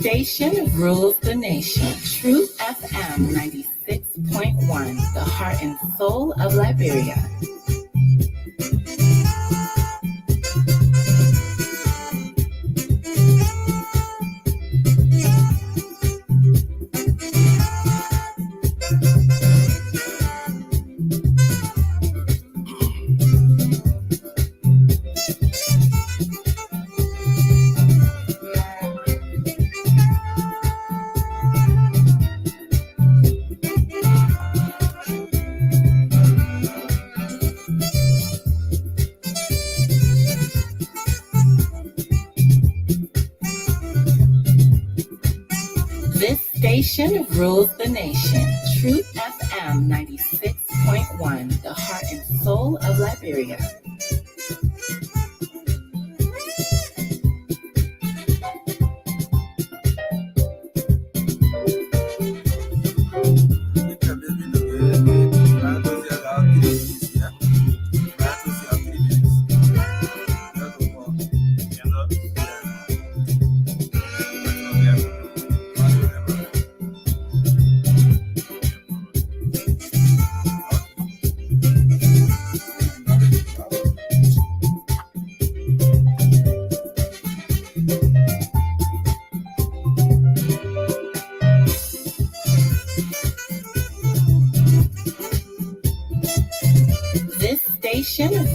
station rules the nation. Truth FM 96.1, the heart and soul of Liberia. Station rules the nation. Truth FM 96.1, the heart and soul of Liberia.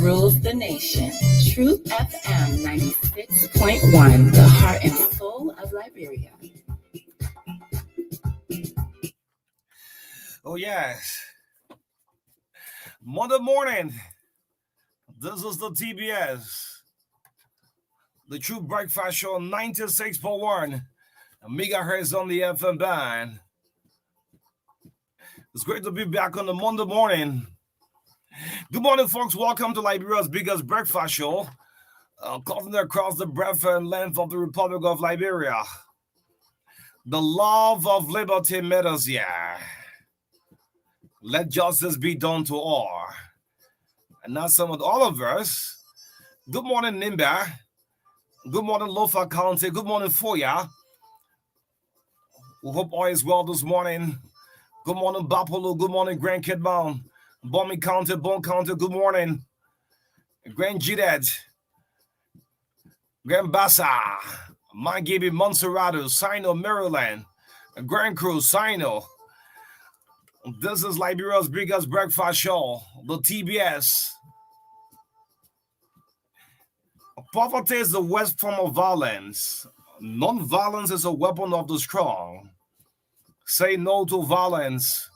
Rules the nation. Truth FM 96.1, the heart and soul of Liberia. Oh, yes. Monday morning. This is the TBS. The True Breakfast Show 96.1 megahertz on the FM band. It's great to be back on the Monday morning. Good morning, folks. Welcome to Liberia's biggest breakfast show, cutting across the breadth and length of the Republic of Liberia. The love of liberty matters here. Let justice be done to all. And now some of all of us. Good morning, Nimba. Good morning, Lofa County. Good morning, Foya. We hope all is well this morning. Good morning, Bapolo. Good morning, Grand Kidmount. Bommy County, Bone County, good morning. Grand Gidet, Grand Bassa, Mangibi, Montserrado, Sino, Maryland, Grand Cruz, Sino. This is Liberia's biggest breakfast show, the TBS. Poverty is the worst form of violence. Non-violence is a weapon of the strong. Say no to violence.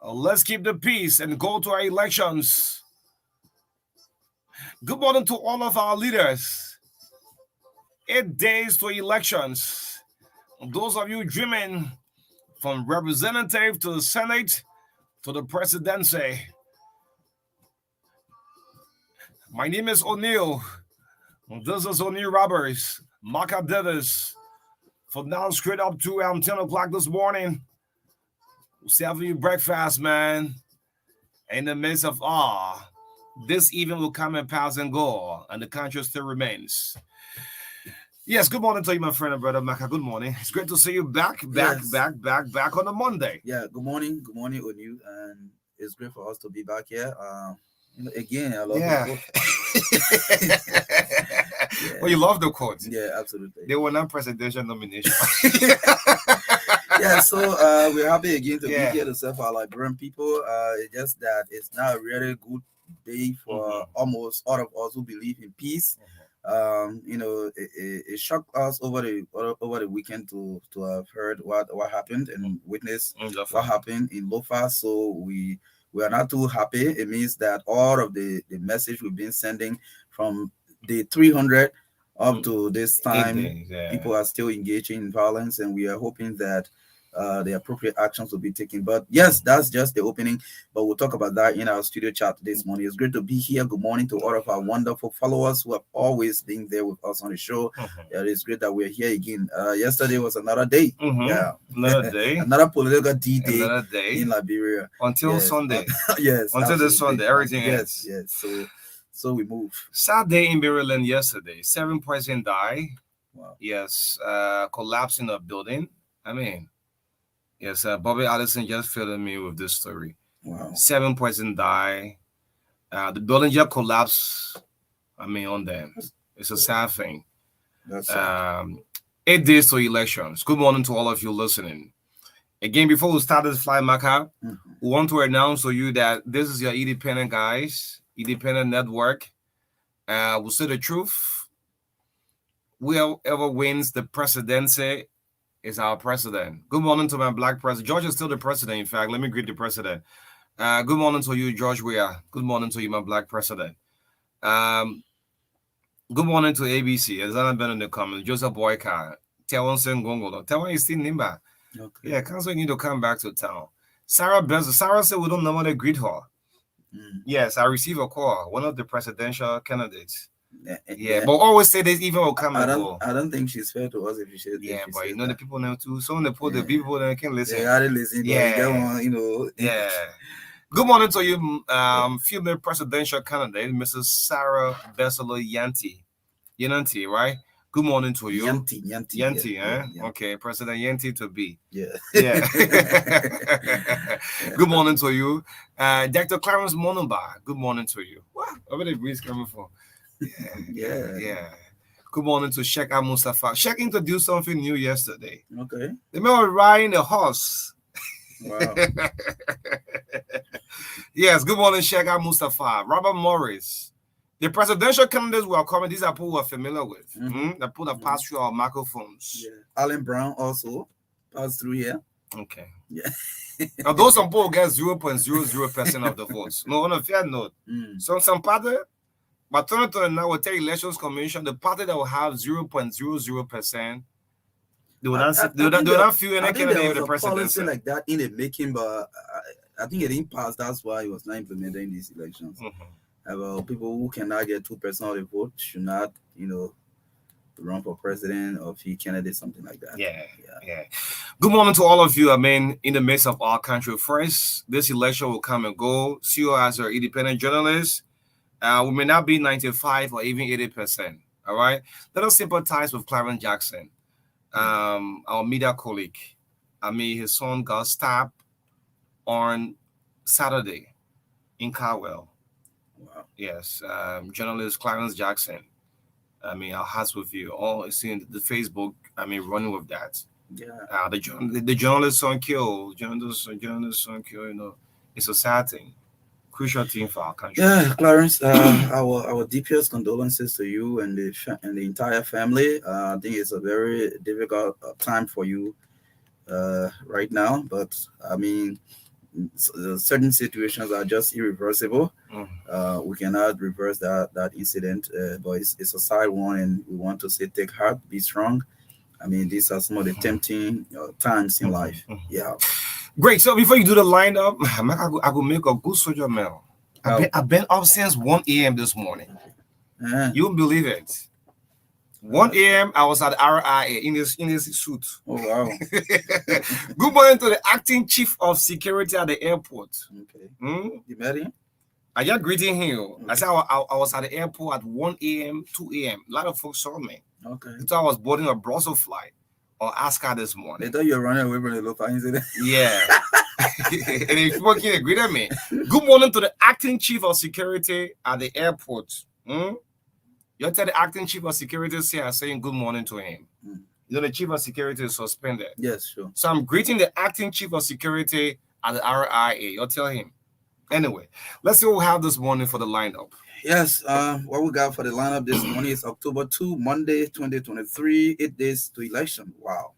Let's keep the peace and go to our elections. Good morning to all of our leaders. 8 days to elections. Those of you dreaming from representative to the Senate to the presidency. My name is O'Neill. This is O'Neill Roberts, MARKA Davis. For now, straight up to 10 o'clock this morning. Serving you breakfast, man. In the midst of this evening will come and pass and go, and the country still remains. Yes, good morning to you, my friend and brother Maka. Good morning. It's great to see you back on a Monday. Yeah, good morning, O'Neill, and it's great for us to be back here. Again, I love the quote. Yeah. Well, you love the quote. Yeah, absolutely. They were not presidential nomination. Yeah, so we're happy again to be here to serve our Liberian people. It's just that it's not a really good day for almost all of us who believe in peace. It shocked us over the weekend to have heard what happened and witnessed what happened in Lofa. So we are not too happy. It means that all of the message we've been sending from the 300 up to this time, people are still engaging in violence, and we are hoping that the appropriate actions will be taken. But yes, that's just the opening, but we'll talk about that in our studio chat this morning. It's great to be here. Good morning to all of our wonderful followers who have always been there with us on the show. It's great that we're here again. Yesterday was another day. Another day. Another political D-Day in Liberia. Until Sunday. Yes. Until this Sunday, everything ends. Yes. So we move. Sad day in Maryland yesterday. 7 persons died. Wow. Yes, collapsing of building. I mean, yes, Bobby Allison just filled me with this story. Wow. 7 persons die. The building just collapsed. I mean, on them. It's a sad thing. That's sad. 8 days to elections. Good morning to all of you listening. Again, before we start this fly MARKA, we want to announce to you that this is your independent guys, independent network. We'll say the truth. Whoever wins the presidency is our president. Good morning to my black president. George is still the president, in fact. Let me greet the president. Good morning to you, George Weah. Good morning to you, my black president. Good morning to ABC. Has that been in the comments? Joseph Boyka. Taiwan Sengongolo. Taiwan is still Nimba. Okay. Yeah, council need to come back to town. Sarah Benzo. Sarah said we don't know how to greet her. Yes, I received a call. One of the presidential candidates. Yeah, but always say this even will come and go. I don't think she's fair to us if she said. Yeah, but you know the people now too. So the people that can listen. They gotta listen. Yeah, you know. Yeah. Good morning to you, female presidential candidate, Mrs. Sarah Besolo Yanti, right? Good morning to you. Yanti, eh? Yeah. Okay, President Yanti to be. Yeah. Good morning to you. Dr. Clarence Monumba, good morning to you. Wow, where the breeze coming from? Yeah. Good morning to Sheikh Mustafa. Sheikh introduced something new yesterday. Okay. They remember riding a horse. Wow. Yes, good morning, Sheikh Mustafa. Robert Morris. The presidential candidates we are coming, these are people we are familiar with. The people that pass through our microphones. Yeah. Alan Brown also passed through here. Okay. Yeah. Although some people get 0.00% of the votes. No, on a fair note. So some party, but 2029 will tell Elections Commission, the party that will have 0.00%, they will not feel any candidate with the presidency. Policy like that in the making, but I think it didn't pass. That's why it was not implemented in these elections. About people who cannot get 2% of the vote should not, run for president or be candidate, something like that. Yeah. Good morning to all of you. I mean, in the midst of our country. First, this election will come and go. See you as our independent journalists. We may not be 95 or even 80%. All right. Let us sympathize with Clarence Jackson, our media colleague. I mean, his son got stabbed on Saturday in Carwell. Wow. Yes, journalist Clarence Jackson. I mean, our hearts with you. All seeing the Facebook. I mean, running with that. Yeah. The journalist son killed. Journalist son killed. It's a sad thing. Crucial thing for our country. Yeah, Clarence. Our deepest condolences to you and the entire family. I think it's a very difficult time for you right now. But I mean, certain situations are just irreversible. We cannot reverse that incident, but it's a sad one, and we want to say take heart, be strong. I mean, these are some of the tempting times in life. Yeah. Great. So before you do the lineup, I will make a good soldier meal. I've been up since 1 a.m. this morning. You won't believe it. 1 a.m. I was at RIA in this suit. Oh wow! Good morning to the acting chief of security at the airport. Okay. You met him? I just greeting him. Okay. I said I was at the airport at 1 a.m., 2 a.m. A lot of folks saw me. Okay. They thought I was boarding a Brussels flight or Ascar this morning. They thought you were running away from the local incident. Yeah. And if people can't agree with me. Good morning to the acting chief of security at the airport. You tell the acting chief of security saying good morning to him. The chief of security is suspended. Yes, sure. So I'm greeting the acting chief of security at the RIA. You'll tell him. Anyway, let's see what we have this morning for the lineup. Yes, what we got for the lineup this morning is October 2, Monday, 2023, 8 days to election. Wow.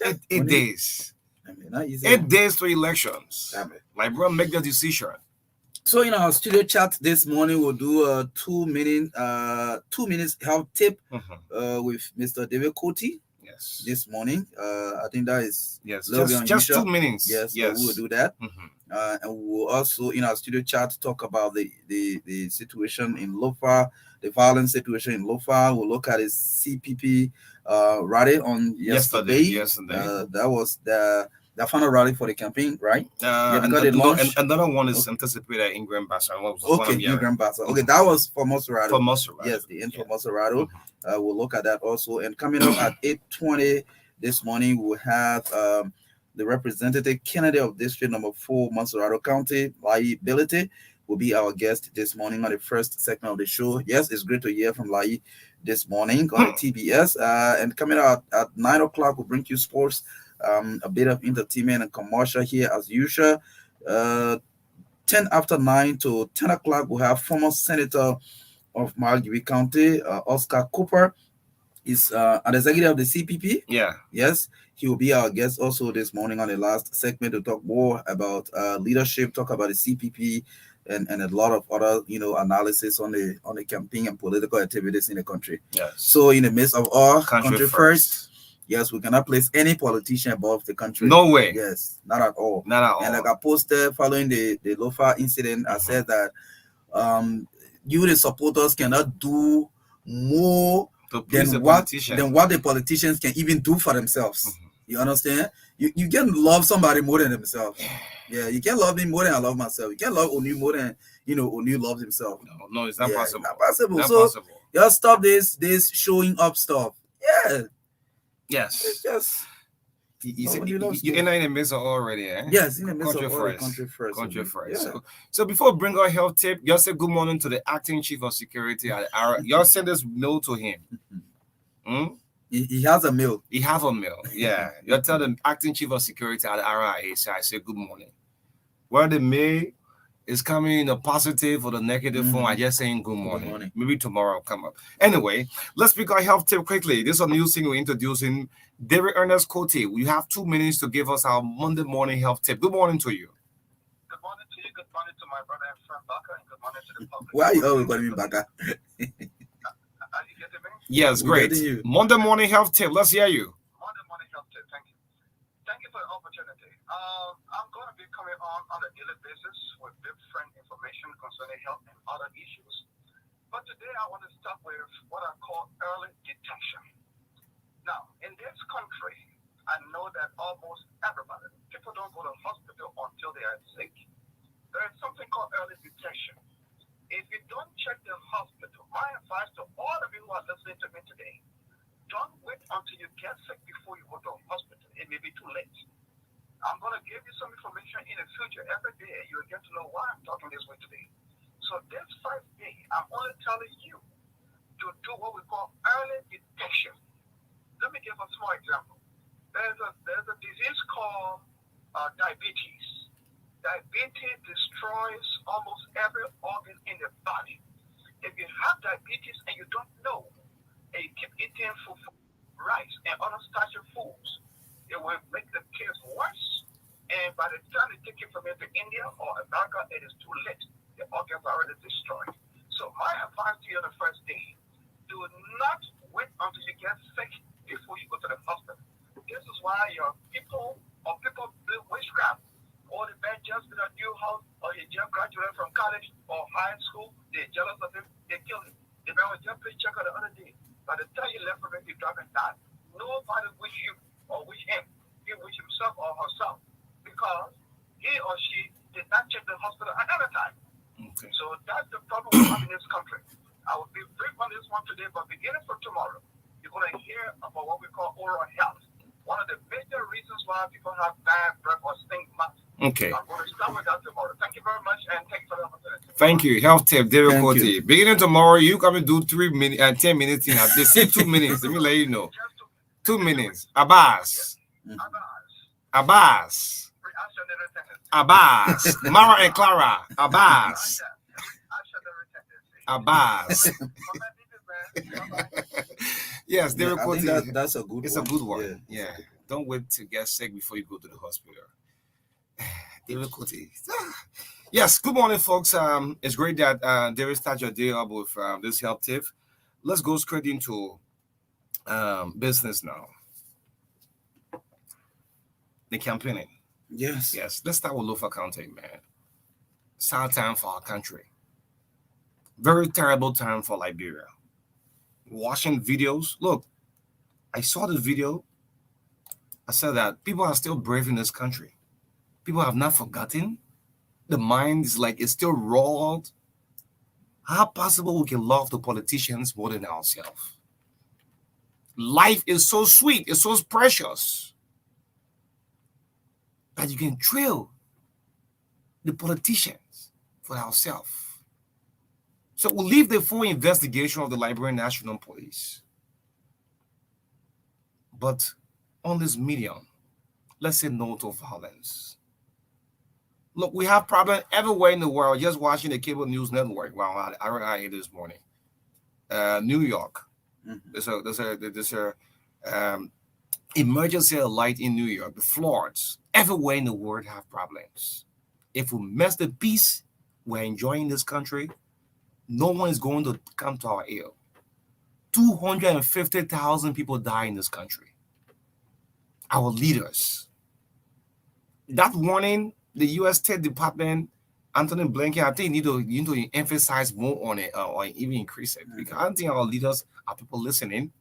8 days. I mean, not easy. 8 days to elections. Like, bro, make the decision. So in our studio chat this morning, we'll do a 2 minutes health tip with Mr. David Coty. Yes. This morning. I think that is just 2 minutes. Yes, so we will do that. And we will also in our studio chat talk about the situation in Lofa, the violent situation in Lofa. We'll look at his CPP rally on yesterday. That was the the final rally for the campaign, right? Yeah, And, because they no, launched. another one is anticipated in Grand Bassam. What was one Okay, I'm in hearing? Grand Bassa. Okay, that was for For Monserrato. Monserrato. Yes, the end Yeah. for Monserrato. We'll look at that also. And coming up at 8:20 this morning, we'll have the representative candidate of District Number 4, Monserrato County, Liability, will be our guest this morning on the first segment of the show. Yes, it's great to hear from Lai this morning on the TBS. And coming out at 9 o'clock, we'll bring you sports, a bit of entertainment and commercial here as usual. Uh, 10 after 9 to 10 o'clock, we have former Senator of Malgui County, Oscar Cooper. Is an executive of the CPP. Yeah. Yes, he will be our guest also this morning on the last segment to talk more about leadership, talk about the CPP, and a lot of other analysis on the campaign and political activities in the country. Yes. So in the midst of all country first. Yes, we cannot place any politician above the country. No way. Yes, not at all. Not at all. And like I posted following the Lofa incident, I said that you the supporters cannot do more than what the politicians can even do for themselves. You understand? You can love somebody more than themselves. Yeah, you can't love me more than I love myself. You can't love Onu more than Onu loves himself. No, it's not possible. Not possible. Not so possible. Just stop this showing up stuff. Yeah. Yes. It's just you're in the midst of already, eh? Yes, in the midst country of first. Country first. Country first. Yeah. So before we bring our health tip, y'all say good morning to the acting chief of security at our. Y'all send this mail to him. He has a mail. He have a mail. Yeah. Y'all tell the acting chief of security at RIA. So I say good morning. Where the mail is coming in a positive or the negative form, I just saying good morning. Maybe tomorrow will come up. Anyway, let's pick our health tip quickly. This is a new thing we're introducing. David Ernest Cote, we have 2 minutes to give us our Monday morning health tip. Good morning to you. Good morning to you. Good morning to my brother and friend Baka, and good morning to the public. Why are you always calling me Baka? Are you getting me? Yes, great. Monday morning health tip. Let's hear you. Monday morning health tip. Thank you. Thank you for the opportunity. I'm going to be coming on a daily basis with different information concerning health and other issues. But today I want to start with what I call early detection. Now, in this country, I know that almost everybody, people don't go to the hospital until they are sick. There is something called early detection. If you don't check the hospital, my advice to all of you who are listening to me today, don't wait until you get sick before you go to the hospital. It may be too late. I'm going to give you some information in the future. Every day, you'll get to know why I'm talking this way today. So this first day, I'm only telling you to do what we call early detection. Let me give a small example. There's a disease called diabetes. Diabetes destroys almost every organ in the body. If you have diabetes and you don't know, and you keep eating rice and other starchy foods, it will make the case worse. And by the time they take it from here to India or America, it is too late. The organs are already destroyed. So my advice to you on the first day, do not wait until you get sick before you go to the hospital. This is why your people do witchcraft, or the man just got a new house, or he just graduated from college or high school, they're jealous of him, they kill him. The man was just playing checker the other day. By the time he left from him, he dropped and died. Nobody wish you or wish him. He wish himself or herself, because he or she did not check the hospital another time. Okay. So that's the problem we have in this country. I will be brief on this one today, but beginning from tomorrow, you're going to hear about what we call oral health. One of the major reasons why people have bad breath or stink mouth. Okay. I'm going to start with that tomorrow. Thank you very much, and thank you for the opportunity. Thank you. Health tip, David Cote. Beginning tomorrow, you come and do 3 minutes and 10 minutes in. They say 2 minutes. Let me let you know. 2 minutes. Abbas. Mara and Clara. Abbas. Yes, David Cote. That's a good. It's one. A good one. Yeah. Don't wait to get sick before you go to the hospital. David Cote. Yes. Good morning, folks. It's great that David started your day up with this health tip. Let's go straight into business now. The campaigning. Yes. Let's start with Lofa County, man. Sad time for our country. Very terrible time for Liberia. Watching videos. Look, I saw the video. I said that people are still brave in this country. People have not forgotten. The mind is like it's still raw. How possible we can love the politicians more than ourselves? Life is so sweet, it's so precious that you can trail the politicians for ourselves. So we'll leave the full investigation of the Liberian National Police. But on this medium, let's say no to violence. Look, we have problems everywhere in the world. Just watching the cable news network. Wow, I read it this morning. New York. There's a emergency alert in New York. The floods everywhere in the world have problems. If we mess the peace we're enjoying this country, no one is going to come to our aid. 250,000 people die in this country. Our leaders. That warning, the U.S. State Department, Anthony Blinken, I think you need to emphasize more on it or even increase it. Because I don't think our leaders are people listening.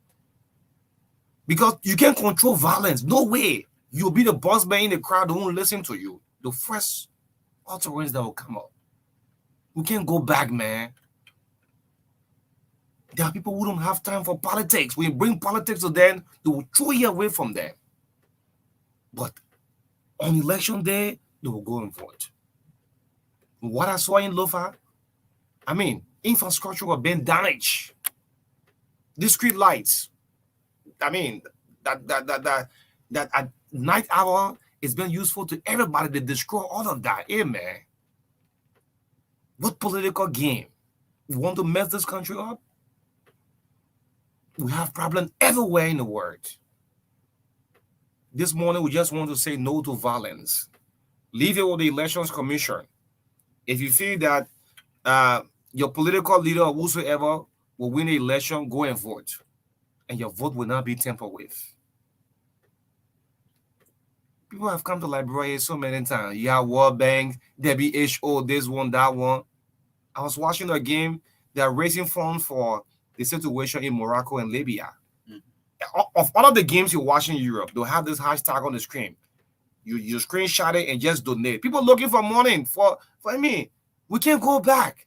Because you can't control violence. No way. You'll be the boss man in the crowd who won't listen to you. The first utterance that will come up. We can't go back, man. There are people who don't have time for politics. When you bring politics to them, they will throw you away from them. But on election day, they will go and vote. What I saw in Lofa, I mean, infrastructure was being damaged. The street lights, I mean, that at night hour is being useful to everybody to destroy all of that. Hey, man. What political game? We want to mess this country up? We have problems everywhere in the world. This morning, we just want to say no to violence. Leave it with the Elections Commission. If you feel that your political leader or whosoever will win the election, go and vote. And your vote will not be tampered with. People have come to Liberia so many times. Yeah, World Bank, WHO, this one, that one. I was watching a game. They are raising funds for the situation in Morocco and Libya. Of all of the games you watch in Europe, they'll have this hashtag on the screen. You screenshot it and just donate. People looking for money for me. We can't go back.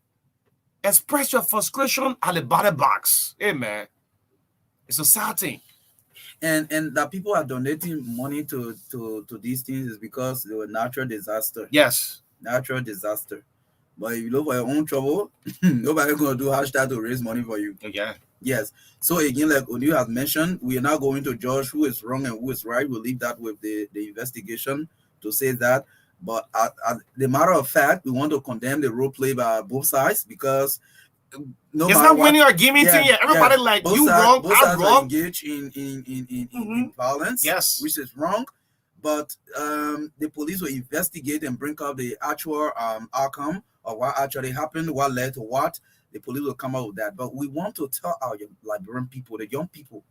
Express your frustration at the ballot box. Hey, man. It's a sad thing. And that people are donating money to these things is because they were natural disaster. Yes. Natural disaster. But if you look for your own trouble, nobody's going to do hashtag to raise money for you. Yeah. Yes. So again, like Oniu has mentioned, we are not going to judge who is wrong and who is right. We'll leave that with the investigation to say that. But the matter of fact, we want to condemn the role play by both sides because it's not winning or giving thing. Everybody like both you sides, wrong, both I'm sides wrong. are engaged in violence. Yes. Which is wrong. But the police will investigate and bring up the actual outcome of what actually happened, what led to what. The police will come out with that. But we want to tell our Liberian people, the young people.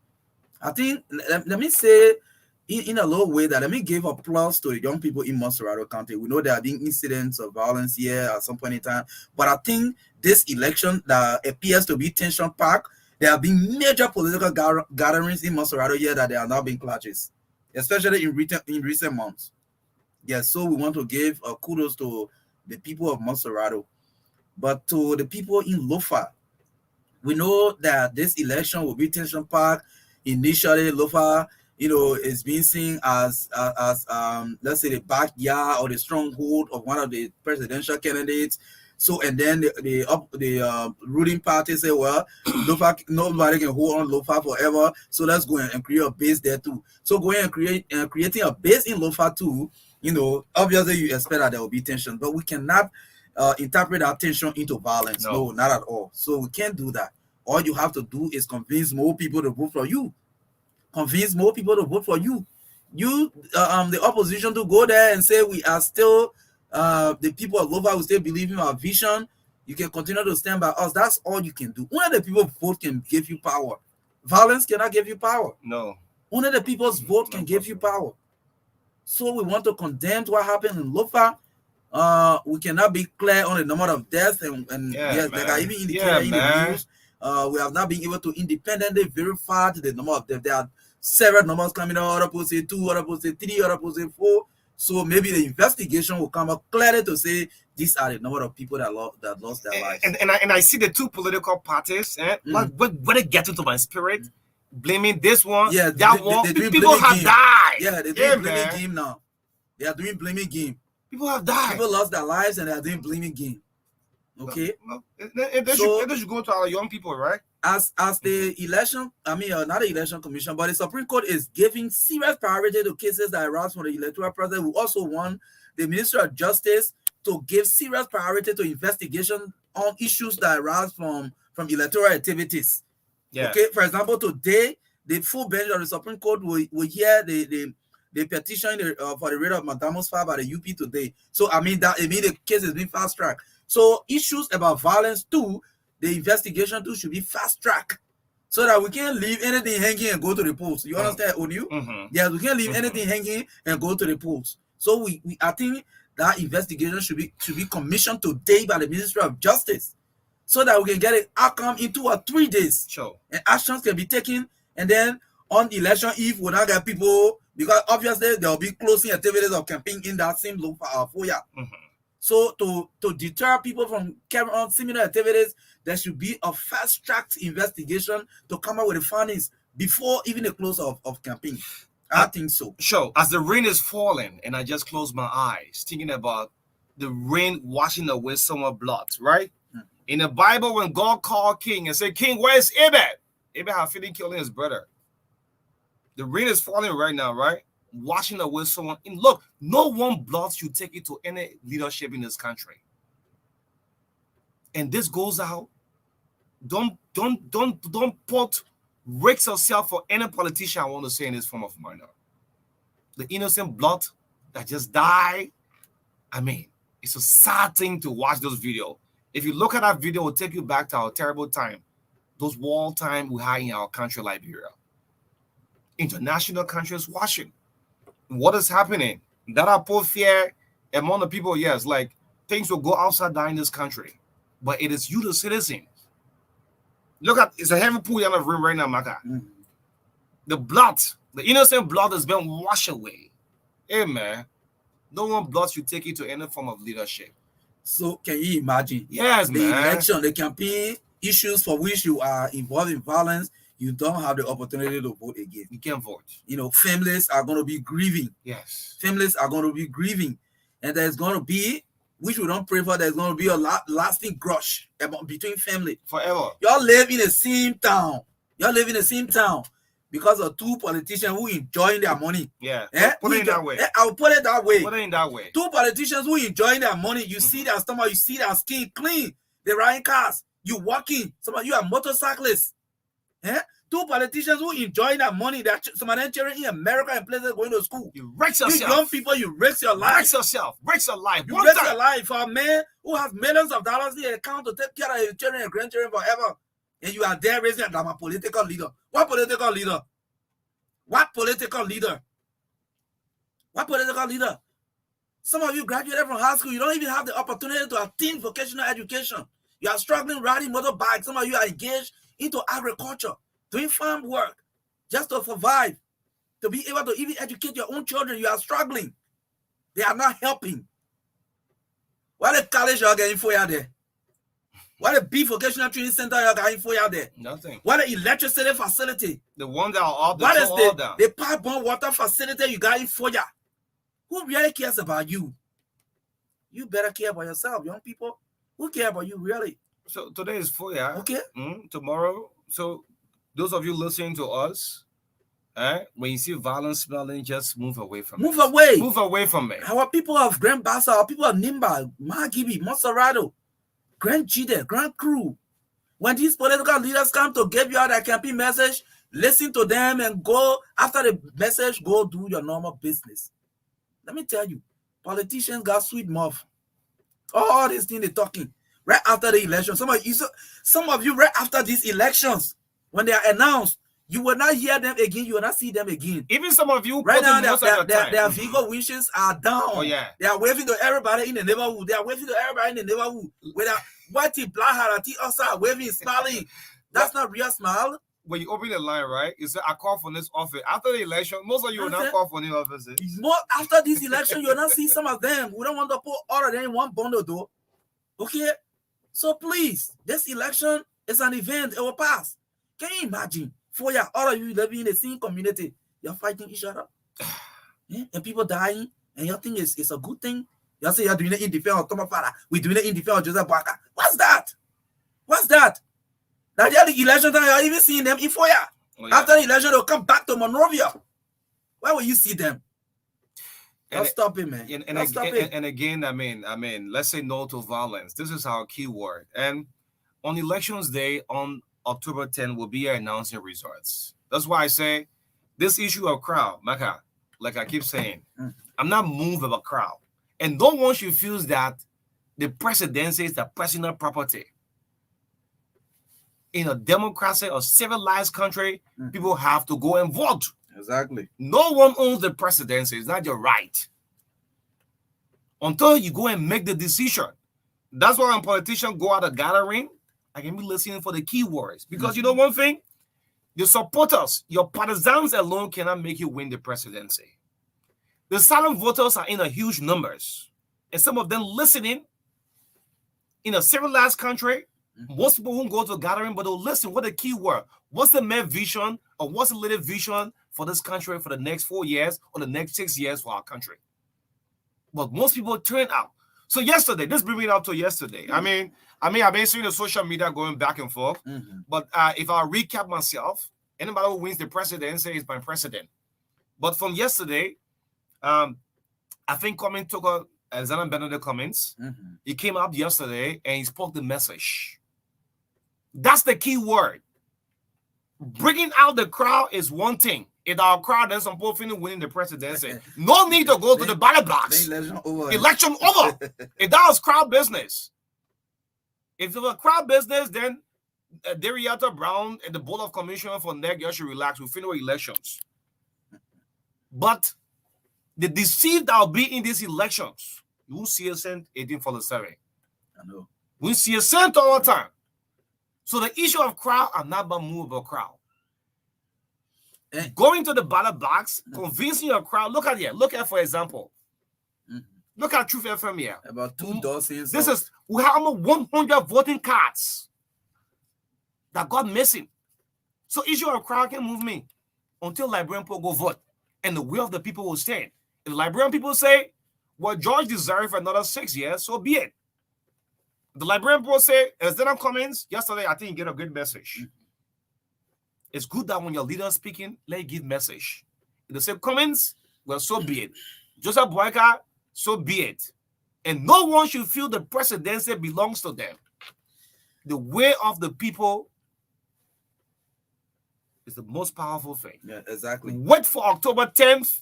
I think, let me say in a low way that let me give applause to the young people in Monserrado County. We know there have been incidents of violence here at some point in time. But I think this election that appears to be tension-packed, there have been major political gatherings in Monserrado here that there are now being clashes, especially in recent months. Yes, so we want to give kudos to the people of Monserrado. But to the people in Lofa, we know that this election will be tension-packed. Initially, Lofa, is being seen as let's say the backyard or the stronghold of one of the presidential candidates. So, and then the ruling party say, well, Lofa, nobody can hold on Lofa forever. So let's go and create a base there too. So going and creating a base in Lofa too. Obviously you expect that there will be tension, but we cannot interpret that tension into violence. No, not at all. So we can't do that. All you have to do is convince more people to vote for you. Convince more people to vote for you. The opposition, to go there and say we are still the people of Lofa will still believe in our vision. You can continue to stand by us. That's all you can do. Only the people vote can give you power. Violence cannot give you power. No. Only the people's vote can give you power. So we want to condemn what happened in Lofa. We cannot be clear on the number of deaths and yes, like I even indicated in the news. We have not been able to independently verify the number of deaths. There are several numbers coming out. Other people say 2, other people say 3, other people say 4. So maybe the investigation will come up clearly to say these are the number of people that lost their lives. And I see the two political parties, like when they get into my spirit, blaming this one, that one. People have died. Yeah, they're doing blaming game now. They are doing blaming game. People have died. People lost their lives and they are doing blaming game. Okay. They should go to our young people, right? As the election, not the election commission, but the Supreme Court is giving serious priority to cases that arise from the electoral process. We also want the Ministry of Justice to give serious priority to investigation on issues that arise from electoral activities. Yeah. Okay. For example, today the full bench of the Supreme Court will hear the petition for the writ of mandamus filed by the UP today. So the case is being fast tracked. So issues about violence too, the investigation too should be fast tracked, so that we can't leave anything hanging and go to the polls. You understand, Oniu? Yes, we can't leave anything hanging and go to the polls. So I think that investigation should be commissioned today by the Ministry of Justice, so that we can get an outcome in 2 or 3 days. Sure. And actions can be taken, and then on election eve, we'll not get people, because obviously there will be closing activities of campaign in that same foyer. So to deter people from carrying on similar activities, there should be a fast-tracked investigation to come up with the findings before even the close of campaign. I think so. Sure. As the rain is falling, and I just close my eyes, thinking about the rain washing away someone's blood, right? In the Bible, when God called King and said, "King, where's Abel?" Abel had finished killing his brother. The rain is falling right now, right? Washing away someone. And look, no one blood should take it to any leadership in this country. And this goes out. Don't put risk yourself for any politician I want to say in this form of manner. The innocent blood that just died. It's a sad thing to watch those videos. If you look at that video, it will take you back to our terrible time. Those war time we had in our country, Liberia. International countries watching. What is happening? That I put fear among the people, yes, like things will go upside down in this country. But it is you, the citizen. Look at, it's a heavy pool in the room right now, Maka. The blood, the innocent blood has been washed away. Hey, man. No one blood should take it to any form of leadership. So can you imagine? Yes, the election, the campaign issues for which you are involved in violence, you don't have the opportunity to vote again. You can't vote. Families are going to be grieving. Yes. Families are going to be grieving. And there's going to be, which we don't pray for, there's going to be a lasting grudge between family. Forever. Y'all live in the same town. Because of 2 politicians who enjoying their money. Yeah. Put it that way. I'll put it that way. Put it in that way. 2 politicians who enjoying their money. You see their stomach, you see their skin clean. They're riding cars. You walking. Some of you are motorcyclists. 2 politicians who enjoying their money. Some of them children in America and places going to school. You wreck yourself. You young people, you wreck your life. Wreck yourself. Wreck your life. You wreck your life for a man who has millions of dollars in the account to take care of his children and grandchildren forever. And you are there raising them. I'm a political leader. What political leader? What political leader? What political leader? Some of you graduated from high school. You don't even have the opportunity to attain vocational education. You are struggling riding motorbikes. Some of you are engaged into agriculture, doing farm work, just to survive, to be able to even educate your own children. You are struggling. They are not helping. What a college you are getting for you there? What a big vocational training center you are getting for you there? Nothing. What an electricity facility? The one that are all the what is the pipe-borne water facility you got in for you? Who really cares about you? You better care about yourself, young people. Who care about you really? So today is Foya. Okay. Tomorrow. So those of you listening to us, when you see violence smelling, just move away from it. Move away. Move away from it. Our people of Grand Bassa, our people of Nimba, Magibi, Monserrato, Grand Jide, Grand Crew. When these political leaders come to give you out that campaign message, listen to them and go after the message, go do your normal business. Let me tell you, politicians got sweet mouth. All these things they're talking right after the election. Some of you right after these elections, when they are announced, you will not hear them again. You will not see them again. Even some of you right now, their vehicle winches are down. Oh yeah, they are waving to everybody in the neighborhood. They are waving to everybody in the neighborhood. Whether white, black, harati, also waving, smiling. That's not real smile. when you open the line, right? You say, I call for this office. After the election, most of you will not call for new offices. More after this election, you'll not see some of them. We don't want to put all of them in one bundle, though. Okay? So please, this election is an event. It will pass. Can you imagine? 4 years, all of you living in the same community, you're fighting each other. Yeah? And people dying, and you think it's a good thing? You say you're doing it in defense of Thomas Farah. We're doing it in defense of Joseph Boakai. What's that? What's that? Now, the election time, you're even seeing them in 4 years. Oh, yeah. After the election, they'll come back to Monrovia. Where will you see them? Don't stop it, man. And again, I mean, let's say no to violence. This is our key word. And on elections day, on October 10, we'll be announcing results. That's why I say this issue of crowd, MARKA, like I keep saying, I'm not moved about crowd. And don't want you to feel that the presidency is the personal property. In a democracy or civilized country, people have to go and vote. Exactly. No one owns the presidency. It's not your right. Until you go and make the decision. That's why when politicians go out of gathering, I can be listening for the keywords. Because you know one thing? Your supporters, your partisans alone cannot make you win the presidency. The silent voters are in a huge numbers. And some of them listening in a civilized country. Most people won't go to a gathering, but they'll listen. What the key word? What's the main vision or what's the little vision for this country for the next 4 years or the next 6 years for our country? But most people turn out. So yesterday, this brings me up to yesterday. I mean, I've been seeing the social media going back and forth. But if I recap myself, anybody who wins the presidency is my president. But from yesterday, I think Cummings took Alexander Benedict Cummings. He came up yesterday and he spoke the message. That's the key word. Bringing out the crowd is one thing. If our crowd, then some people finish winning the presidency. No need to go to the ballot box. Election over. If that was crowd business. If it was crowd business, then Dariata Brown and the Board of Commissioners for NEC, you should relax. We'll finish elections. But the deceit that will be in these elections, you will see a cent 1847. I know. We see a cent all the time. So the issue of crowd are not about movable crowd. Going to the ballot box, convincing your crowd. Look at here. Look at, for example, look at Truth FM here. About 2 dozens. We have almost 100 voting cards that got missing. So issue of crowd can move me until Liberian people go vote, and the will of the people will stand. If Liberian people say, well, George deserves for another 6 years, so be it. The Liberian people say, as there are comments, yesterday, I think you get a good message. It's good that when your leader is speaking, let you give message. If they say comments, well, so be it. Joseph Boakai, so be it. And no one should feel the presidency belongs to them. The way of the people is the most powerful thing. Yeah, exactly. Wait for October 10th.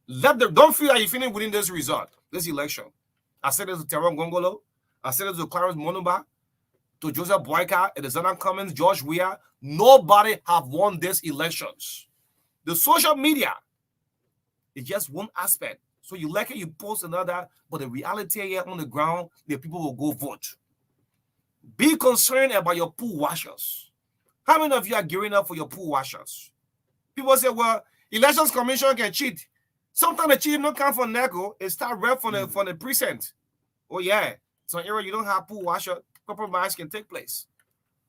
Don't feel like you finish winning this result, this election. I said it to Teron Gongolo. I said it to Clarence Monuba, to Joseph Boakai, Alexander Cummings, George Weah. Nobody have won these elections. The social media is just one aspect. So you like it, you post another, but the reality here on the ground, the people will go vote. Be concerned about your pool washers. How many of you are gearing up for your pool washers? People say, well, elections commission can cheat. Sometimes the cheating don't come from NECO, it start rep from the precinct. Oh yeah. So area you don't have pool washer, compromise can take place.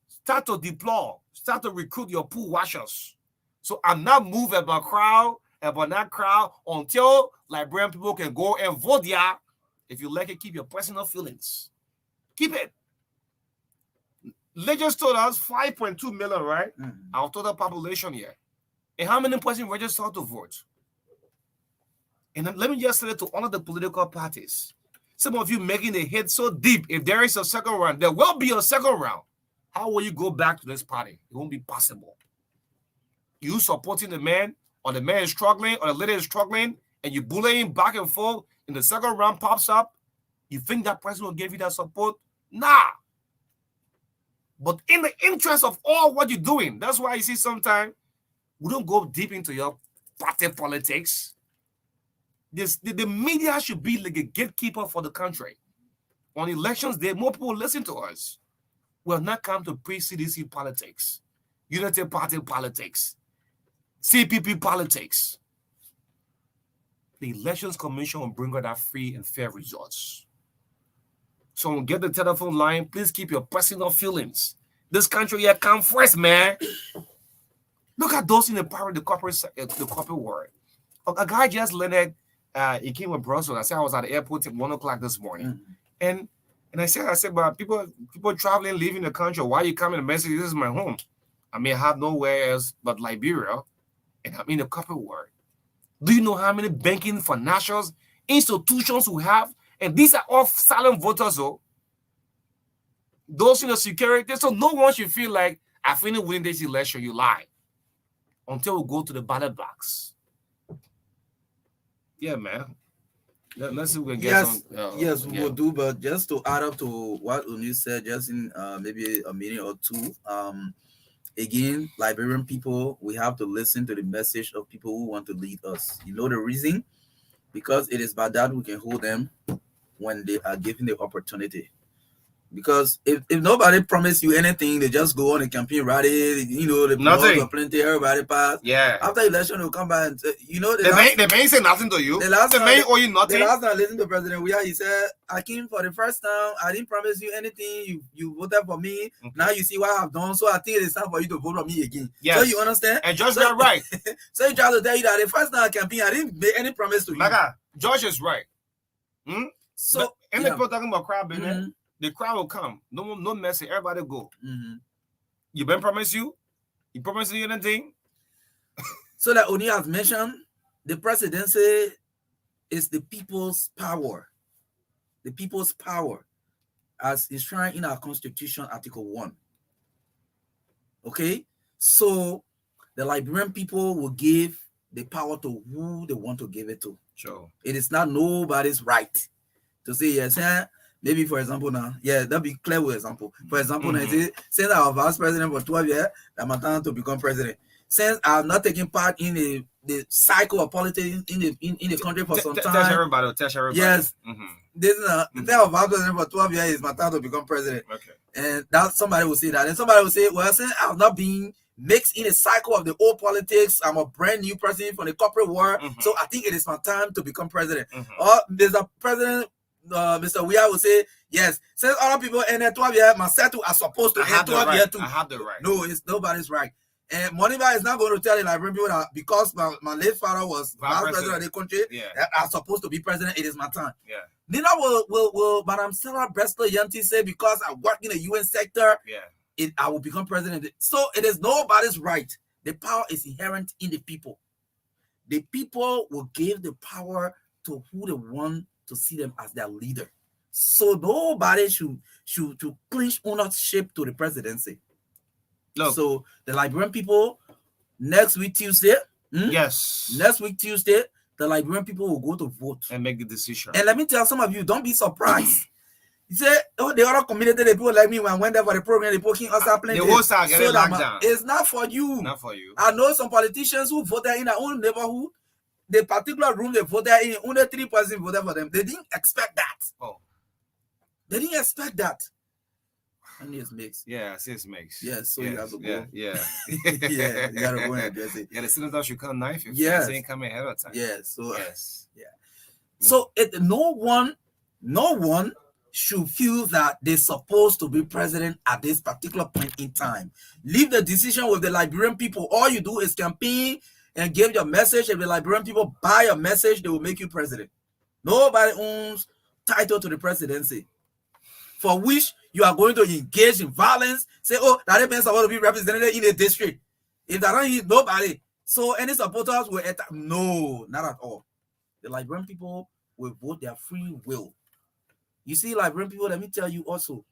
Start to deploy, start to recruit your pool washers. So I'm not moved about that crowd until Liberian people can go and vote. Yeah, if you like it, keep your personal feelings. Keep it. They just told us 5.2 million, right? Our total population here. And how many persons registered to vote? And then let me just say to all of the political parties. Some of you making the hit so deep. If there is a second round, there will be a second round. How will you go back to this party? It won't be possible. You supporting the man, or the man is struggling, or the lady is struggling, and you bullying back and forth, and the second round pops up, you think that person will give you that support? Nah. But in the interest of all what you're doing, that's why you see sometimes we don't go deep into your party politics. The media should be like a gatekeeper for the country. On elections day, more people listen to us. We have not come to pre-CDC politics. Unity Party politics, CPP politics. The Elections Commission will bring out that free and fair results. So get the telephone line. Please keep your personal feelings. This country here come first, man. Look at those in the power, the corporate world. A guy just landed. He came with Brussels. I said I was at the airport at 1 o'clock this morning, and I said, but people traveling, leaving the country. Why you coming to message? This is my home. I mean, I have nowhere else but Liberia, and I'm in the corporate world. Do you know how many banking, financial institutions we have? And these are all silent voters, though. Those in the security. So no one should feel like I finished winning this election. You lie. Until we go to the ballot box. Yeah, man. Let's see if we can get some. Yes, we will do. But just to add up to what Uni said, just in maybe a minute or two. Again, Liberian people, we have to listen to the message of people who want to lead us. You know the reason? Because it is by that we can hold them when they are given the opportunity. Because if nobody promised you anything, they just go on a campaign rally, the nothing, plenty, everybody pass. Yeah. After election, they'll come back and they may say nothing to you. They may owe you nothing. The last time I listened to President Weah, he said, I came for the first time, I didn't promise you anything, you voted for me, now you see what I've done, so I think it's time for you to vote for me again. Yes. So you understand? And George got right. So he tried to tell you that the first time I campaign, I didn't make any promise to you. George is right. So, and people talking about crowd business. The crowd will come. No message. Everybody go. You been promised you? He promised you anything? So that Oni has mentioned, the presidency is the people's power. The people's power as enshrined in our Constitution, Article 1. Okay? So the Liberian people will give the power to who they want to give it to. Sure. It is not nobody's right to say, yes, maybe, for example, now, that'll be clear with example. For example, now, since I was vice president for 12 years, I'm time to become president. Since I'm not taking part in the cycle of politics in the country for some time. Touch everybody. Yes. This is since I was vice president for 12 years, it's my time to become president. Okay. And that somebody will say that. And somebody will say, well, since I'm not being mixed in a cycle of the old politics, I'm a brand new person from the corporate world. So I think it is my time to become president. Or there's a president. Mr. Weah will say, yes, since other people in the 12 years, my settle are supposed to end 12 years too. I have the right. No, it's nobody's right. And Moniba is not going to tell the Liberian people that because my late father was vice president of the country, that I'm supposed to be president, it is my time. Yeah. Neither will Madam Sarah Bressler Yanti say, because I work in the UN sector, I will become president. So it is nobody's right. The power is inherent in the people. The people will give the power to who they want to see them as their leader. So nobody should clinch ownership to the presidency. Look. So the Liberian people, next week Tuesday, next week Tuesday, the Liberian people will go to vote and make the decision. And let me tell some of you, don't be surprised. You say, oh, the other community, the people like me, when I went there for the program, they poking us up plenty. The whole side get locked down. It's not for you. Not for you. I know some politicians who voted in their own neighborhood. The particular room they voted in, only 3 persons voted for them. They didn't expect that. Oh. They didn't expect that. And it's mixed. Yeah, it's mixed. Yeah, so you have to go. Yeah. Yeah, you gotta go and address it. Yeah, the senator should come knife if they ain't coming ahead of time. Yeah, so So no one should feel that they're supposed to be president at this particular point in time. Leave the decision with the Liberian people. All you do is campaign and give your message. If the Liberian people buy your message, they will make you president. Nobody owns title to the presidency, for which you are going to engage in violence. Say, oh, that means I want to be represented in a district. If that don't hit nobody, so any supporters will attack. No, not at all. The Liberian people will vote their free will. You see, Liberian people, let me tell you also,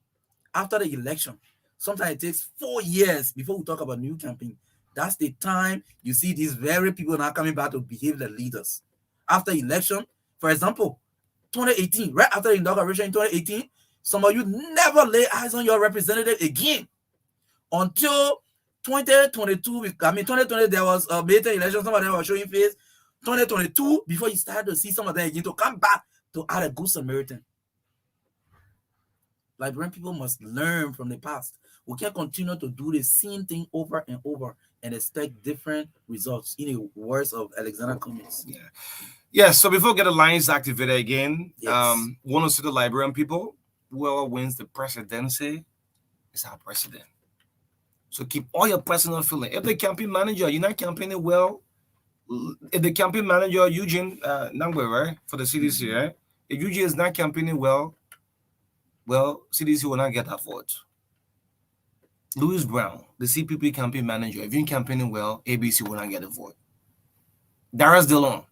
after the election, sometimes it takes 4 years before we talk about new campaign. That's the time you see these very people now coming back to behave the leaders. After election, for example, 2018, right after the inauguration in 2018, some of you never lay eyes on your representative again until 2022. 2020, there was a midterm election. Some of them were showing face. 2022, before you started to see some of them again to come back to add a good Samaritan. Liberian people must learn from the past. We can't continue to do the same thing over and over and expect different results. In the words of Alexander Cummings. Yeah. Yeah. So before we get the lines activated again, Yes. want to see the Liberian people. Whoever wins the presidency is our president. So keep all your personal feeling. If the campaign manager, you're not campaigning well, if the campaign manager, Eugene Nangwe, right, for the CDC, right? If Eugene is not campaigning well, CDC will not get that vote. Louis Brown, the CPP campaign manager, if you're campaigning well, ABC will not get a vote. Darius Dillon,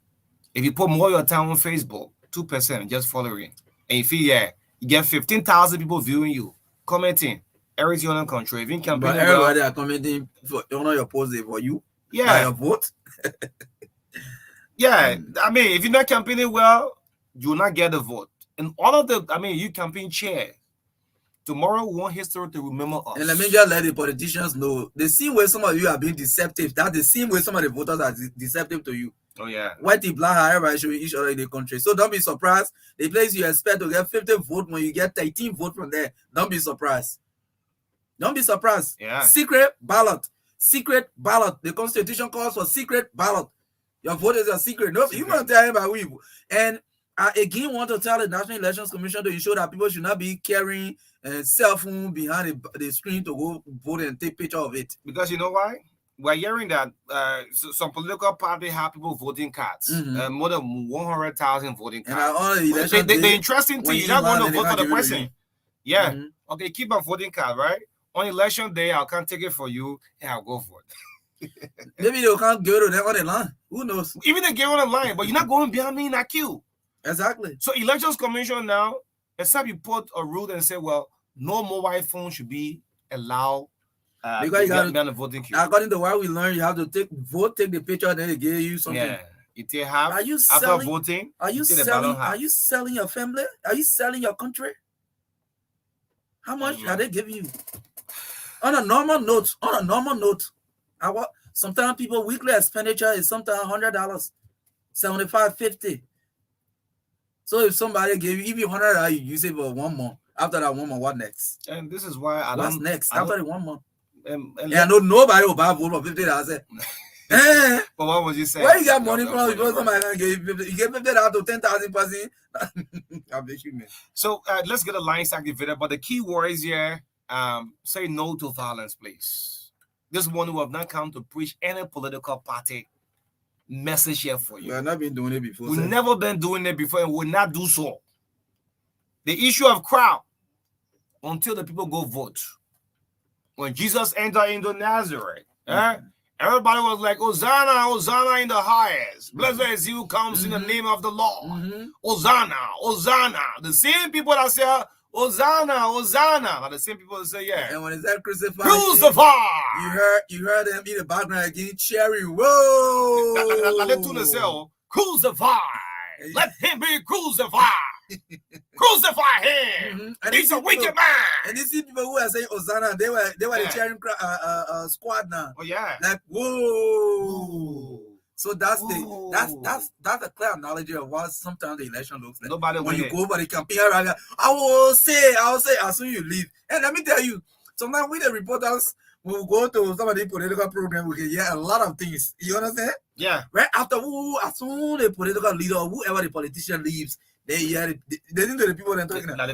if you put more of your time on Facebook, 2% just following, and if you get 15,000 people viewing you, commenting, everything on the country. If you're campaigning but everybody are commenting for your post for you. Yeah, your vote. Yeah, I mean, if you're not campaigning well, you will not get the vote. And all of the, I mean, you campaign chair. Tomorrow, we want history to remember us. And let me just let the politicians know the same way some of you are being deceptive. That's the same way some of the voters are deceptive to you. Oh yeah. White, black, everybody showing each other in the country. So don't be surprised. The place you expect to get 50 votes when you get 13 votes from there. Don't be surprised. Don't be surprised. Yeah. Secret ballot. Secret ballot. The Constitution calls for secret ballot. Your vote is a secret. No, you want to tell anybody we. And I again want to tell the National Elections Commission to ensure that people should not be carrying a cell phone behind the screen to go vote and take picture of it. Because you know why? We're hearing that some political party have people voting cards. More than 100,000 voting cards. And all the elections, the interesting thing, you're not going to vote for the person. Yeah. Okay, keep a voting card, right? On election day, I can't take it for you, and I'll go for it. Maybe they can't give it to them on the line. Who knows? Even they give on the line, but you're not going behind me in that queue. Exactly. So Elections Commission now, except you put a rule and say, well, no mobile phone should be allowed because you got to be on the voting queue. According to what we learned, you have to take the picture, then they give you something. Yeah. You take half. Are you after selling, voting? Are you selling? Are you selling your family? Are you selling your country? How much are they giving you? On a normal note, sometimes people weekly expenditure is sometimes $100, 75, 50. So if somebody gave you $100, you use it for 1 month. After that 1 month, what next? And this is why what's next? After the 1 month. Yeah, nobody will buy a vote for $50. But what was you saying? Where you got money from? Because somebody can give you 50. You get $50 to 10,000 person. I'll bet you, man. So let's get the lines activated. But the key word is here. Say no to violence, please. This one who have not come to preach any political party message here for you. We have not been doing it before. We've never been doing it before and will not do so. The issue of crowd until the people go vote. When Jesus entered into Nazareth, everybody was like, Hosanna, Hosanna in the highest. Blessed is he who comes in the name of the Lord. Hosanna, Hosanna. The same people that say, Hosanna, Hosanna. Are the same people that say, yeah. And when it's that crucified, you heard them in the background again cheering. Whoa! Let tune say, crucify. Let him be crucified. Crucify him. And he's a wicked man. And you see people who are saying Hosanna, they were the cheering squad now. Oh yeah. Like whoa. So that's a clear analogy of what sometimes the election looks like. Nobody when you go over the campaign, I will say as soon as you leave. And let me tell you, sometimes we the reporters will go to some of the political program, we can hear a lot of things. You understand? Yeah. Right after as soon as the political leader or whoever the politician leaves, they hear it. They think to the people they're talking about.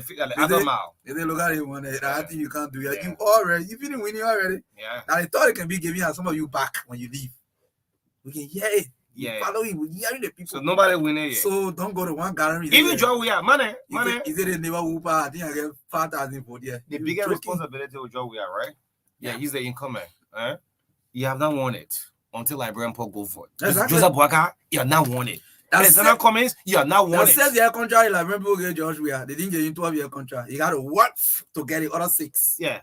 They look at it one day. I think you can't do it. Yeah. You've been winning already. Yeah. Now they thought it can be giving some of you back when you leave. We can hear it. Yeah. Follow it. We're hearing the people. So nobody winning yet. So don't go to one gallery. Even Joe, we are money. Is it a neighbor who I think I get 5,000 for there. The biggest responsibility of Joe, we are right. Yeah, he's the incumbent. You have not won it until Liberian Paul go for it. Exactly. Joseph Boaka, you have not won it. Alexander Cummings, you have not won it. 7-year contract, Liberian people get George Weah. They didn't get in 12-year contract. You got to work to get the other 6. Yeah.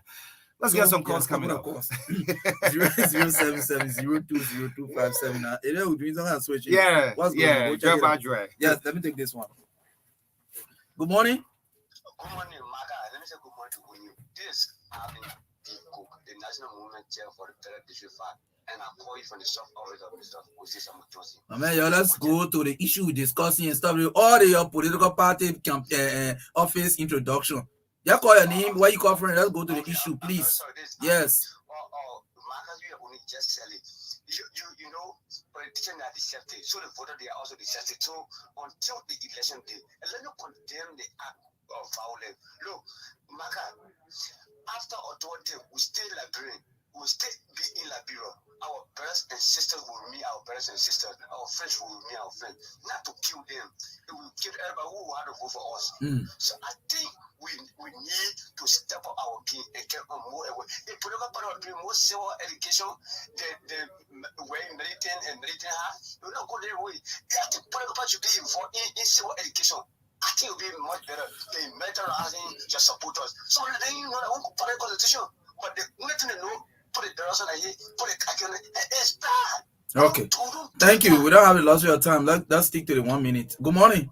Let's get some calls coming up. 07070202579. We're doing some switching. Yeah. What's going on? Yes, let me take this one. Good morning. Good morning, MARKA. Let me say good morning to you. This the national movement chair for the Federal District 5, and I'm calling from the soft office of Mr. Moses Amutosi. Man, let's go to the issue we're discussing and stuff. All the political party office introduction. Yeah, call your name. Where you call from? Let's go to the issue, please. Yes. Markers, we are only just selling. You know, politicians are deceptive. So the voter, they are also deceptive. So until the election day, and let me condemn the act of violence. Look, Marka, after authority, we stay Liberian. We stay be in Liberia. Our brothers and sisters will meet our brothers and sisters. Our friends will meet our friends. Not to kill them. It will kill everybody who want to vote for us. So I think we need to step up our game and get on more. If we never part of doing more civil education, the way militant and militant have, we will not go their way. The political should be involved in civil education. I think it will be much better than militarizing your supporters. So they don't know that one constitution, but the only thing they know, put it there, put it again, it's bad. Okay. Thank you. We don't have a lot of your time. Let's stick to the 1 minute. Good morning.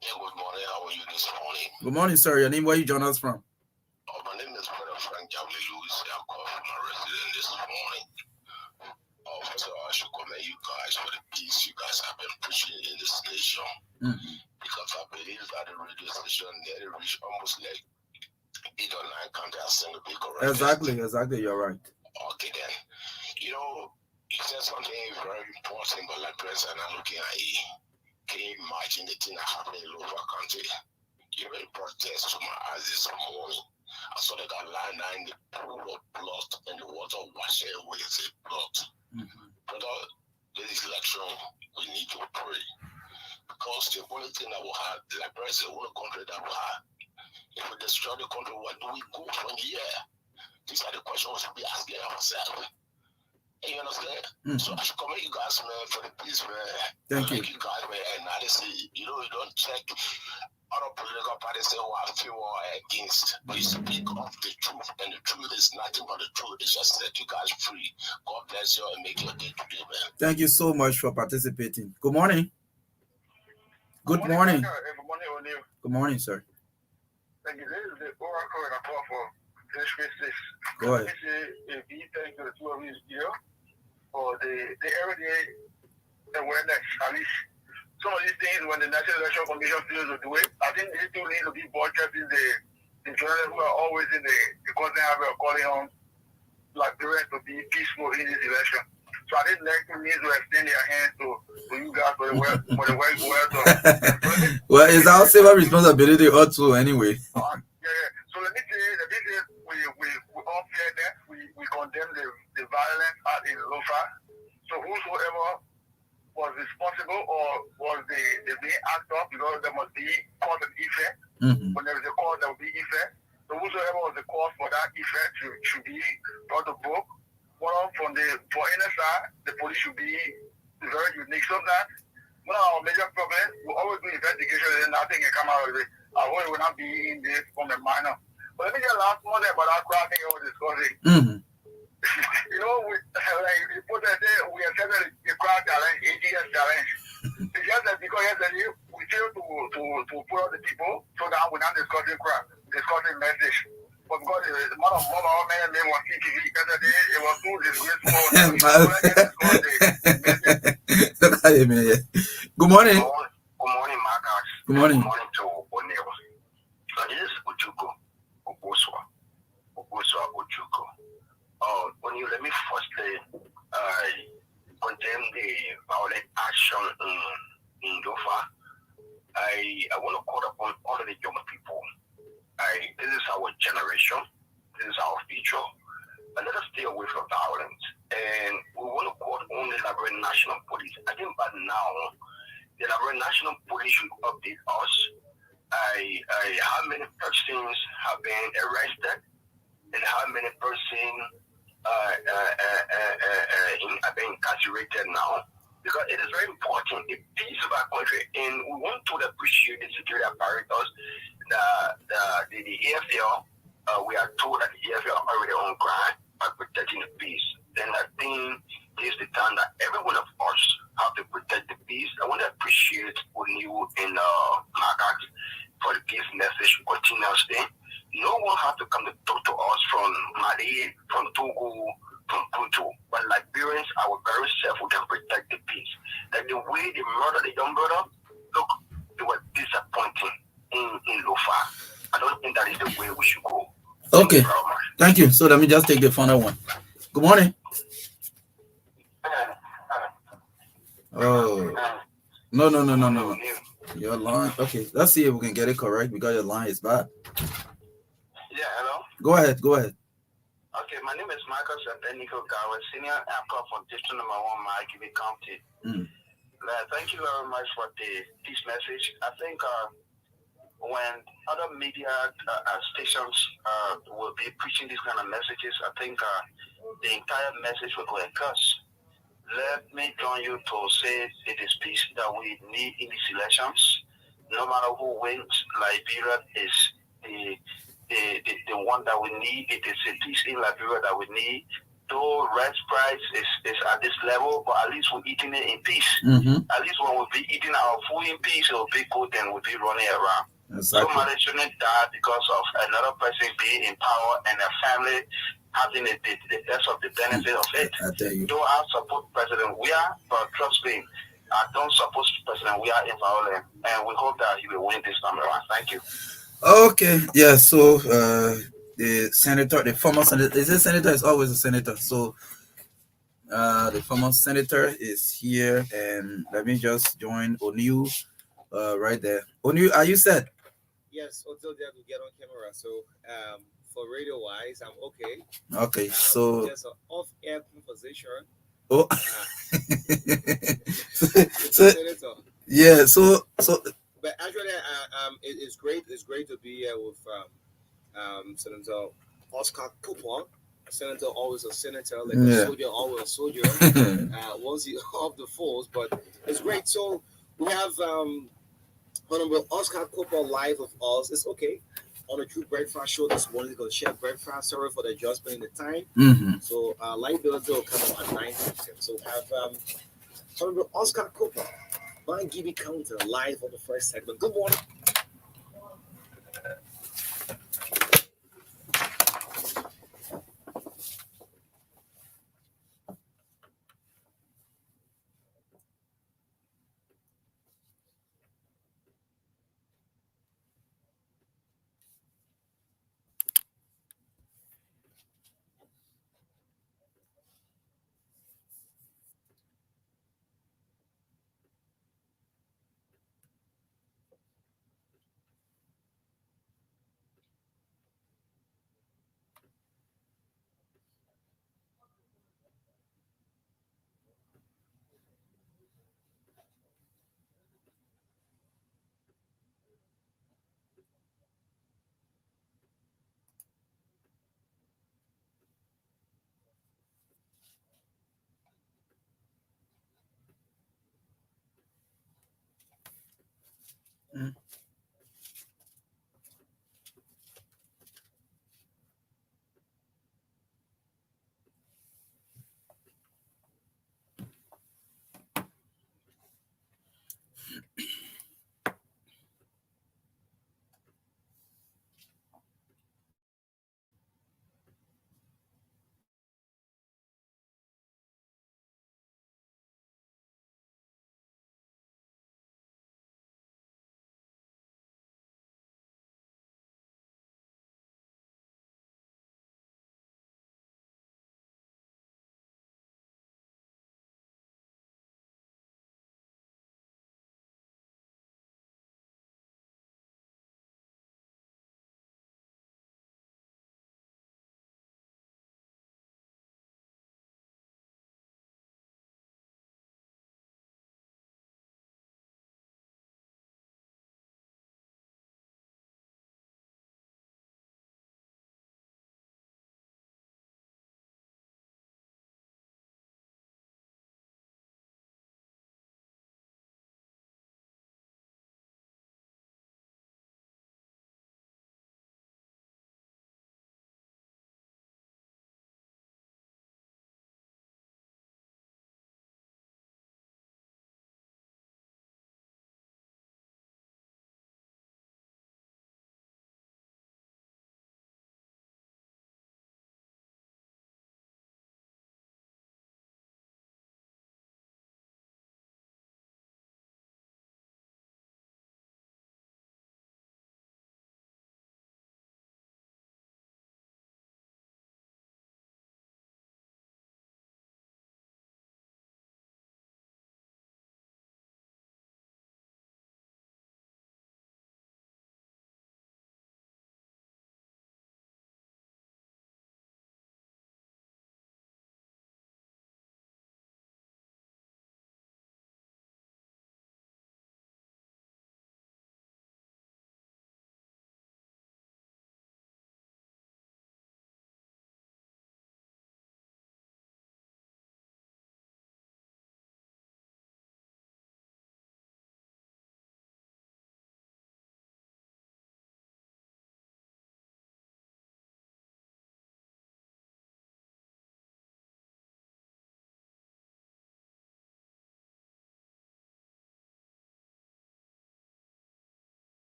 Yeah, good morning. How are you this morning? Good morning, sir. Your name, where you join us from? My name is Brother Frank Javli Lewis. I'm calling from my resident this morning. First of all, I should commend you guys for the peace you guys have been pushing in this nation. Because I believe that the radio station nearly reached almost like 8 or 9 counties in the big correct. Exactly. You're right. Okay, then. You know, you said something very important, but like President, I'm looking at you. Can you imagine the thing that happened in Lofa County? You really protest to my eyes this morning. I saw that guy lying there in the pool of blood and the water washing away his blood. Brother, this election, we need to pray. Because the only thing that we have, like President, the only country that we have, if we destroy the country, where do we go from here? These are the questions we should be asking ourselves. You understand? So I should commend you guys, man, for the peace, man. Thank you. You guys, man, and honestly, you know, you don't check other political parties say what I feel or against, but you speak of the truth, and the truth is nothing but the truth. It's just set you guys free. God bless you and make your day today, man. Thank you so much for participating. Good morning. Good morning. Good morning, O'Neill. Good morning, sir. Thank you. This is the oracle and I call for this. Go ahead. If you thank the two of you here for the everyday awareness, at least some of these things when the National Election Commission feels to do it, I think these two need to be broadcast in the journalists who are always in the country are calling on Liberians to be peaceful in this election. So I think next need to extend their hands to you guys for the work Well, it's our civil responsibility also anyway. So let me say that this is we all fear that we condemn the violence out in Lofa. So whosoever was responsible or was the being actor, because there must be cause and effect. When there is a cause, there will be effect. So whosoever was the cause for that effect should be brought to book. For inner side, the police should be very unique. Sometimes one of our major problems, we always do investigation and nothing can come out of it. I hope it will not be in this from the minor. But let me just last one about that crowd thing I was discussing. You know, we accepted the crowd challenge, ATS challenge. It's just that because yesterday we failed to put out the people so that we're not discussing crowd, discussing message. But because the amount of man name was CTV yesterday, it was too disgraceful. Good morning. Good morning, Marka. Good morning. Good morning to O'Neill. So this is Ojuko, Ojuko. O'Neill, let me firstly condemn the violent action in Lofa. I want to call upon all of the young people. This is our generation. This is our future. And let us stay away from violence. And we want to call on the Liberian National Police. I think by now, the Liberian National Police should update us. How many persons have been arrested and how many persons have been incarcerated now. Because it is very important, the peace of our country, and we want to appreciate the security apparatus. The AFL, we are told that the AFL are already on ground by protecting the peace. And I think this is the time that every one of us have to protect the peace. I want to appreciate O'Neill and MARKA for the peace message continuously. No one has to come to talk to us from Mali, from Togo, from Pluto. But Liberians, our very self, we can protect the peace. Like the way they murdered the young brother, look, it was disappointing in Lofa. I don't think that is the way we should go. Okay. Thank you. So let me just take the final one. Good morning. Oh. No. Your line. Okay. Let's see if we can get it correct because your line is bad. Yeah, hello? Go ahead. Okay, my name is Michael Sapenico Gawa, Senior Actor for District Number 1, Markivy County. Thank you very much for this message. I think when other media stations will be preaching these kind of messages, I think the entire message will go across. Let me join you to say it is peace that we need in these elections. No matter who wins, Liberia is the one that we need. It is a peace in Liberia that we need. Though rent price is at this level, but at least we're eating it in peace. At least when we'll be eating our food in peace, it will be good and we'll be running around. Exactly. Somebody shouldn't die because of another person being in power and their family having the best of the benefit of it. I tell you. Though I support President Weah, but trust me, I don't support President Weah in violence, and we hope that he will win this time around. Thank you. Okay, yeah, so the senator, the former senator, is a senator, is always a senator. So the former senator is here, and let me just join O'Neill right there. O'Neill, are you set? Yes, until they have to get on camera. So for radio wise, I'm okay. Okay, so just an off-air conversation. Oh, Senator. Yeah, so But actually, it's great. It's great to be here with Senator Oscar Cooper. Senator always a senator, like a soldier always a soldier. Once he off the force, but it's great. So we have Honorable Oscar Cooper live with us. It's okay. On the True Breakfast Show this morning, going to share breakfast. Sorry for the adjustment in the time. So live bills will come up at 9 p.m. So we have Honorable Oscar Cooper, my Gibby Counter, live on the first segment. Good morning.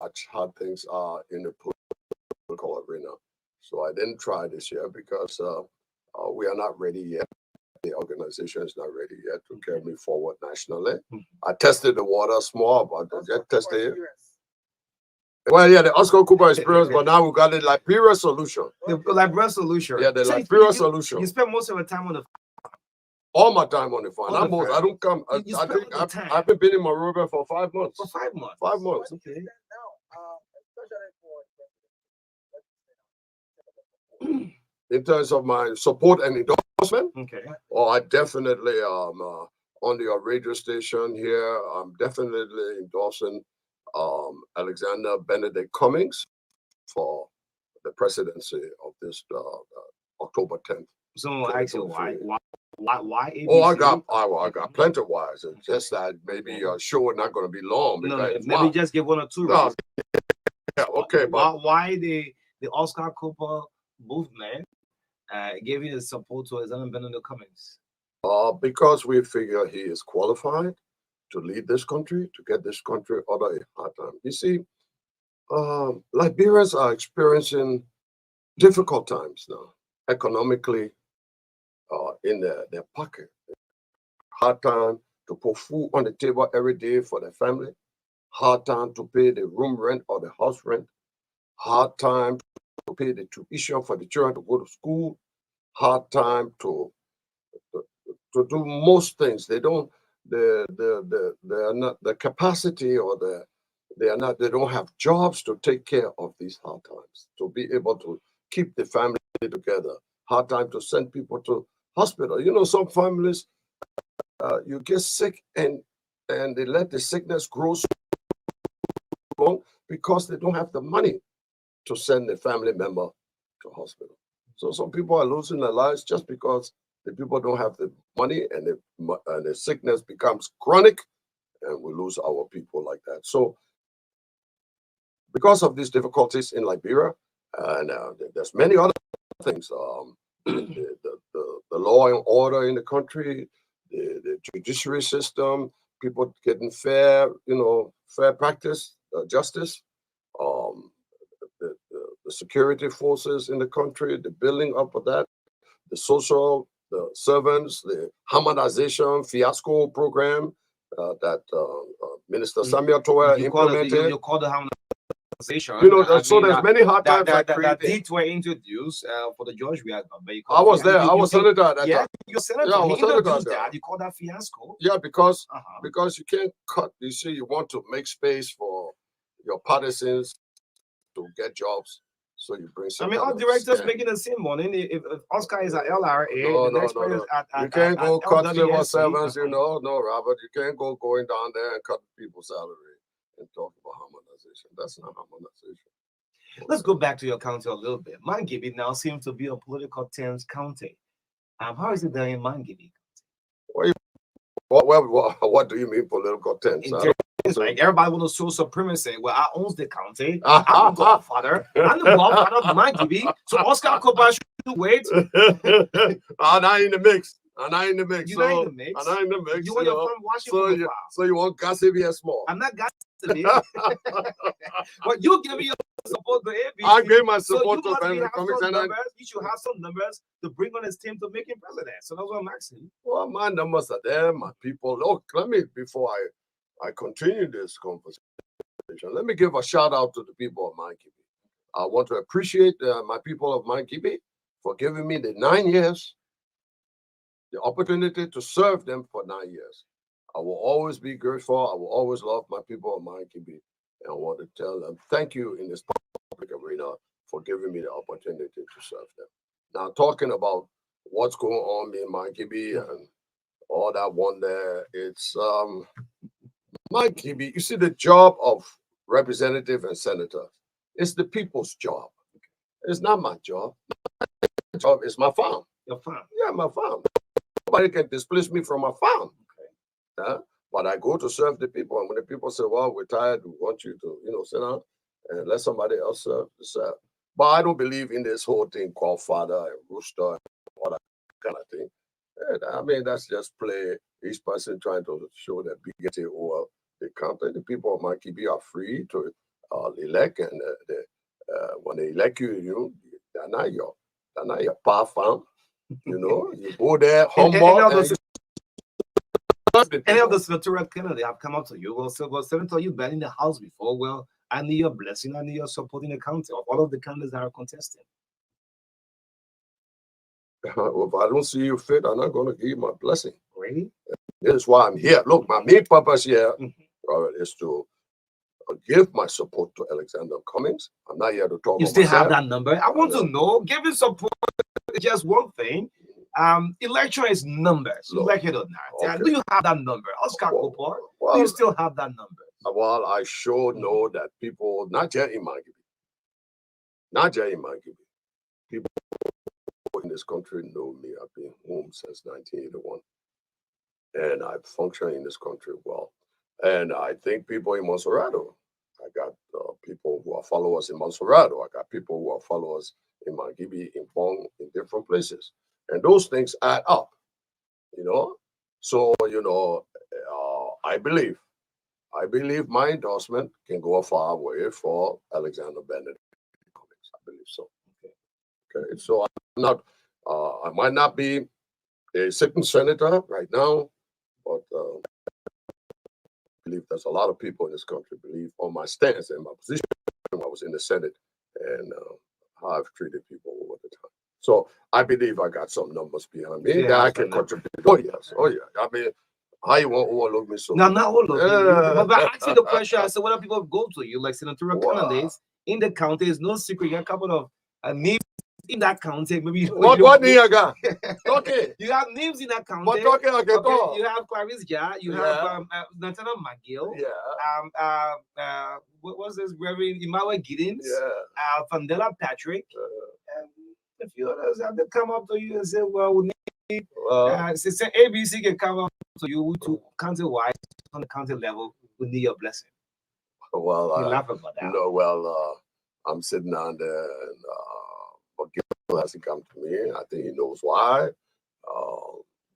watch how things are in the political arena. So I didn't try this year because we are not ready yet. The organization is not ready yet to carry me forward nationally. I tested the water small, but I just tested it. Well, yeah, the Oscar Cooper experience, but now we got the Liberia solution. The Liberia solution. Yeah, the Liberia solution. You spend most of the time on the all my time on the farm. I don't come. I think I've been in Monrovia for 5 months. For 5 months. 5 months. Okay. In terms of my support and endorsement, okay. I definitely on the radio station here. I'm definitely endorsing Alexander Benedict Cummings for the presidency of this October 10th. So actually, why ABC? Oh, I got plenty of whys. It's just that maybe your show is not going to be long. No, maybe just give one or two. No, yeah, okay, but why the Oscar Cooper movement gave you the support to Alexander Benedict Cummings? Because we figure he is qualified to lead this country, to get this country out of a hard time. You see, Liberians are experiencing difficult times now, economically, in their pocket. Hard time to put food on the table every day for their family. Hard time to pay the room rent or the house rent. Hard time to pay the tuition for the children to go to school. Hard time to do most things. They don't. They are not the capacity, or they don't have jobs to take care of these hard times, to be able to keep the family together. Hard time to send people to hospital. You know, some families, you get sick and they let the sickness grow so long because they don't have the money to send a family member to hospital. So some people are losing their lives just because the people don't have the money, and the sickness becomes chronic, and we lose our people like that. So because of these difficulties in Liberia, and there's many other things, the law and order in the country, the judiciary system, people getting fair practice, justice, the security forces in the country, the building up of that, the servants, the harmonization fiasco program that Minister Samuel Toya implemented. You call the harmonization. There's many hard times that these were introduced for the George Weah government. I was there. I was senator at that time. You're senator. Yeah, I was senator. You call that fiasco? Yeah, because you can't cut. You see, you want to make space for your partisans to get jobs. So you bring some. All directors making the same money. If Oscar is at LRA, no. You can't go cut civil servants, No, Robert, you can't go going down there and cut people's salary and talk about harmonization. That's not harmonization. Let's go back to your county a little bit. Mangibi now seems to be a political tense county. How is it there in Mangibi? What do you mean political tense? It's like everybody want to show supremacy. Well, I owns the county. I'm the godfather. I'm the godfather of Mangibi. So Oscar Cooper should wait. I'm not in the mix. You're not in the mix. I'm not in the mix. You want your friend watching so you want gossip here small. I'm not gossiping. But you give me your support to ABC. I gave my support to Benedict Cummings. You should have some numbers to bring on his team to make him president. So that's what I'm asking. Well, my numbers are there, my people. Look, before I continue this conversation, let me give a shout out to the people of Mangibi. I want to appreciate my people of Mangibi for giving me the 9 years, the opportunity to serve them for 9 years. I will always be grateful. I will always love my people of Mangibi. And I want to tell them thank you in this public arena for giving me the opportunity to serve them. Now, talking about what's going on in Mangibi and all that one there, it's Mangibi. You see, the job of representative and senator is the people's job. It's not my job. My job is my farm. Your farm? Yeah, my farm. Nobody can displace me from my farm. But I go to serve the people. And when the people say, well, we're tired, we want you to, sit down and let somebody else serve. But I don't believe in this whole thing called father and rooster and all that kind of thing. And, that's just play, each person trying to show their bigotry over the county. The people of Mangibi are free to elect, and when they elect you, they're not your power farm. You go there humble. Any of the senatorial candidates have come up to you? Well, Senator, you've been in the House before. Well, I need your blessing. I need your support in the county of all of the candidates that are contesting. Well, if I don't see you fit, I'm not going to give you my blessing. Really? This is why I'm here. Look, my main purpose here is to give my support to Alexander Cummings. I'm not here to talk. You still have that number? I want to know. Giving support is just one thing. Election is numbers. You like it or not? Okay. Do you have that number, Oscar Cooper? Do you still have that number? Well, I sure know that people, not just in Mangibi, people in this country know me. I've been home since 1981, and I've functioned in this country well. And I think people in Monserrato, I got people who are followers in Monserrato. I got people who are followers in Mangibi, in Bong, in different places. And those things add up, So, I believe my endorsement can go a far way for Alexander Bennett. I believe so. Okay. So I'm not, I might not be a sitting senator right now, but I believe there's a lot of people in this country believe on my stance and my position when I was in the Senate and how I've treated people over the time. So I believe I got some numbers behind me that I can contribute. Oh yes. I mean, how you want to overlook me so? No, not overlook you. But I asked you the question. I said, what do people go to you like senatorial candidates in the county? It's no secret. You have a couple of names in that county. Maybe what name you got? Okay. You have names in that county. What talking okay. You have Clarice Ja. You have Nathaniel McGill. Yeah. What was this? Reverend Imawe Giddens. Yeah. Fandela Patrick. A few others have to come up to you and say, well, we need say ABC can come up to you to county-wise on the county level. We need your blessing. Well, you laugh about that. No, well, I'm sitting down there and McGill hasn't come to me. I think he knows why.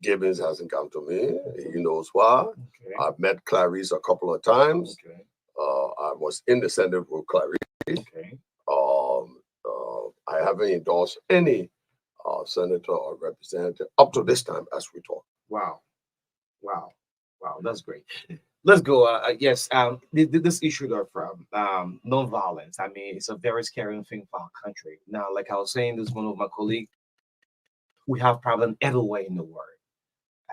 Gibbons hasn't come to me. He knows why. Okay. I've met Clarice a couple of times. Okay. I was in the Senate with Clarice. Okay. I haven't endorsed any senator or representative up to this time as we talk. Wow. That's great. Let's go. Yes, this issue of non-violence. I mean, it's a very scary thing for our country. Now, like I was saying, this is one of my colleagues. We have problems everywhere in the world.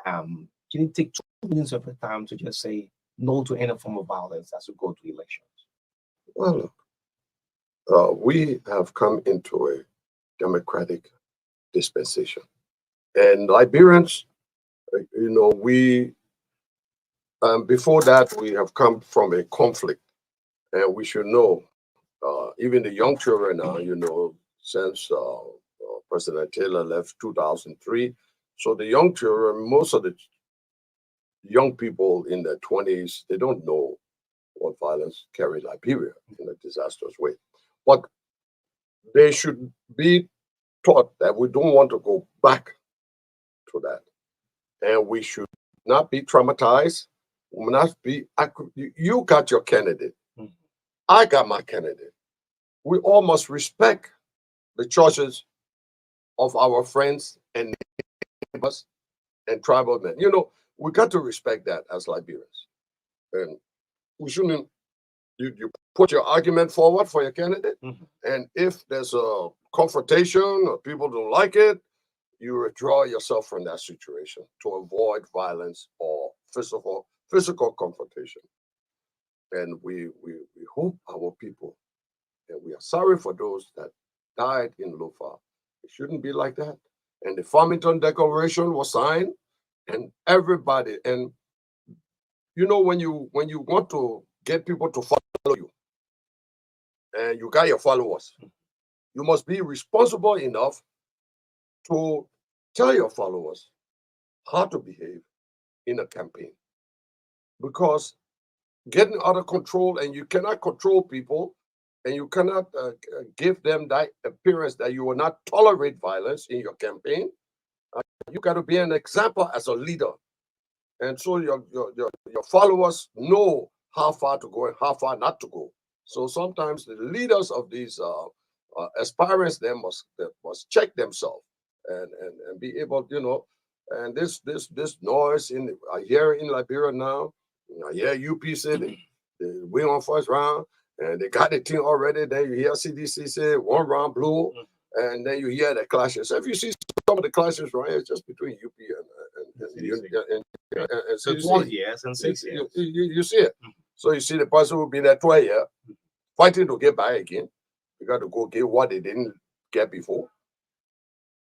Can you take 2 minutes of your time to just say no to any form of violence as we go to elections? Well, look, we have come into a democratic dispensation. And Liberians, we, before that, we have come from a conflict. And we should know, even the young children now, since President Taylor left 2003. So the young children, most of the young people in their 20s, they don't know what violence carried Liberia in a disastrous way. But they should be taught that we don't want to go back to that. And we should not be traumatized. We not be, you got your candidate. Mm-hmm. I got my candidate. We all must respect the choices of our friends and neighbors and tribal men. We got to respect that as Liberians. And we shouldn't, you put your argument forward for your candidate. Mm-hmm. And if there's a confrontation or people don't like it, you withdraw yourself from that situation to avoid violence or physical confrontation. And we hope our people, and we are sorry for those that died in Lofa. It shouldn't be like that. And the Farmington Declaration was signed, and everybody, and when you want to get people to follow you, and you got your followers, you must be responsible enough to tell your followers how to behave in a campaign. Because getting out of control, and you cannot control people, and you cannot give them that appearance that you will not tolerate violence in your campaign. You got to be an example as a leader. And so your followers know how far to go and how far not to go. So sometimes the leaders of these aspirants they must check themselves and be able, and this noise I hear in Liberia now. I hear UP they win on first round and they got the team already. Then you hear CDC say 1 round blue, and then you hear the clashes. So if you see some of the clashes right here, it's just between UP and So CDC. 12 years and 6 years. You see it. So you see the person who been there 12 years fighting to get back again. You got to go get what they didn't get before.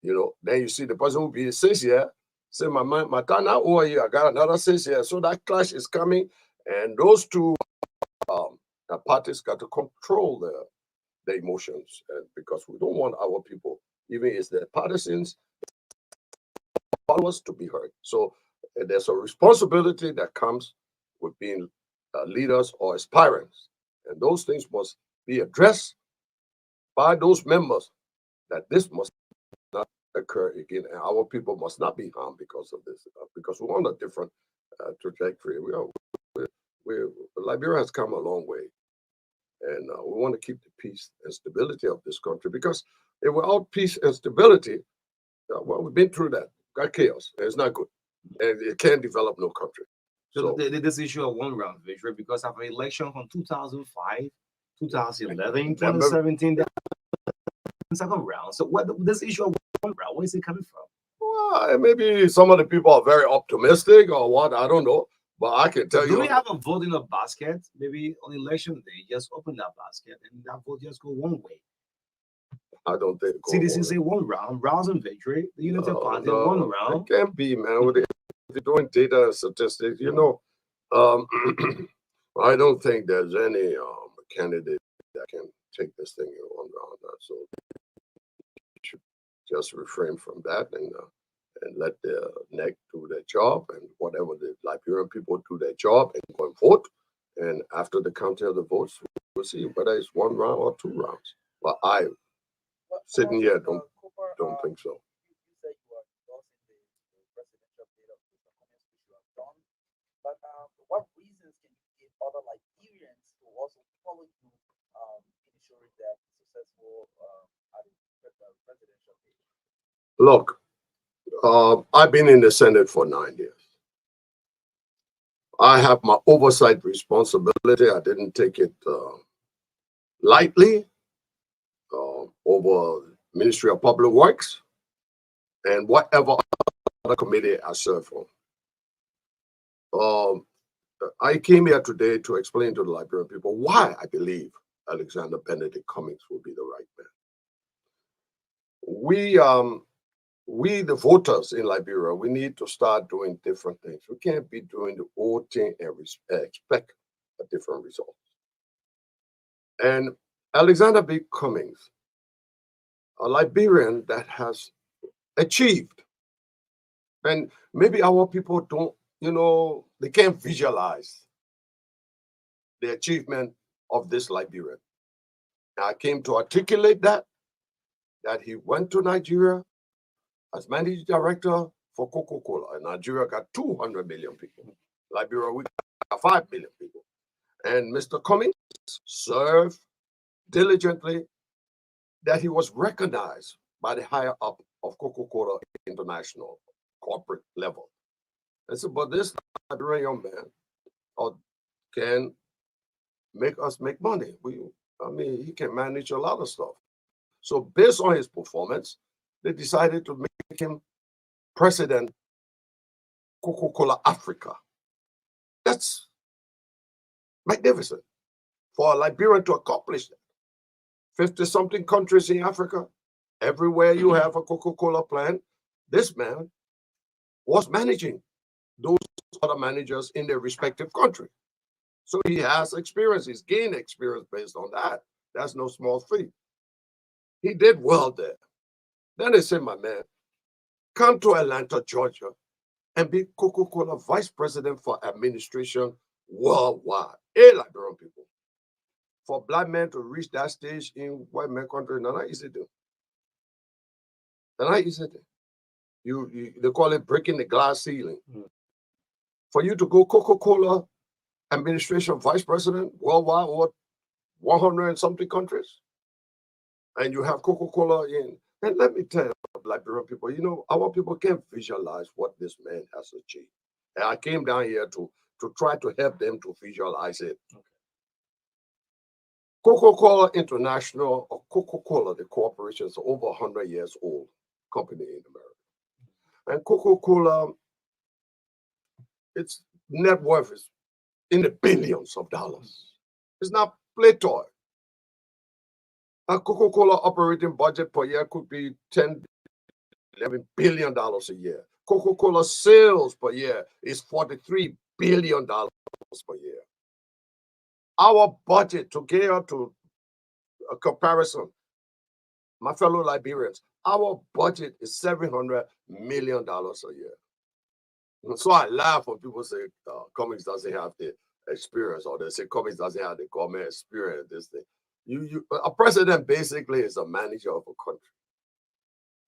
Then you see the person who be 6 years say, my time now over here, I got another 6 years. So that clash is coming, and those two parties got to control their emotions, because we don't want our people, even if they're partisans, followers, to be heard. So there's a responsibility that comes with being leaders or aspirants, and those things must be addressed by those members, that this must not occur again, and our people must not be harmed because of this, because we're on a different trajectory. Liberia has come a long way, and we want to keep the peace and stability of this country, because if without peace and stability, well, we've been through that, got chaos, and it's not good, and it can't develop no country. So this issue of 1 round victory, because of an election from 2005, 2011, 2017, second round. So what this issue of 1 round, where is it coming from? Well, maybe some of the people are very optimistic or what, I don't know. But I can tell you. Do we have a vote in a basket? Maybe on election day, just open that basket and that vote just go one way. I don't think. CDC say 1 round, rounds and victory. The Unity Party, 1 round. It can't be, man. If you're doing data and statistics, I don't think there's any candidate that can take this thing in 1 round. So you should just refrain from that and let the NEC do their job, and whatever the Liberian people do their job and go and vote. And after the counting of the votes, we'll see whether it's 1 round or 2 rounds. But I, sitting here, don't think so. You said you are endorsing the presidential data of the comments which you have done, but what reasons can you give other Liberians to also follow you in ensuring that successful at the presidential data? Look, I've been in the Senate for 9 years. I have my oversight responsibility. I didn't take it lightly over Ministry of Public Works and whatever other committee I serve on. I came here today to explain to the Liberian people why I believe Alexander Benedict Cummings will be the right man. We, the voters in Liberia, we need to start doing different things. We can't be doing the old thing and expect a different result. And Alexander B. Cummings, a Liberian that has achieved, and maybe our people don't, they can't visualize the achievement of this Liberian. And I came to articulate that he went to Nigeria as managing director for Coca-Cola. And Nigeria got 200 million people. Liberia, we got 5 million people. And Mr. Cummings served diligently, that he was recognized by the higher up of Coca-Cola international corporate level. I said, but this Liberian young man can make us make money. He can manage a lot of stuff. So based on his performance, they decided to make him president Coca-Cola Africa. That's magnificent for a Liberian to accomplish that. 50-something countries in Africa, everywhere you have a Coca-Cola plant, this man was managing those other managers in their respective country. So he has experience, he's gained experience based on that. That's no small feat. He did well there. Then they said, my man, come to Atlanta, Georgia, and be Coca-Cola vice president for administration worldwide. Liberian people. For black men to reach that stage in white man country, not easy to do. Not easy to do. They call it breaking the glass ceiling. For you to go Coca-Cola administration vice president worldwide, or 100 and something countries. And you have Coca-Cola in. And let me tell you, Liberian people, you know, our people can't visualize what this man has achieved. And I came down here to try to help them to visualize it. Okay. Coca-Cola International, or Coca-Cola, the corporation, is over 100 years old company in America. And Coca-Cola, its net worth is in the billions of dollars. It's not play toy. A Coca-Cola operating budget per year could be $10, $11 billion a year. Coca-Cola sales per year is $43 billion per year. Our budget, to get out to a comparison, my fellow Liberians, our budget is $700 million a year. And so I laugh when people say Cummings doesn't have the experience, or they say Cummings doesn't have the government experience, this thing. A president basically is a manager of a country.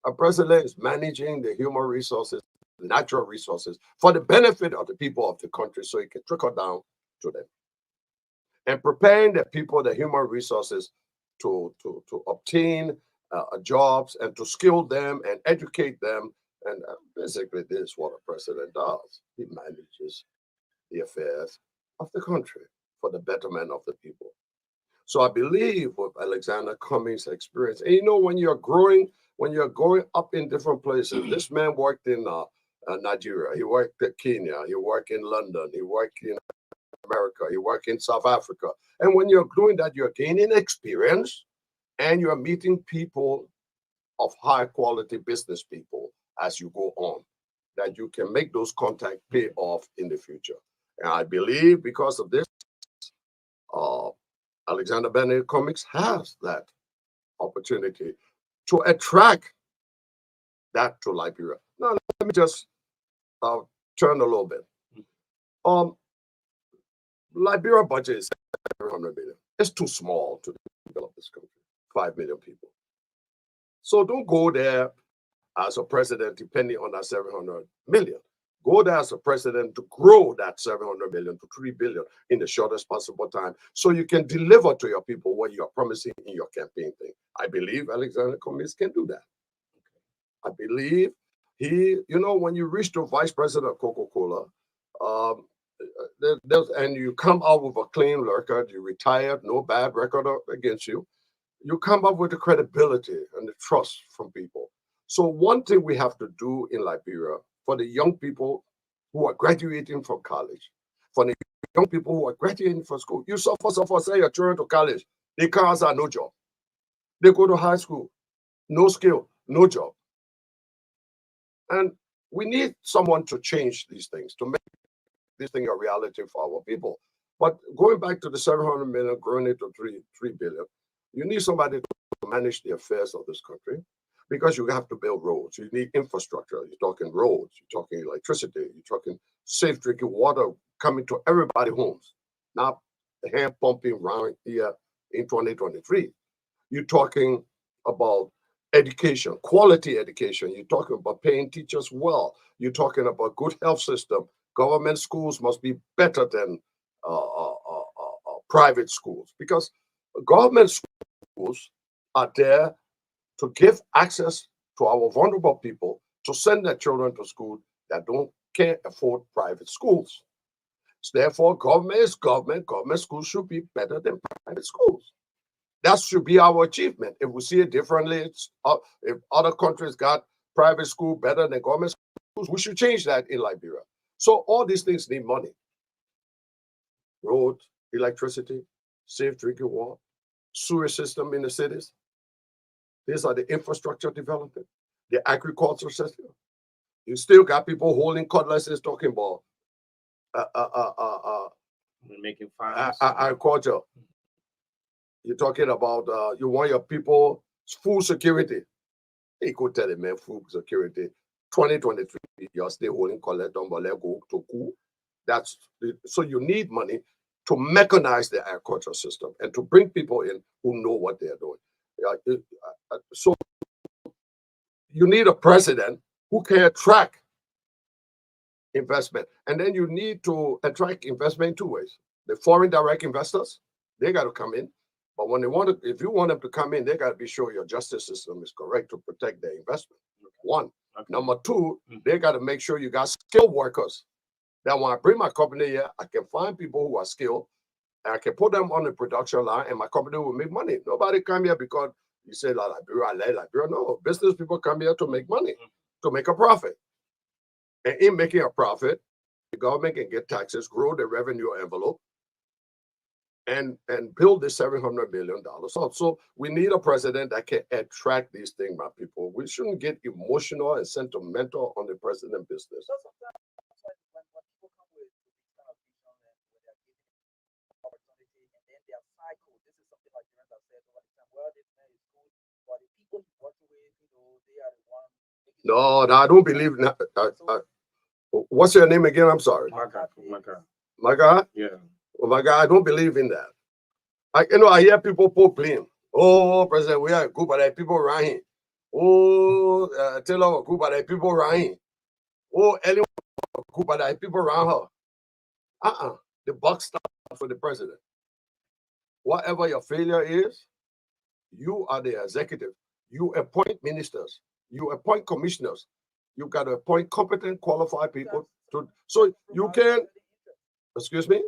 A president is managing the human resources, the natural resources, for the benefit of the people of the country, so it can trickle down to them. And preparing the people, the human resources, to obtain jobs and to skill them and educate them. And basically, this is what a president does. He manages the affairs of the country for the betterment of the people. So I believe with Alexander Cummings' experience, and you know, when you're going up in different places, this man worked in Nigeria, he worked in Kenya, he worked in London, he worked in America, he worked in South Africa. And when you're doing that, you're gaining experience and you're meeting people of high quality business people as you go on, that you can make those contacts pay off in the future. And I believe because of this, Alexander Bennett Cummings has that opportunity to attract that to Liberia. Now, let me just turn a little bit. Liberia budget is $700 billion. It's too small to develop this country, 5 million people. So don't go there as a president depending on that 700 million. Go there as a president to grow that 700 million to 3 billion in the shortest possible time, so you can deliver to your people what you are promising in your campaign thing. I believe Alexander Cummings can do that. I believe he, you know, when you reach the vice president of Coca-Cola, and you come out with a clean record, you retired, no bad record against you, you come up with the credibility and the trust from people. So one thing we have to do in Liberia for the young people who are graduating from college, for the young people who are graduating from school, you suffer, send your children to college, they can't have no job. They go to high school, no skill, no job. And we need someone to change these things, to make this thing a reality for our people. But going back to the 700 million, growing it to 3 billion, you need somebody to manage the affairs of this country, because you have to build roads. You need infrastructure. You're talking roads, you're talking electricity, you're talking safe drinking water coming to everybody's homes, not hand pumping around here in 2023. You're talking about education, quality education. You're talking about paying teachers well. You're talking about good health system. Government schools must be better than private schools, because government schools are there to give access to our vulnerable people to send their children to school that can't afford private schools. So therefore, government is government. Government schools should be better than private schools. That should be our achievement. If we see it differently, if other countries got private school better than government schools, we should change that in Liberia. So all these things need money. Roads, electricity, safe drinking water, sewer system in the cities. These are the infrastructure development, the agriculture system. You still got people holding cutlasses talking about making farms, agriculture. You're talking about you want your people food security. He could tell the man food security. 2023, you're still holding cutlass on go to cool. So you need money to mechanize the agriculture system and to bring people in who know what they're doing. So you need a president who can attract investment. And then you need to attract investment in two ways. The foreign direct investors, they got to come in. But when they want to, if you want them to come in, they got to be sure your justice system is correct to protect their investment. One. Number two, they got to make sure you got skilled workers. That when I bring my company here, I can find people who are skilled, and I can put them on the production line, and my company will make money. Nobody come here because you say, Liberia, Liberia. No, business people come here to make money, to make a profit. And in making a profit, the government can get taxes, grow the revenue envelope, and build this $700 billion. So we need a president that can attract these things, my people. We shouldn't get emotional and sentimental on the president business. So sometimes when people come with these kind of vision and when they're given opportunity and then they are cycled, this is something like Durant has said over the time. Well, this man is good, but the people he's working with, they are the one. No, I don't believe in that. What's your name again? I'm sorry. MARKA? Yeah. Oh my God, I don't believe in that. I hear people poke blame. Oh, President, we are a group of the people around here. Oh, Taylor, a group of the people around here. Oh, anyone, a group of the people around her. The buck stops for the president. Whatever your failure is, you are the executive. You appoint ministers. You appoint commissioners. You got to appoint competent, qualified people. So you can, excuse me?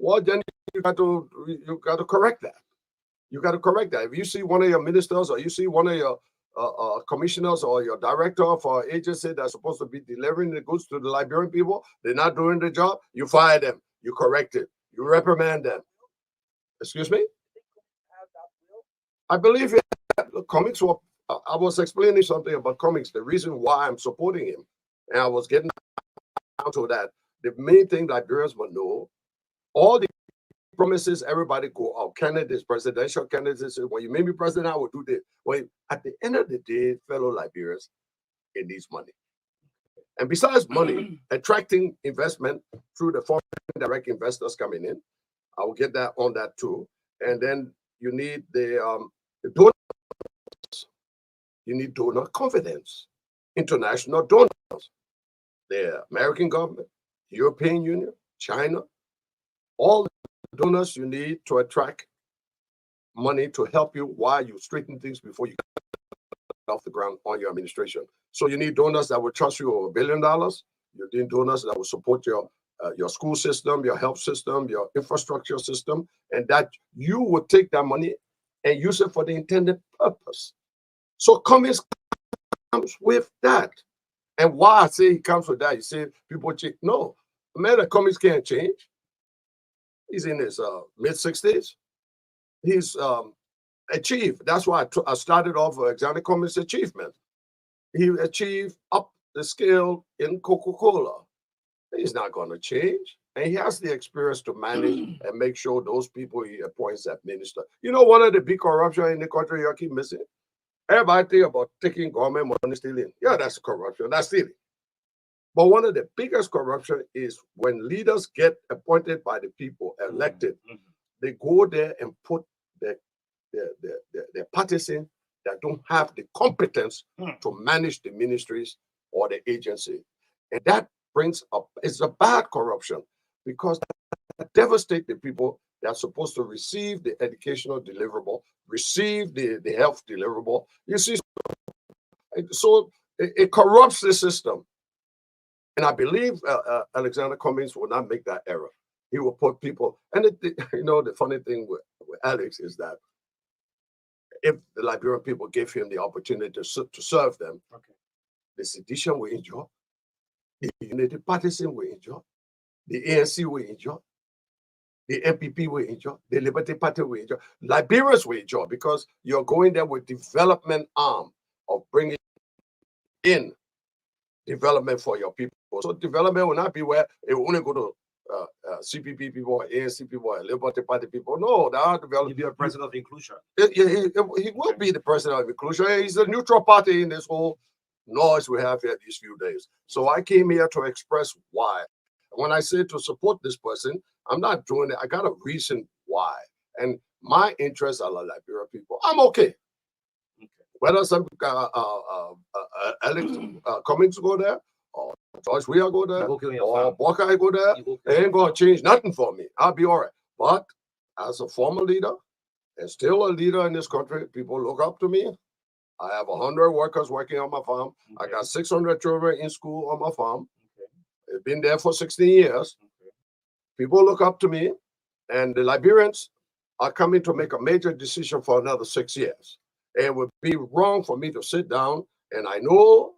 Well, then you got to correct that. You got to correct that. If you see one of your ministers or you see one of your commissioners or your director for an agency that's supposed to be delivering the goods to the Liberian people, they're not doing the job, you fire them, you correct it, you reprimand them. Excuse me? I believe Cummings. I was explaining something about Cummings, the reason why I'm supporting him. And I was getting down to that. The main thing Liberians will know, all the promises everybody go out, candidates, presidential candidates, when you make me president, I will do this. Well, at the end of the day, fellow Liberians, it needs money. And besides money, attracting investment through the foreign direct investors coming in, I will get that on that too. And then you need the donors. You need donor confidence, international donors, the American government, European Union, China, all the donors you need to attract money to help you while you straighten things before you get off the ground on your administration. So you need donors that will trust you over $1 billion. You need donors that will support your school system, your health system, your infrastructure system, and that you will take that money and use it for the intended purpose. So Cummings comes with that. And why I say he comes with that, you say people change. No, man, Cummings can't change. He's in his mid-60s. He's achieved. That's why I started off with Alexander Cummings' achievement. He achieved up the scale in Coca-Cola. He's not going to change. And he has the experience to manage and make sure those people he appoints as minister. You know, one of the big corruption in the country you keep missing? Everybody think about taking government money stealing. Yeah, that's corruption. That's stealing. But one of the biggest corruption is when leaders get appointed by the people, elected, they go there and put their partisans that don't have the competence to manage the ministries or the agency. And that brings up, it's a bad corruption because that devastates the people that are supposed to receive the educational deliverable, receive the health deliverable. You see, so it corrupts the system. And I believe Alexander Cummings will not make that error. He will put people, and the funny thing with Alex is that if the Liberian people gave him the opportunity to serve them, the sedition will enjoy, the United Partisan will enjoy, the ANC will enjoy, the MPP will enjoy, the Liberty Party will enjoy, Liberians will enjoy because you're going there with development arm of bringing in development for your people. So development will not be where it will only go to CPP people or ANC people or Liberty Party people. No, that development. He'll be a president of inclusion. He will be the president of inclusion. He's a neutral party in this whole noise we have here these few days. So I came here to express why. When I say to support this person, I'm not doing it. I got a reason why. And my interests are like Liberian people. I'm okay. Whether some Alex Cummings go there, or George Weah go there, or Buckeye go there, it ain't gonna change nothing for me. I'll be all right. But as a former leader and still a leader in this country, people look up to me. I have 100 workers working on my farm. I got 600 children in school on my farm. I've been there for 16 years. People look up to me, and the Liberians are coming to make a major decision for another 6 years. It would be wrong for me to sit down, and I know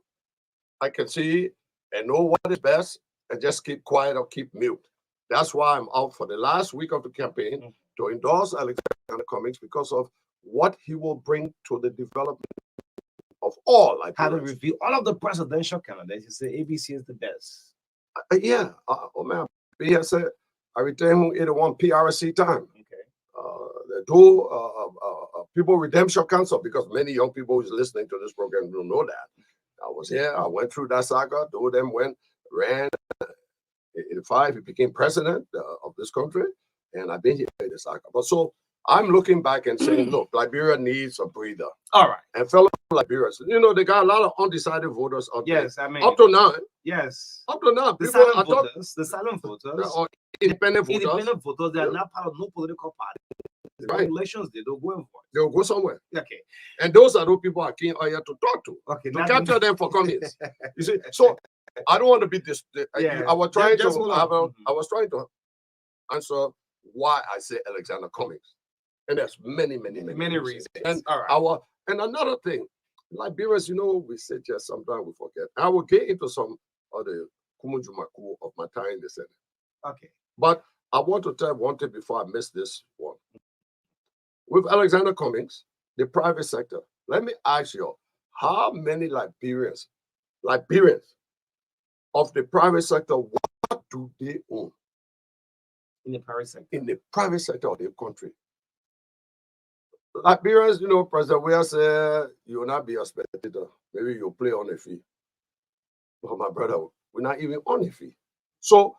I can see and know what is best, and just keep quiet or keep mute. That's why I'm out for the last week of the campaign to endorse Alexander Cummings because of what he will bring to the development of all. How to review all of the presidential candidates. You say ABC is the best. Yeah. Oh man, he said I retain 81 PRC time. People Redemption Council, because many young people who's listening to this program don't know that. I was here. I went through that saga. Two of them ran. In 85, he became president of this country, and I've been here in the saga. But so I'm looking back and saying, look, Liberia needs a breather. All right. And fellow Liberians, they got a lot of undecided voters out there. Yes, I mean, up to now. Yes. Up to now. The silent voters, or independent voters. They are not part of no political party. Right. Elections, they don't go in for it. They'll go somewhere. Okay. And those are those people I came here to talk to. Okay. To capture them for comments. You see, so I don't want to be this. I was trying to answer why I say Alexander Cummings, and there's many reasons. And and another thing, Liberians, we say just sometimes we forget. I will get into some of the kumujumaku of my time in the Senate. Okay. But I want to tell one thing before I miss this one. With Alexander Cummings, the private sector, let me ask you, how many Liberians of the private sector, what do they own? In the private sector? In the private sector of the country. Liberians, President Weah said, you will not be a spectator. Maybe you'll play on a fee. But my brother, we're not even on a fee. So,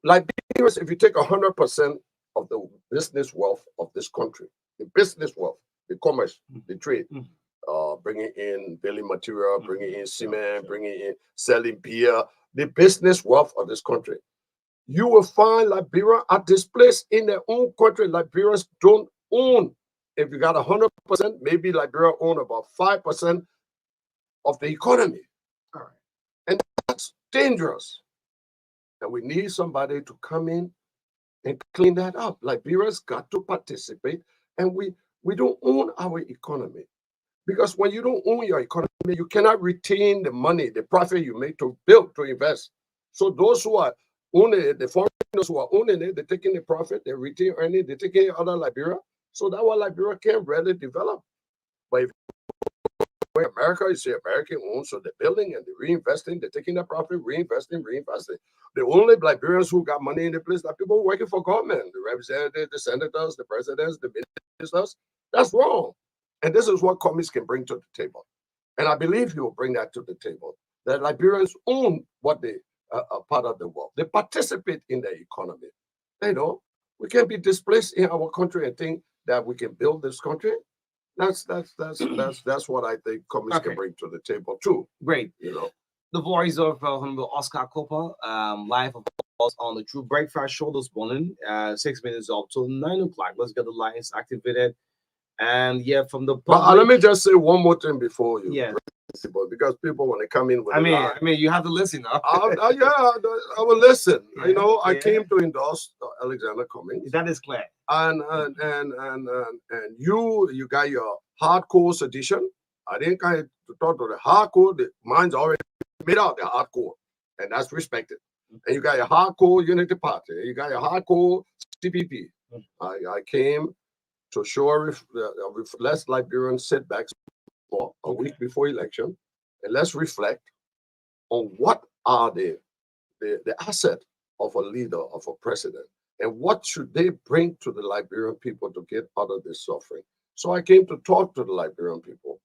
Liberians, if you take 100% of the business wealth of this country, the business wealth, the commerce, the trade, bringing in building material, bringing in cement, bringing in selling beer, the business wealth of this country, you will find Liberia are displaced in their own country. Liberians don't own. If you got 100%, maybe Liberia own about 5% of the economy. All right. And that's dangerous. And we need somebody to come in and clean that up. Liberians got to participate, and we don't own our economy. Because when you don't own your economy, you cannot retain the money, the profit you make to build, to invest. So those who are owning it, the foreigners who are owning it, they're taking the profit, they retain earning, they're taking it out of Liberia. So that why Liberia can't really develop. But if America, you see American owned, so they're building and they're reinvesting, they're taking that profit, reinvesting. The only Liberians who got money in the place are people working for government, the representatives, the senators, the presidents, the ministers. That's wrong. And this is what Cummings can bring to the table. And I believe he will bring that to the table. That Liberians own what they are part of the world. They participate in the economy. We can't be displaced in our country and think that we can build this country. That's what I think Cummings can bring to the table too. Great. The voice of Honorable Oscar Cooper, live of course on the True Breakfast Show this morning, 6 minutes up till 9 o'clock. Let's get the lines activated. And from the public, let me just say one more thing before you. Yeah. Because people when they come in with I mean, you have to listen now. I will listen. Yeah, I came to endorse Alexander Cummings. That is clear. And you got your hardcore sedition. I didn't kind of talk to the hardcore. The mine's already made out the hardcore, and that's respected. And you got your hardcore Unity Party. You got your hardcore CPP. I came to show less Liberian setbacks for a week before election, and let's reflect on what are the asset of a leader, of a president, and what should they bring to the Liberian people to get out of this suffering. So I came to talk to the Liberian people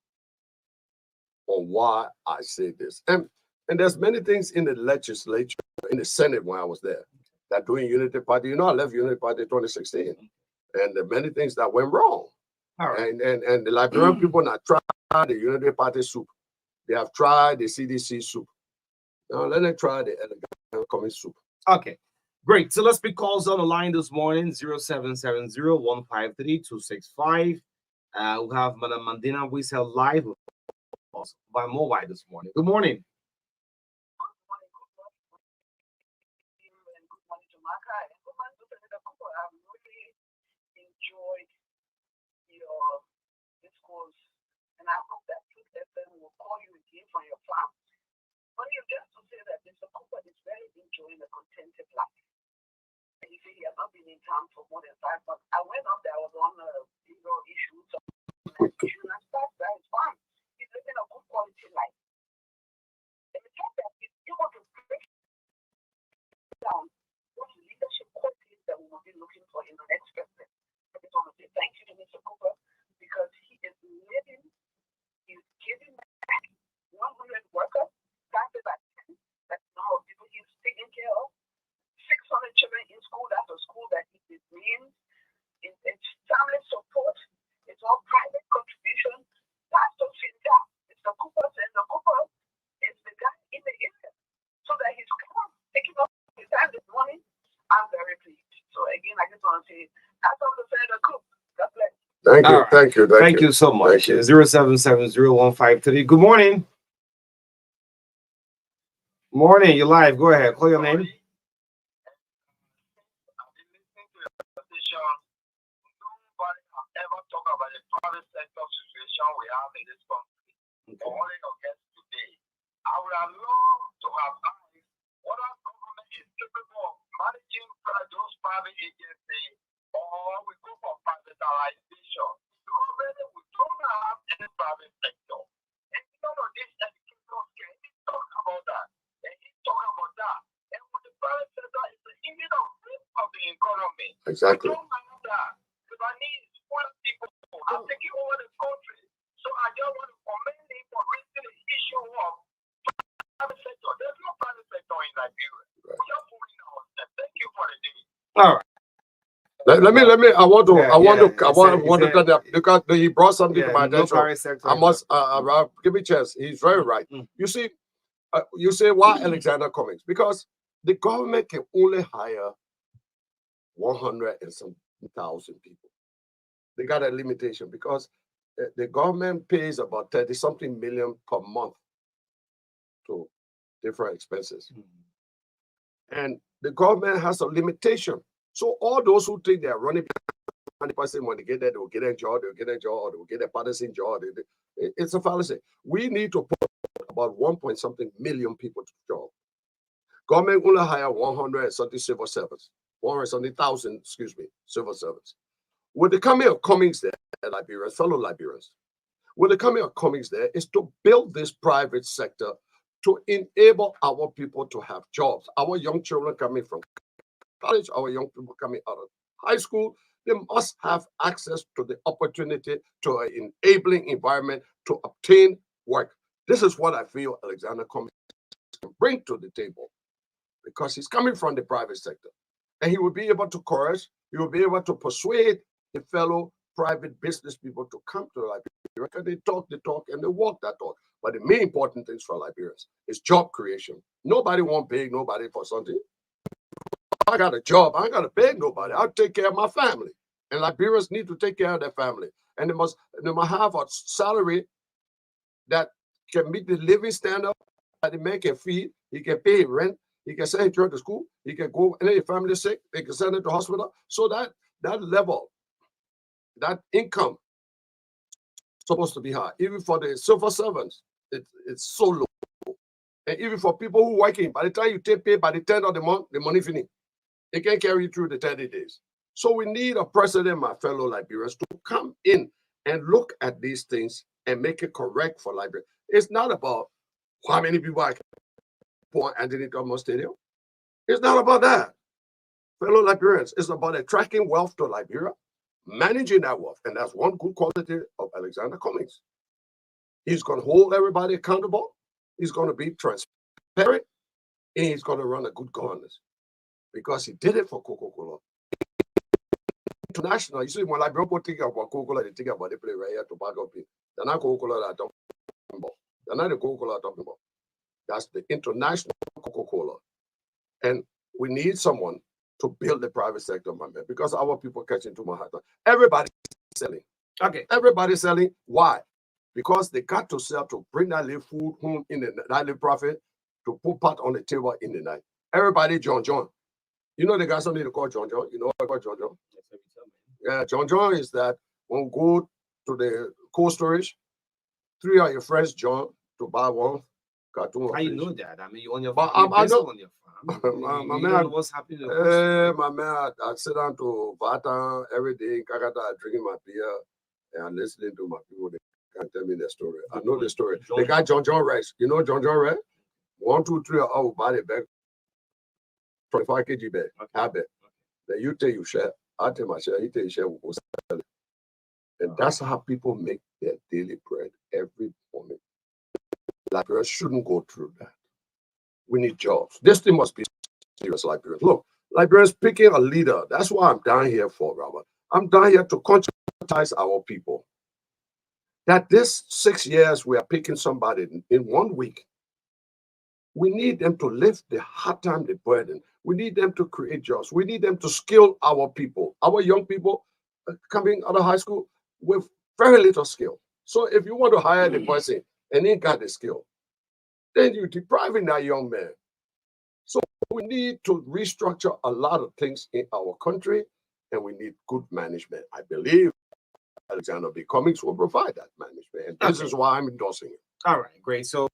on why I say this. And there's many things in the legislature, in the Senate when I was there, that doing Unity Party. I left Unity Party in 2016. And there are many things that went wrong. All right. And the Liberian people have tried the Unity Party soup. They have tried the CDC soup. Now let them try the Cummings soup. Okay. Great. So let's pick calls on the line this morning 0770-153-265. We have Madam Mandina Wiesel live with us by mobile this morning. Good morning. And good morning to MARKA and good morning to Senator Cooper. I've really enjoyed your discourse, and I hope that Truth FM will call you again from your farm. But you just to say that Mr. Cooper is very enjoying a contented life. And you see, he has not been in town for more than 5 months. I went up there, I was on issues, and I started, that is fine. He's living a good quality life. And the fact that he's able to break down those leadership qualities that we will be looking for in the next president. I just want to say thank you to Mr. Cooper because he is living, he's giving back 100 workers, started by 10, that's the number of people he's taking care of, 600 children in school, that's a school that he is in. It's family support, it's all private contribution. Pastor Finda, Mr. Cooper says the Cooper is the guy in the area. So that he's come taking up his time this morning, I'm very pleased. So again, I just want to say, that's all the Senator Cook. God bless. Thank you, All right. Thank you so much. 0770-153. Good morning. Morning, you're live. Go ahead. Call your name. Nobody has ever talked about the private sector situation we have in this country. Only your guests today. I would have loved to have asked whether government is capable of managing those private agencies or we go for privatization. Because really we don't have any private sector. And none of these educators can talk about that. And he talk about that. And with the private sector is the engine of the economy. Exactly. We don't have that. Lebanese poor people are taking over the country. So I just want to commend him for raising the issue of private sector. There's no private sector in Liberia. We are moving on. And thank you for the day. All right. Let me. I want to tell you because he brought something to my attention. I must. Give me a chance. He's very right. You see, you say why Alexander Cummings? Because the government can only hire 100 and some thousand people. They got a limitation because the government pays about 30-something million per month to different expenses, and the government has a limitation. So all those who think they're running, when they get there, they'll get a job, or they'll get a partisan job. It's a fallacy. We need to put about 1-point-something million people to job. Government only hire 100 and something civil servants, 100,000, civil servants. With the coming of Cummings there, Liberians, fellow Liberians, with the coming of Cummings there is to build this private sector to enable our people to have jobs. Our young children coming from college, our young people coming out of high school, they must have access to the opportunity to an enabling environment to obtain work. This is what I feel Alexander Cummings can bring to the table because he's coming from the private sector. And he will be able to coerce, he will be able to persuade the fellow private business people to come to Liberia. And they talk the talk and they walk that talk. But the main important things for Liberians is job creation. Nobody won't beg nobody for something. I got a job. I ain't got to beg nobody. I'll take care of my family. And Liberians need to take care of their family. And they must have a salary that can meet the living standard that the man can feed. He can pay rent. He can send his children to school. He can go, and if family is sick, they can send them to hospital. So that level, that income is supposed to be high. Even for the civil servants, it's so low. And even for people who are working, by the time you take pay by the 10th of the month, the money finished. It can't carry you through the 30 days. So we need a president, my fellow Liberians, to come in and look at these things and make it correct for Liberia. It's not about how many people I can put on Anthony Thomas Stadium. It's not about that. Fellow Liberians, it's about attracting wealth to Liberia, managing that wealth. And that's one good quality of Alexander Cummings. He's going to hold everybody accountable. He's going to be transparent. And he's going to run a good governance. Because he did it for Coca-Cola. International, you see, when Liberian people think about Coca-Cola, they think about the play right here, tobacco. They're not Coca-Cola that I'm talking about. They're not the Coca-Cola I'm talking about. That's the international Coca-Cola. And we need someone to build the private sector, my man, because our people catching too much hard time. Everybody's selling. Okay. Everybody's selling. Why? Because they got to sell to bring that little food home in the nightly profit, to put pot on the table in the night. Everybody, John. You know they got something to call John. You know what I call John? Yeah, John is that when we go to the cold storage, 3 of your friends John to buy one cartoon. How you know that? I mean, you on your But farm. I know on your farm. my you man, don't know what's happening. In the my man, I sit down to Vata every day in Kakata, drinking my beer and listening to my people. They can tell me the story. I know the story. They got John rice. You know John rice? 1, 2, 3, I will buy the bag. 25 kg bag. Have it. Then you take your share. I take my share. You take your share. We'll go sell it. And that's how people make their daily bread every morning. Liberians shouldn't go through that. We need jobs. This thing must be serious, Liberians. Look, Liberians picking a leader. That's what I'm down here for, Robert. I'm down here to conscientize our people that this 6 years we are picking somebody in 1 week. We need them to lift the hard time, the burden. We need them to create jobs. We need them to skill our people. Our young people coming out of high school with very little skill. So if you want to hire the person and ain't got the skill, then you're depriving that young man. So we need to restructure a lot of things in our country, and we need good management. I believe Alexander B. Cummings will provide that management. And this is why I'm endorsing it. All right, great. So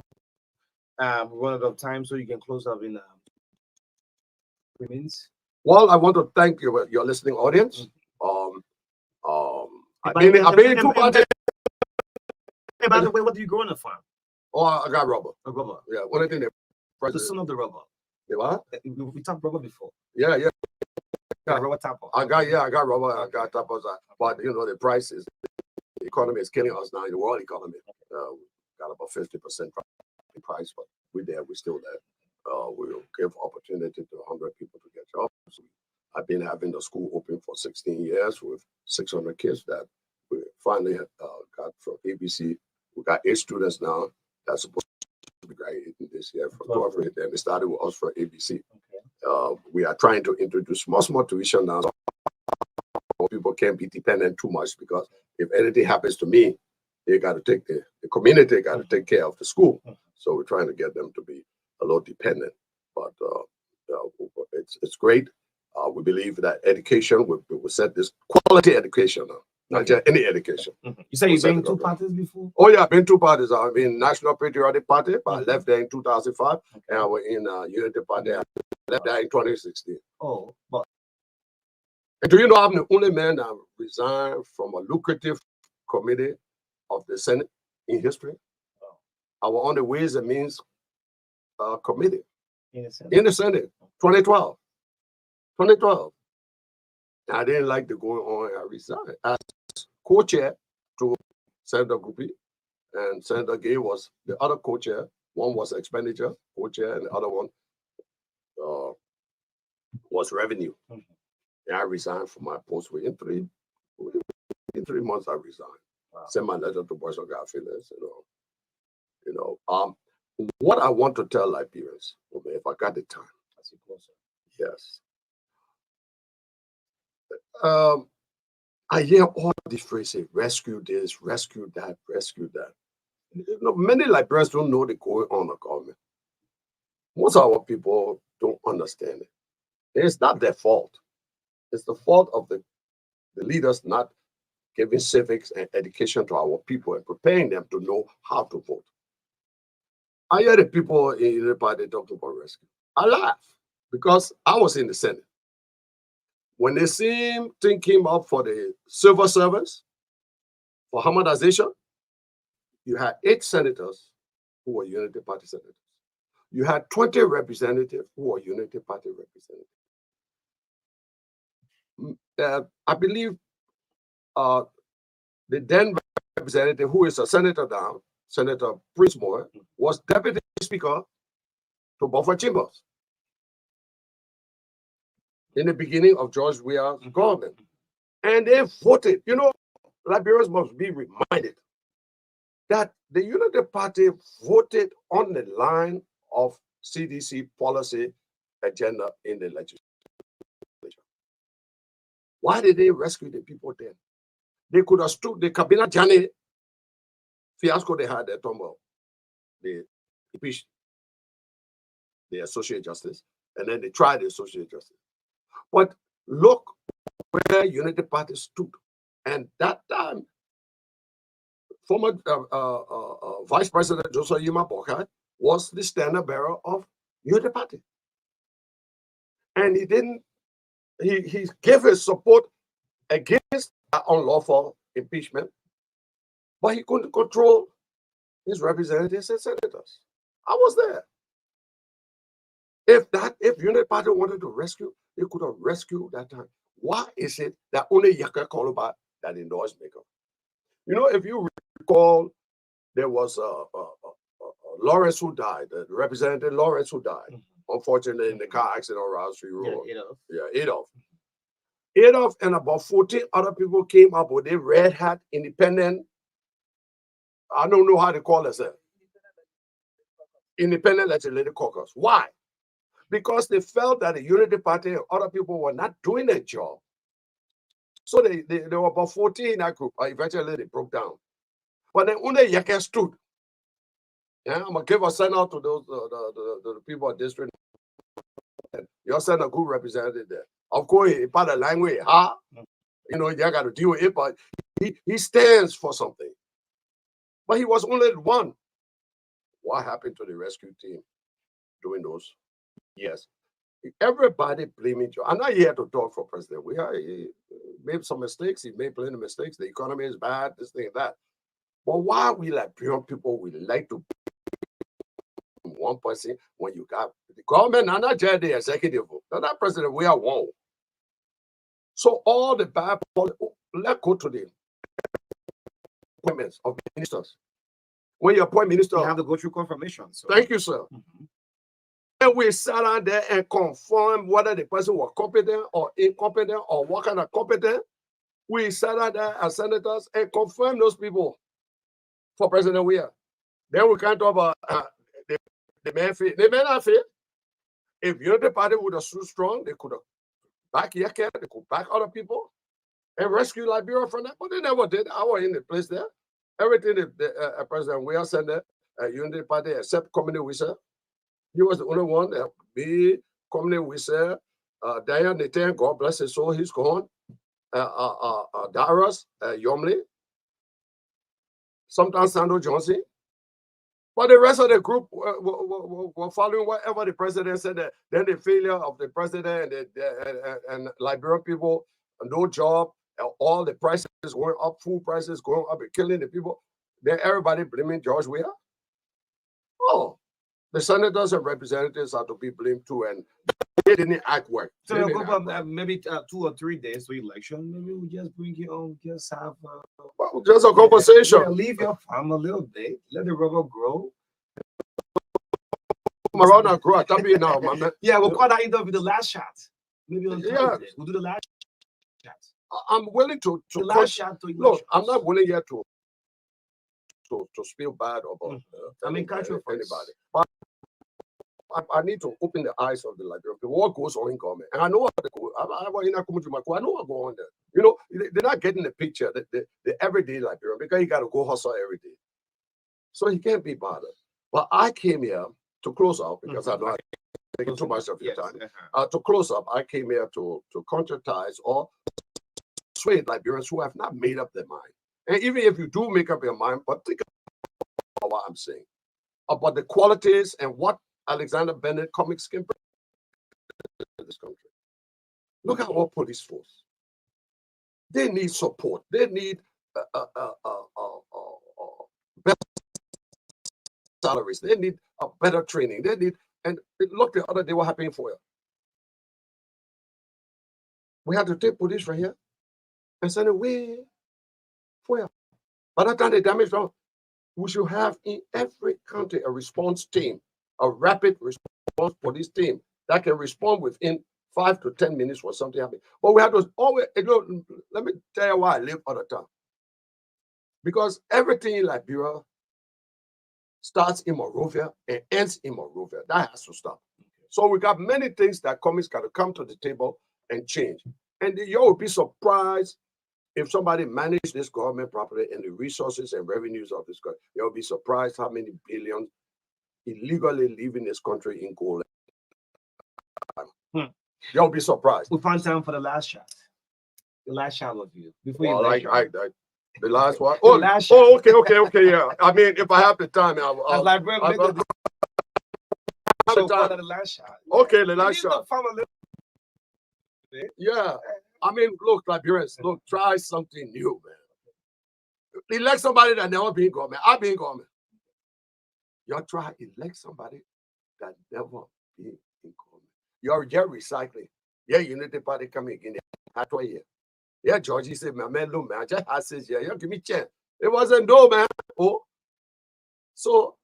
we run out of time, so you can close up in 3 minutes. Well, I want to thank you, your listening audience. I've been in 2 parties. Hey, by the way, what do you grow on the farm? Oh, I got rubber. A rubber. Yeah, one of the The son of the rubber. The what? We talked rubber before. Yeah. Rubber tapper. I got rubber. I got tappers. But you know the prices, the economy is killing us now. The world economy got about 50% price, but we're there. We're still there. We'll give opportunity to 100 people to get jobs. I've been having the school open for 16 years with 600 kids that we finally got from ABC. We got 8 students now that's supposed to be graduating this year from 12th grade. Then they started with us from ABC. Okay. We are trying to introduce small tuition now, so people can't be dependent too much, because if anything happens to me, they got to take the community got to take care of the school. So we're trying to get them to be a little dependent, but it's great. We believe that education will set this quality education now, not just any education. You say you've been 2 parties before? Oh yeah, I've been 2 parties. I've been National Patriotic Party, but I left there in 2005, and I was in Unity Party. I left there in 2016. Oh, but and do you know I'm the only man that resigned from a lucrative committee of the Senate in history? I was on the Ways and Means committee in the Senate, 2012. 2012. I didn't like the going on. I resigned as co-chair to Senator Guppy, and Senator Gay was the other co-chair. One was expenditure co-chair, and the other one was revenue. And I resigned from my post within 3 months. I resigned. Wow. Sent my letter to Boys of God Phillips, what I want to tell Liberians, if I got the time, yes. I hear all these phrases: rescue this, rescue that, rescue that. Many Liberians don't know the going on of government. Most of our people don't understand it. It's not their fault. It's the fault of the leaders not giving civics and education to our people and preparing them to know how to vote. I hear the people in the party talking about rescue. I laugh because I was in the Senate. When the same thing came up for the civil servants, for Hamadization, you had 8 senators who were Unity Party senators. You had 20 representatives who were Unity Party representatives. I believe the then representative, who is a senator now, Senator Prince-Moore, was deputy speaker to Buffer Chambers in the beginning of George Weah's government. And they voted. Liberians must be reminded that the Unity Party voted on the line of CDC policy agenda in the legislature. Why did they rescue the people then? They could have stood the Kabila Jani fiasco they had at Tombo. They impeached the Associate Justice, and then they tried the Associate Justice. But look where Unity Party stood. And that time, former Vice President Joseph Yuma Bokai was the standard bearer of Unity Party. And he gave his support against unlawful impeachment, but he couldn't control his representatives and senators. I was there. If Unity Party wanted to rescue, they could have rescued that time. Why is it that only Yaka Koluba that endorsed Maker? You know, if you recall, there was Lawrence who died, Representative Lawrence who died, unfortunately, in the car accident on Rouse Street Road. Adolf. Adolf and about 14 other people came up with a red hat independent, I don't know how to call it, sir. Independent legislative caucus. Why? Because they felt that the Unity Party and other people were not doing their job. So they were about 14 in that group. Eventually, they broke down. But then only Yaka stood. Yeah, I'm going to give a send out to those the people of district. You send a good representative there. Of course, he part of the language, you know, you got to deal with it, but he stands for something. But he was only one. What happened to the rescue team during those years? Everybody blaming Joe. I'm not here to talk for president. He made some mistakes. He made plenty of mistakes. The economy is bad, this thing and that. But why we like beyond people, we like to blame one person when you got the government and not just the executive. That president, we are one. So all the bad people, let's go to the appointments of ministers. When you appoint ministers, you have to go through confirmation. So. Thank you, sir. And we sat down there and confirm whether the person was competent or incompetent or what kind of competent. We sat down there as senators and confirmed those people for President Weah. Then we can't talk about the man fail. They may not fail. If Unity Party would have stood strong, they could have back Yaka, they could back other people and rescue Liberia from that. But they never did. I was in the place there. Everything the President Weah said there, Unity Party, except Community Whistle. He was the only one that be Community Whistle. Diane Nathan, God bless his soul, he's gone. Darius, Yomley, sometimes Sandro Johnson. But the rest of the group were following whatever the president said. Then the failure of the president and Liberian people, no job, all the prices going up, food prices going up, and killing the people. Then everybody blaming George Weah. Oh, the senators and representatives are to be blamed too, and they didn't act well. So maybe 2 or 3 days to election, maybe we just bring you on, just have just a conversation. Yeah, leave your farm a little bit, let the rubber grow. Around and grow, I be now, my man. Yeah, we'll call that interview the last shot. Maybe on Thursday. We'll do the last shot. I'm willing to the last shot to look. I'm not willing yet to spill bad about anybody. But I need to open the eyes of the Liberian people. What goes on in government? And I know what I know what goes on there. You know, they're not getting the picture, the everyday Liberian, because you got to go hustle every day. So he can't be bothered. But I came here to close up because I'm not taking too much of your time. To close up, I came here to contractize or persuade Liberians who have not made up their mind. And even if you do make up your mind, but think about what I'm saying, about the qualities and what Alexander Bennett comics can bring to this country. Look at our police force. They need support. They need better salaries. They need a better training. They need, and look the other day what happened for you. We had to take police right here and send away for you. By the time the damage done, we should have in every county a response team, a rapid response police team that can respond within 5 to 10 minutes when something happens. But we have to always, let me tell you why I live all the time. Because everything in Liberia starts in Monrovia and ends in Monrovia. That has to stop. So we got many things that comics got to come to the table and change. And you'll be surprised if somebody managed this government properly and the resources and revenues of this country. You'll be surprised how many billions illegally leaving this country in gold. You'll be surprised. We find time for the last shot. The last shot of you. Before you the last one. Oh, okay, yeah. I mean, if I have the time, I'll like, bro, make the last shot. Okay, the last shot. Yeah. I mean, look, Liberians, look, try something new, man. Elect somebody that never been government. I've been government. Y'all try elect somebody that never been in government. You're recycling. Yeah, Unity Party coming again. Yeah, George, he said, my man, look, man, I said, yeah, you give me a chance. It wasn't no, man. Oh. So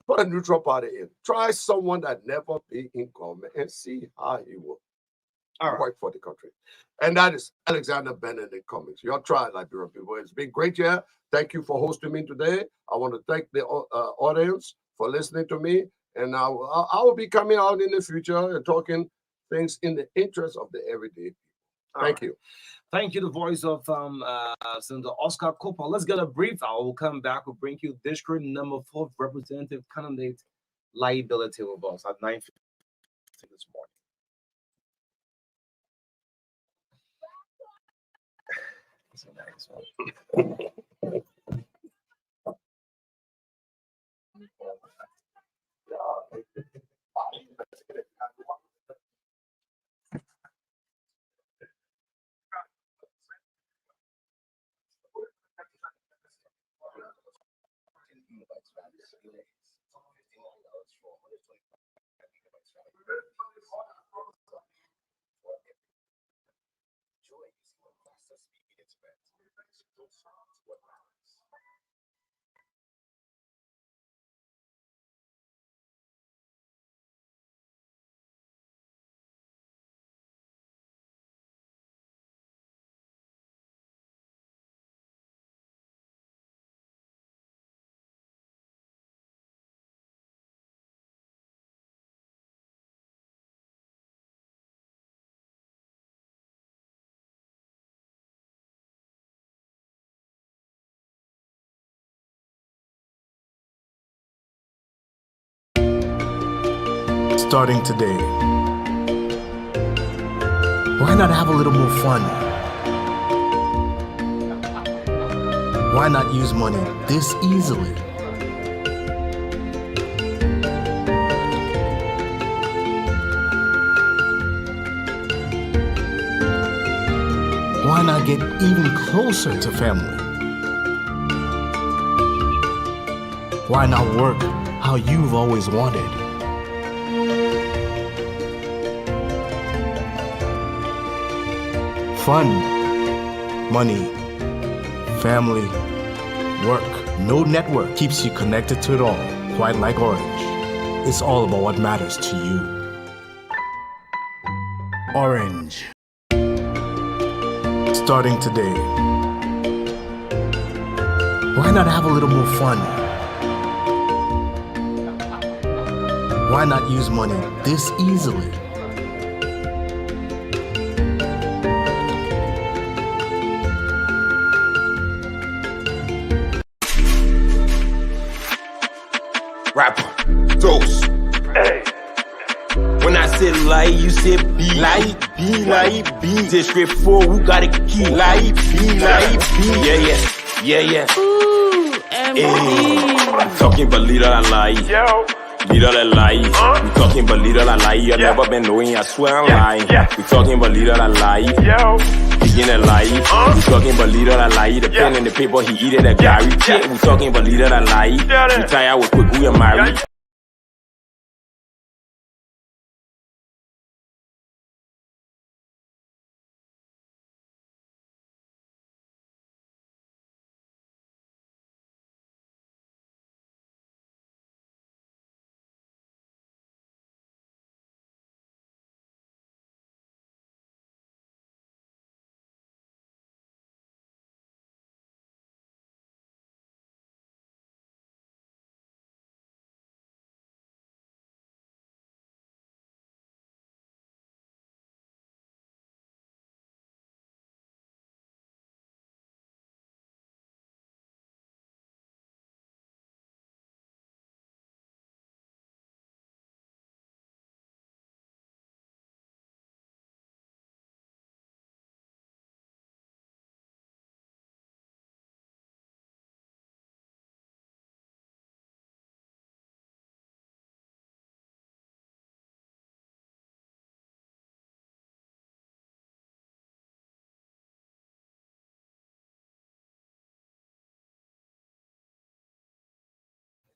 put a neutral party in. Try someone that never been in government and see how he will work for the country. And that is Alexander Benedict Cummings. Y'all try, Liberian people. It's been great here. Thank you for hosting me today. I want to thank the audience for listening to me. And I will be coming out in the future and talking things in the interest of the everyday people. Thank you. Thank you, the voice of Senator Oscar Cooper. Let's get a brief. I will come back. We'll bring you District Number 4 Representative Candidate Liability with us at 9:50 this morning. Starting today, why not have a little more fun? Why not use money this easily? Why not get even closer to family? Why not work how you've always wanted? Fun, money, family, work. No network keeps you connected to it all, quite like Orange. It's all about what matters to you. Orange. Starting today, why not have a little more fun? Why not use money this easily? Rapper, Dose. Hey. When I said lie, you said be. Lie, be, lie, be. District 4, who got a key? Lie, be, lie, be. Yeah. Ooh, MD. I'm talking about leader that lie. Yo. Leader that lie. We talking about leader that lie. I've never been knowing, I swear I'm lying. We talking about leader that lie. Yo. Begin that lie. We talking about leader that lie. The pen and the paper, he eat it at Gary. We talking about leader that lie. Retire with quick, we are married.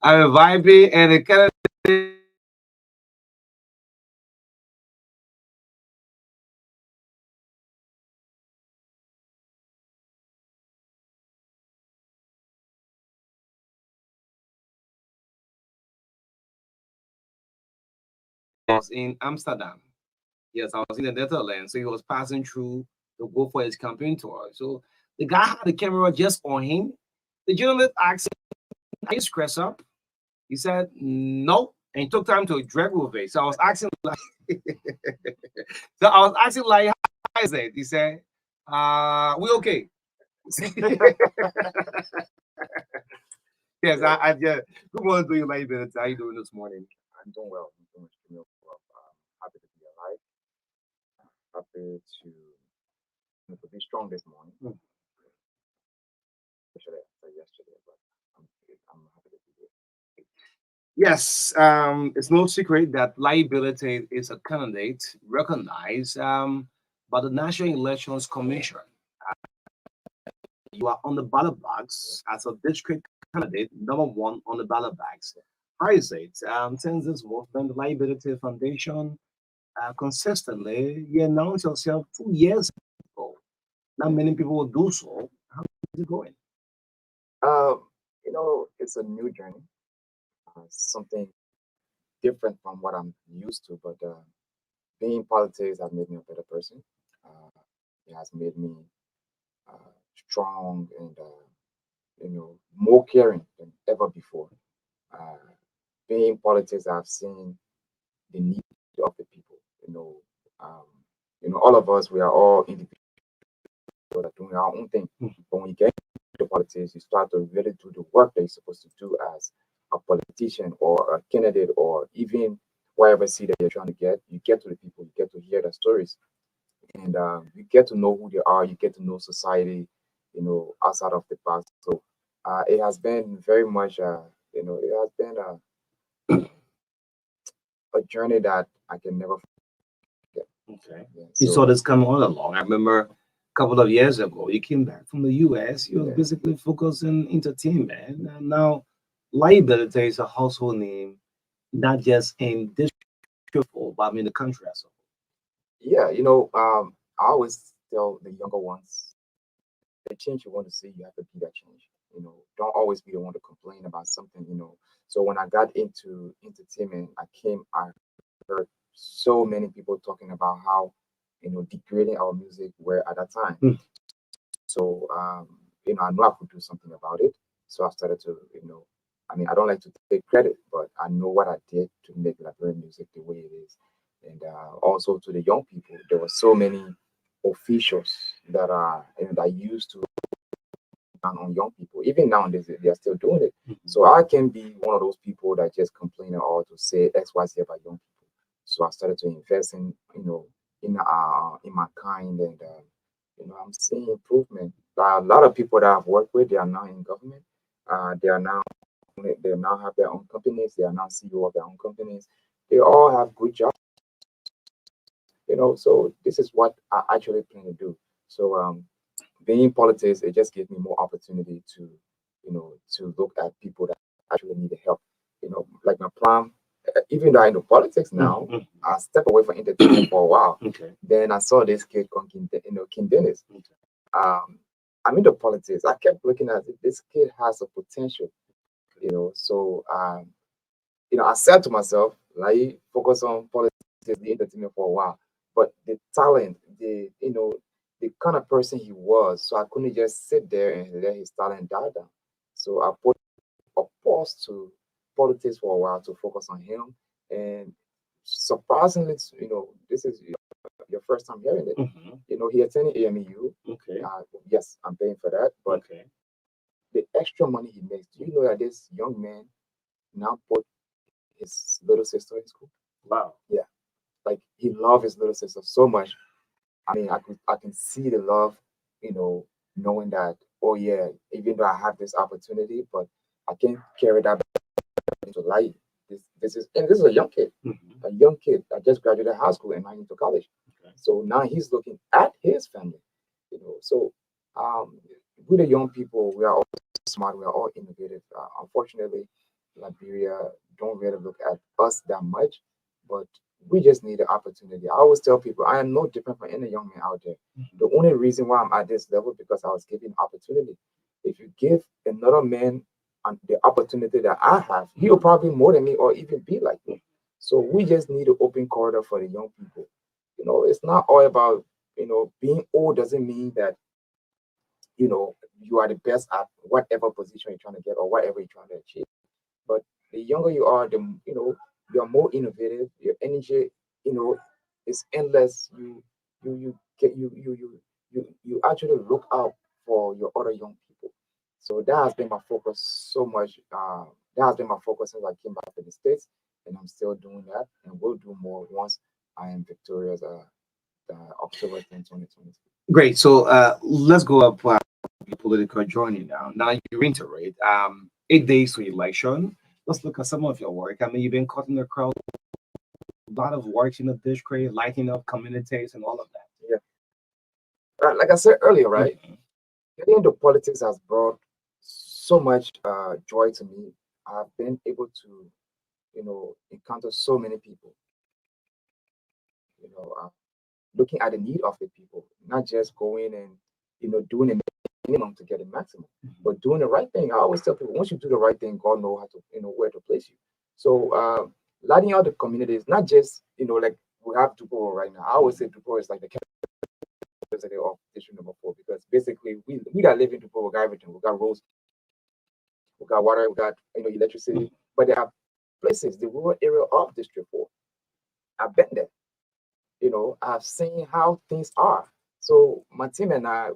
I'm vibing, and it kind of was in Amsterdam. Yes, I was in the Netherlands. So he was passing through to go for his campaign tour. So the guy had the camera just on him. The journalist asked him, "Are you stressed up?" He said, "No." And he took time to drag with it. So I was asking like how is it? He said, we okay. Yes, I just good morning to you, like how you doing this morning? I'm doing well. I'm doing extremely well. Happy to be alive. Happy to be strong this morning. Especially after yesterday, but I'm happy to be here. Yes, it's no secret that liability is a candidate recognized by the National Elections Commission. You are on the ballot box as a district candidate, #1 on the ballot box. How is it? Since this movement, the Liability Foundation, consistently, you announced yourself 2 years ago. Not many people will do so. How is it going? It's a new journey, something different from what I'm used to. But being in politics has made me a better person. Uh, it has made me strong and more caring than ever before. Uh, being in politics, I've seen the need of the people. Um, all of us, we are all individuals that are doing our own thing. But when you get into politics, you start to really do the work that you're supposed to do as a politician or a candidate or even whatever seat that you're trying to get. You get to the people, you get to hear their stories, and you get to know who they are. You get to know society, outside of the box. So it has been very much, it has been a journey that I can never forget. Okay. Yeah, You so saw this come all along. I remember a couple of years ago, you came back from the US. You were yeah. basically focused on entertainment. And now, liability is a household name, not just in this but I mean the country as a Yeah, I always tell the younger ones, the change you want to see, you have to be that change. Don't always be the one to complain about something. So when I got into entertainment, I heard so many people talking about how, degrading our music were at that time. whole. So, I know I could do something about it. So I started to, I mean, I don't like to take credit, but I know what I did to make Liberian music the way it is. And also to the young people, there were so many officials that are, that used to down on young people. Even nowadays, they are still doing it. So I can be one of those people that just complain or to say X, Y, Z about young people. So I started to invest in my kind, and I'm seeing improvement. A lot of people that I've worked with, they are now in government. They now have their own companies. They are now CEO of their own companies. They all have good jobs. So this is what I actually plan to do. So being in politics, it just gave me more opportunity to look at people that actually need the help. Like my plan, even though I know politics now, I stepped away from entertainment for a while. Okay. Then I saw this kid called King Dennis. I'm into politics. I kept looking at it. This kid has a potential, So I said to myself, like, focus on politics, the entertainment for a while. But the talent, the kind of person he was, so I couldn't just sit there and let his talent die down. So I put a pause to politics for a while to focus on him. And surprisingly, this is your first time hearing it. He attended AMEU. Okay. Yes, I'm paying for that. But Okay. the extra money he makes, do you know that this young man now put his little sister in school? Wow. Yeah. Like he loved his little sister so much. I mean, I can see the love, knowing that, oh yeah, even though I have this opportunity, but I can't carry that into life. This is a young kid. A young kid that just graduated high school and now into college. Okay. So now he's looking at his family. So we the young people, we are all smart, we are all innovative. Unfortunately, Liberia don't really look at us that much, but we just need the opportunity. I always tell people I am no different from any young man out there. The only reason why I'm at this level because I was given opportunity. If you give another man the opportunity that I have, he'll probably more than me or even be like me. So we just need an open corridor for the young people. It's not all about being old doesn't mean that you are the best at whatever position you're trying to get or whatever you're trying to achieve. But the younger you are, you're more innovative. Your energy, you know, is endless. You get you actually look out for your other young people. So that has been my focus so much. That has been my focus since I came back to the States, and I'm still doing that, and will do more once I am victorious. October 10th, 2020. Great. So let's go up the political journey now. Now you reiterate 8 days to election. Let's look at some of your work. I mean, you've been cutting across a lot of works in the district, lighting up communities and all of that. Yeah. Like I said earlier, right? Getting into politics has brought so much joy to me. I've been able to, encounter so many people. Looking at the need of the people, not just going and doing a minimum to get a maximum, but doing the right thing. I always tell people, once you do the right thing, God knows how to where to place you. So lighting out the communities, not just like we have Dupo right now. I always say Dupo is like the capital of district number 4 because basically we that live in Dupo, we got everything. We got roads, we got water, we got electricity, but there are places, the rural area of District 4. I've been there. I've seen how things are. So my team and I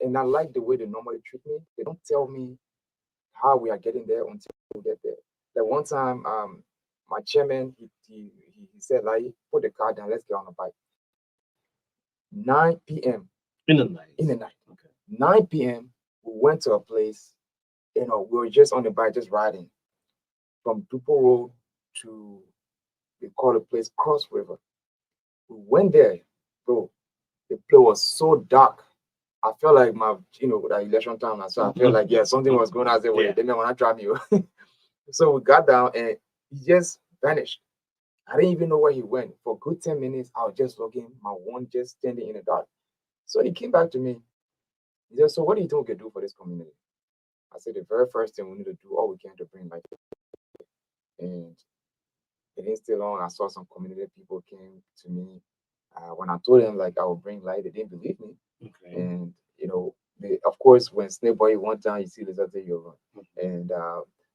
like the way they normally treat me. They don't tell me how we are getting there until we get there. Like one time, my chairman he said, like, put the car down, let's get on the bike. 9 p.m. In the night. In the night. Okay. 9 p.m. We went to a place. We were just on the bike, just riding from Dupo Road to they call the place Cross River. We went there, bro. The place was so dark. I felt like my, the election time. So I felt like, something was going on. I said, wait, they may want to trap you. So we got down and he just vanished. I didn't even know where he went. For a good 10 minutes, I was just looking, my one just standing in the dark. So he came back to me. He said, so what do you think we can do for this community? I said, the very first thing we need to do all we can to bring light. And it didn't stay long. I saw some community people came to me. When I told them like I would bring light, they didn't believe me. Okay. And of course, when Snake Boy one time you see this other you run. And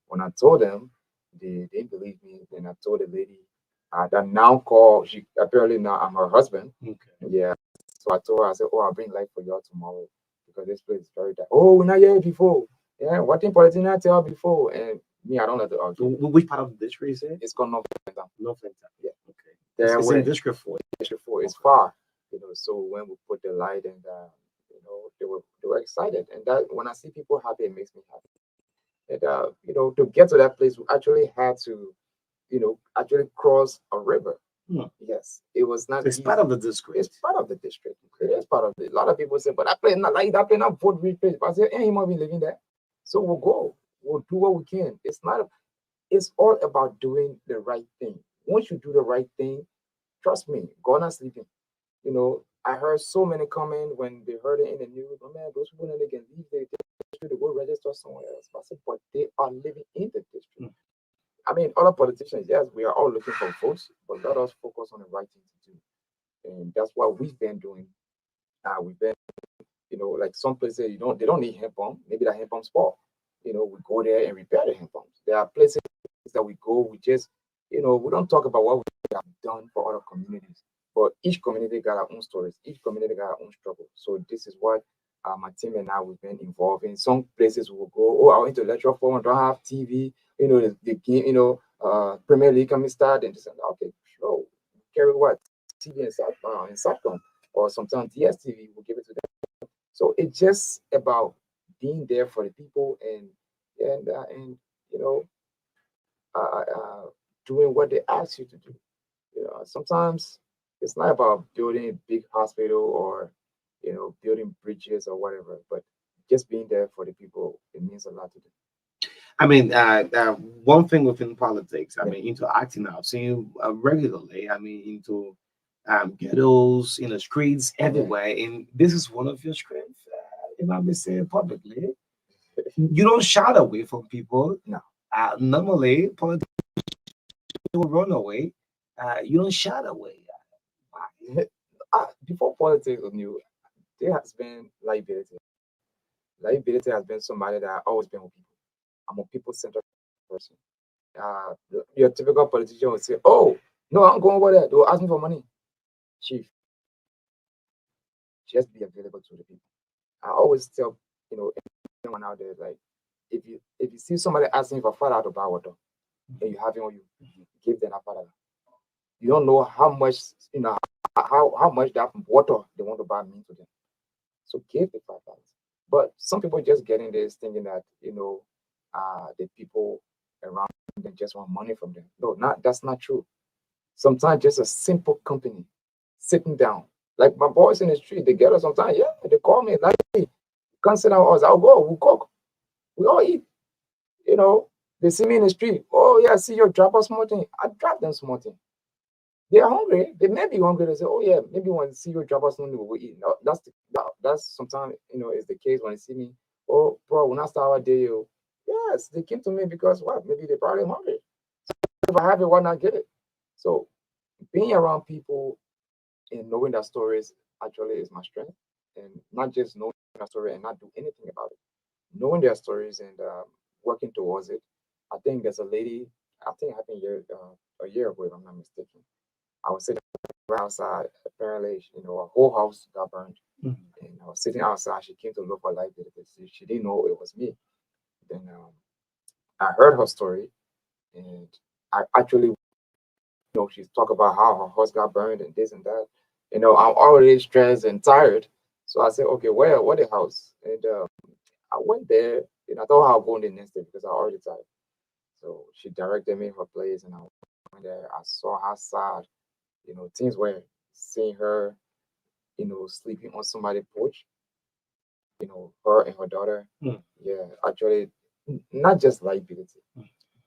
when I told them, they didn't believe me. Then I told the lady that now called. She apparently now I'm her husband. Okay. Yeah. So I told her, I said, "Oh, I'll bring light for y'all tomorrow because this place is very dark." Oh, we're not here before. Yeah, what thing politicians not tell before? And me, I don't know the argue. Which part of the district is it? It's called North Flinttown. North Flinttown. Yeah. Okay. It's in District 4. District 4 is far. So when we put the light and they were excited. And that when I see people happy, it makes me happy. And to get to that place, we actually had to, actually cross a river. Yes, it was not. It's part of the district. It's part of the district. Okay. It's part of it. A lot of people say, but I play not like that. Play not vote real place. But I say, he might be living there. So we'll go. We'll do what we can. It's not. It's all about doing the right thing. Once you do the right thing, trust me, God not sleeping. I heard so many comment when they heard it in the news. Oh man, those people they can leave the district to go register somewhere else. I said, but they are living in the district. I mean, other politicians, yes, we are all looking for votes, but let us focus on the right thing to do. And that's what we've been doing. We've been, like some places they don't need hand pump. Maybe that hand pump's fault. We go there and repair the hand pumps. There are places that we go, we just, we don't talk about what we have done for other communities. But each community got our own stories. Each community got our own struggle. So this is what my team and I we've been involved in. Some places we will go. Oh, our intellectual forum don't have TV. The game. Premier League coming start and just okay, sure. Carry what TV in Southcom or sometimes DSTV will give it to them. So it's just about being there for the people and doing what they ask you to do. Sometimes it's not about building a big hospital or building bridges or whatever, but just being there for the people, it means a lot to them. I mean, one thing within politics, I mean, into acting out, seeing regularly, I mean, into ghettos, in the streets, everywhere. And this is one of your strengths, if I may say it publicly. You don't shy away from people. No. Normally, politics will run away. You don't shy away. Before politics was new, there has been liability. Liability has been somebody that always been with people. I'm a people-centered person. Your typical politician will say, "Oh, no, I'm going over there. They will ask me for money." Chief, just be available to the people. I always tell anyone out there, like, if you see somebody asking for $5 to buy water and you have it on you, give them that $5. You don't know how much how much that water they want to buy means to them. So give the $5. But some people just getting this thinking that the people around them just want money from them. No, that's not true. Sometimes just a simple company sitting down. Like my boys in the street, they get us sometimes. Yeah, they call me like, "Hey, come sit down with us. I'll go. We'll cook. We all eat." They see me in the street. "Oh yeah, see you drop us something." I drop them something. They are hungry. They may be hungry. They say, "Oh yeah, maybe when they see you drop us something, we'll eat." No, that's sometimes is the case when they see me. "Oh bro, when I start our day, yes, they came to me because what? Maybe they probably hungry. If I have it, why not get it?" So being around people and knowing their stories actually is my strength, and not just knowing their story and not do anything about it. Knowing their stories and working towards it. I think there's a lady. I think it happened a year ago, if I'm not mistaken. I was sitting right outside. Apparently, a whole house got burned, and I was sitting outside. She came to look for life because she didn't know it was me. Then I heard her story, and I actually, she's talk about how her house got burned and this and that. I'm already stressed and tired, so I said, "Okay, what the house?" And I went there, and I thought I'll go the next day because I already tired. So she directed me her place, and I went there. I saw how sad, things were. Seeing her, sleeping on somebody's porch. Her and her daughter. Yeah, actually, not just liability.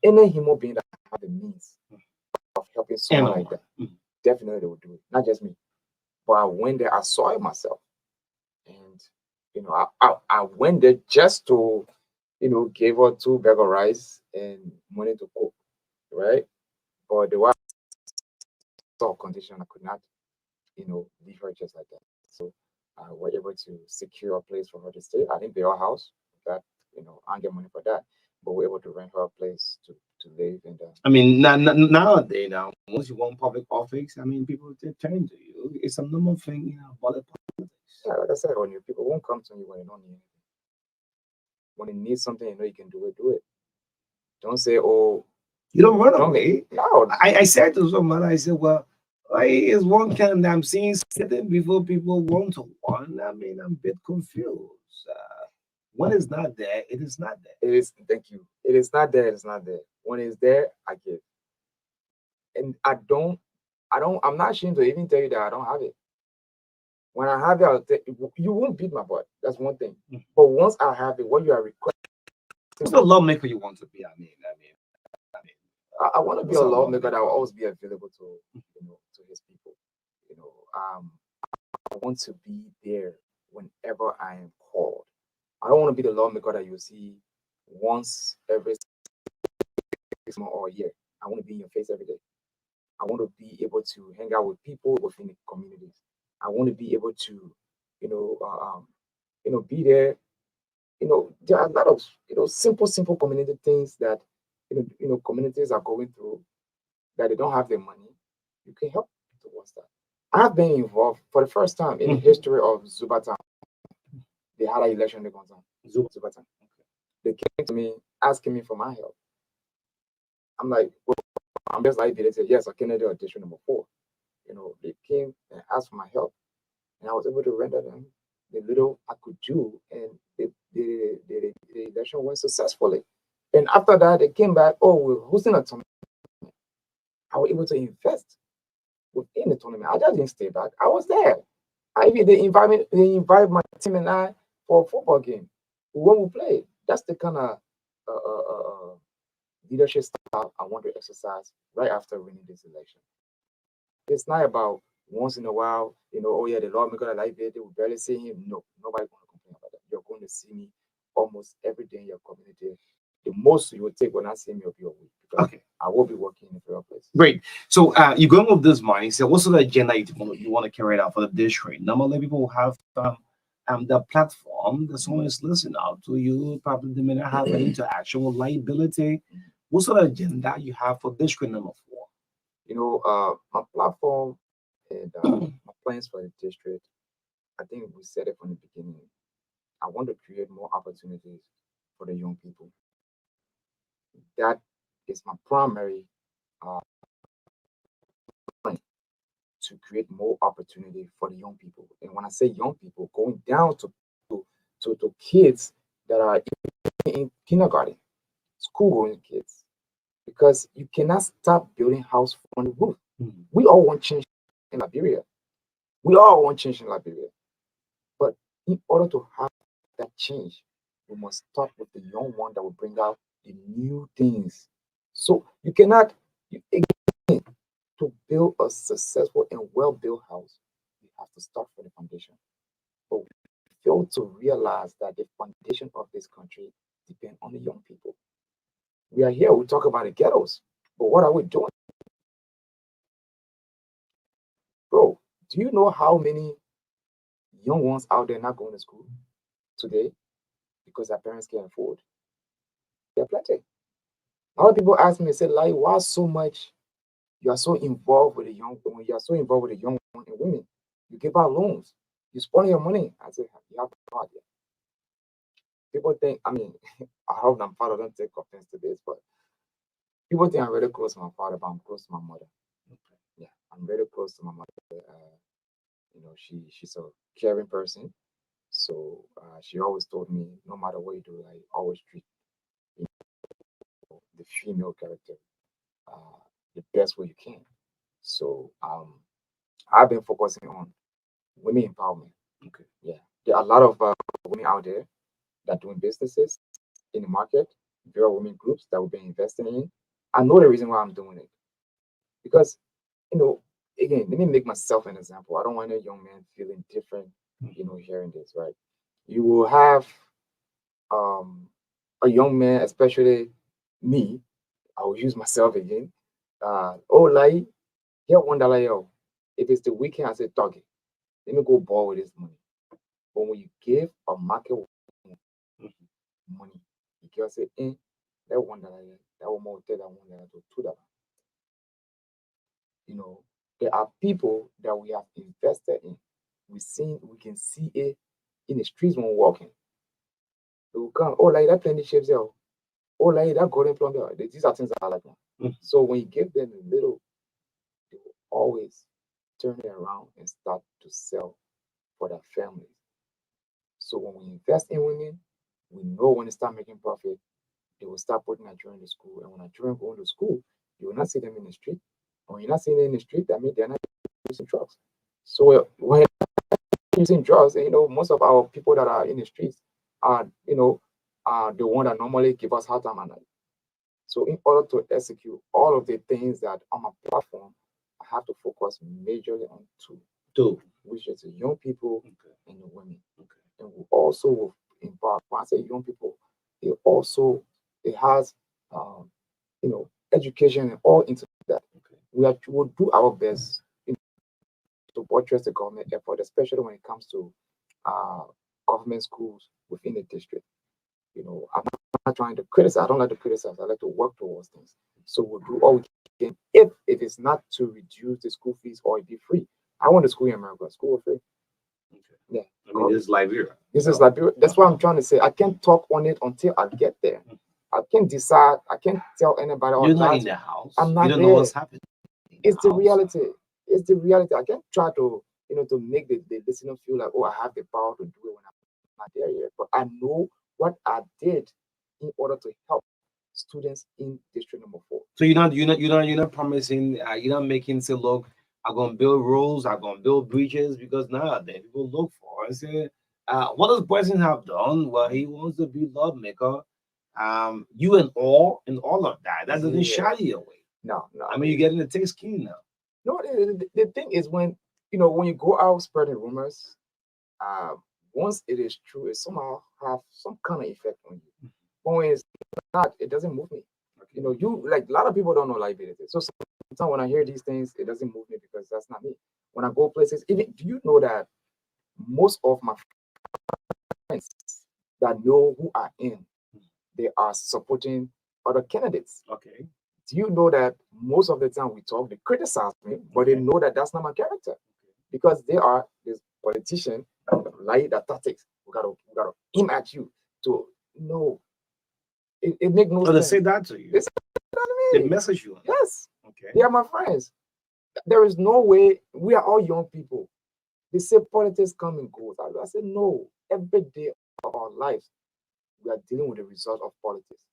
Any human being that have the means of helping someone like that, definitely would do it. Not just me, but I went there. I saw it myself, and I went there just to, give her 2 bags of rice and money to cook, right? But the was saw condition I could not, leave her just like that. So I were able to secure a place for her to stay. I didn't pay her house. That I didn't get money for that, but we were able to rent her a place to live. And I mean, nowadays, now, once you want public office, I mean, people they turn to you. It's a normal thing, about politics. yeah, like I said, when people won't come to you when they don't need anything. When they need something, you can do it. Do it. Don't say, "Oh, You don't run away. No, I said to someone, I said, well, why is one kind I'm seeing something before people want to one? I mean, I'm a bit confused. When it's not there, it is not there. It is. Thank you. It is not there. It's not there. When it's there, I give. And I'm not ashamed to even tell you that I don't have it. When I have it, you won't beat my butt. That's one thing. But once I have it, what you are requesting, What's the lawmaker you want to be? I want to be a lawmaker that will always be available to to his people. I want to be there whenever I am called. I don't want to be the lawmaker that you see once every 6 months or a year. I want to be in your face every day. I want to be able to hang out with people within the communities. I want to be able to, be there. There are a lot of simple community things that communities are going through that they don't have the money. You can help towards that. I've been involved for the first time in the history of Zubatan. They had an election they got on Zubatan. They came to me asking me for my help. I'm like, well, I'm just like, they said, yes, I candidate audition number 4. They came and asked for my help, and I was able to render them the little I could do, and the election went successfully. And after that, they came back, "Oh, we're hosting a tournament." I was able to invest within the tournament. I just didn't stay back. I was there. They invite my team and I for a football game when we play. That's the kind of leadership style I want to exercise right after winning this election. It's not about once in a while, oh yeah, the lawmaker like it, they will barely see him. No, nobody's going to complain about that. You're going to see me almost every day in your community. The most you will take when I see me will be a week because I will be working in a fair place. Great. So you're going with this mindset. What's the agenda you want to carry out for the district? Normally, people have the platform that someone is listening out to you. Probably they may not have any interaction with liability. What sort of agenda you have for district number 4? My platform and my plans for the district, I think we said it from the beginning. I want to create more opportunities for the young people. That is my primary plan, to create more opportunity for the young people. And when I say young people, going down to kids that are in kindergarten, school-going kids, because you cannot stop building house on the roof. We all want change in Liberia. But in order to have that change, we must start with the young one that will bring out the new things. So you cannot, again, to build a successful and well-built house, you have to start from the foundation. But we fail to realize that the foundation of this country depends on the young people. We are here, we talk about the ghettos, but what are we doing? Bro, do you know how many young ones out there not going to school today because their parents can't afford? There are plenty. A lot of people ask me, they say, like, why so much you are so involved with the young women? You are so involved with the young women. You give out loans. You spend your money. I say, you have no idea. People think, I hope I'm part of them take offense to this, but people think I'm very close to my father, but I'm close to my mother. Yeah, I'm very close to my mother. She's a caring person. So she always told me, no matter what you do, like, always treat the female character the best way you can. So I've been focusing on women empowerment. Okay. Yeah, there are a lot of women out there that are doing businesses in the market. There are women groups that we've been investing in. I know the reason why I'm doing it, because again, let me make myself an example. I don't want a young man feeling different, hearing this, right? You will have a young man, especially me. I will use myself again. Like, get $1, yo. If it's the weekend, I say, doggy, let me go ball with this money. But when you give a market money, you can say, that $1, that will more than $1 to $2. There are people that we have invested in. We can see it in the streets when we're walking. They will come, like that plenty shapes there. Like that golden plum there. These are things that I like. So when you give them a little, they will always turn it around and start to sell for their families. So when we invest in women, we know when they start making profit, they will start putting their children to school. And when our children go to school, you will not see them in the street. When you're not seeing them in the street, that means they're not using drugs. So when you're using drugs, most of our people that are in the streets are, are the one that normally give us hard time at night. So in order to execute all of the things that on my platform, I have to focus majorly on two, which is the young people and the women. And we also will empower. When I say young people, it has education and all into that. We will do our best to buttress the government effort, especially when it comes to government schools within the district. I'm not trying to criticize. I don't like to criticize. I like to work towards things. So we'll do all we can. If it is not to reduce the school fees or it be free, I want the school in America. School free. Yeah. This is Liberia. This is Liberia. That's what I'm trying to say. I can't talk on it until I get there. I can't decide. I can't tell anybody. You're not in the house. I'm not you don't there. know what's happening. It's the reality. It's the reality. I can't try to, to make the listener feel like, I have the power to do it when I'm not there yet. But I know what I did in order to help students in district number 4. So you're not promising. You're not making say, look, I'm gonna build roads. I'm gonna build bridges, because nowadays people look for and say, what does president have done? Well, he wants to be lawmaker. You and all of that. That doesn't Yeah. shy you away. No, no. I mean, you're getting a thick skin now. No, the thing is when when you go out spreading rumors, once it is true, it somehow have some kind of effect on you. But when it's not, it doesn't move me. You like a lot of people don't know liability. So sometimes when I hear these things, it doesn't move me because that's not me. When I go places, even do you know that most of my friends that know who I am, they are supporting other candidates. Okay. Do you know that most of the time we talk, they criticize me, but they know that that's not my character because they are this politician, like that tactics. We gotta aim at you to no. It makes no So they sense. say that to you. They say that to They me. message you. Yes, Okay. they are my friends. There is no way we are all young people. They say politics come and goes. I said no. Every day of our lives, we are dealing with the result of politics.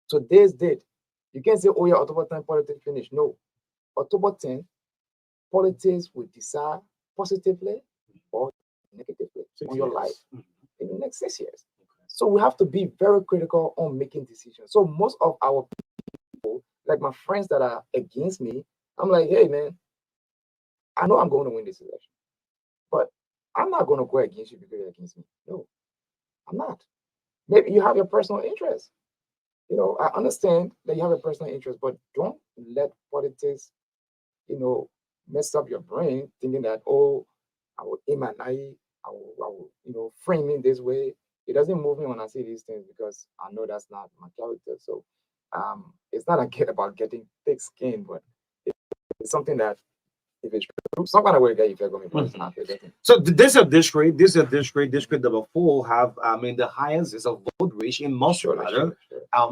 Today's date, you can't say, oh yeah, October 10 politics finish. No. October 10, politics will decide positively or negatively on your life in the next 6 years. So we have to be very critical on making decisions. So most of our people, like my friends that are against me, I'm like, hey man, I know I'm going to win this election, but I'm not going to go against you because you're against me. No, I'm not. Maybe you have your personal interest. I understand that you have a personal interest, but don't let politics, mess up your brain thinking that, oh, I will aim at I will frame it this way. It doesn't move me when I see these things because I know that's not my character. So it's not about getting thick skin, but it's something that if it's true, some kind of way get you going, but it's not. It doesn't. So this is district number 4 have the highest is a vote ratio in most Sure.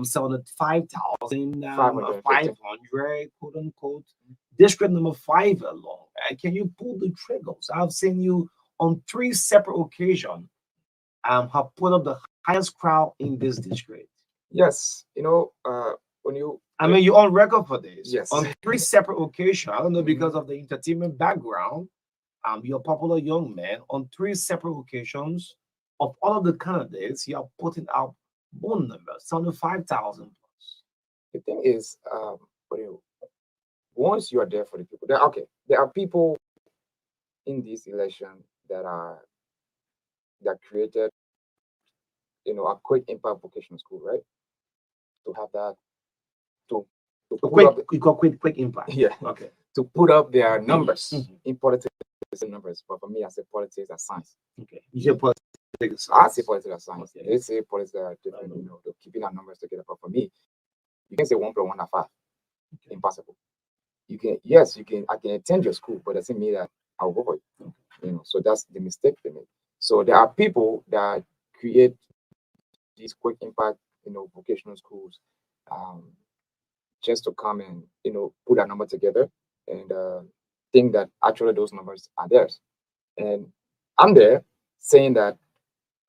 75,500 550. quote unquote. District number 5 alone. Can you pull the triggers? I've seen you on 3 separate occasions have put up the highest crowd in this district. Yes, when you I mean, you're on record for this. Yes. On 3 separate occasions. I don't know because of the entertainment background. You're a popular young man. On 3 separate occasions, of all of the candidates, you are putting out one number, 75,000 plus. The thing is, once you are there for the people, there are people in this election that created, a quick impact vocational school, right? To have that, to Quick impact. yeah, Okay. to put up their numbers in politics and numbers. But for me, I say politics as science. Okay. You say politics. I say politics as science. Okay. They say politics are different, they're keeping our numbers together. But for me, you can say 1 plus 1 are 5. Okay. Impossible. You can. I can attend your school, but it doesn't mean that I'll go for you. Okay. So that's the mistake they make. So there are people that create these quick impact, vocational schools, just to come and put a number together and think that actually those numbers are theirs. And I'm there saying that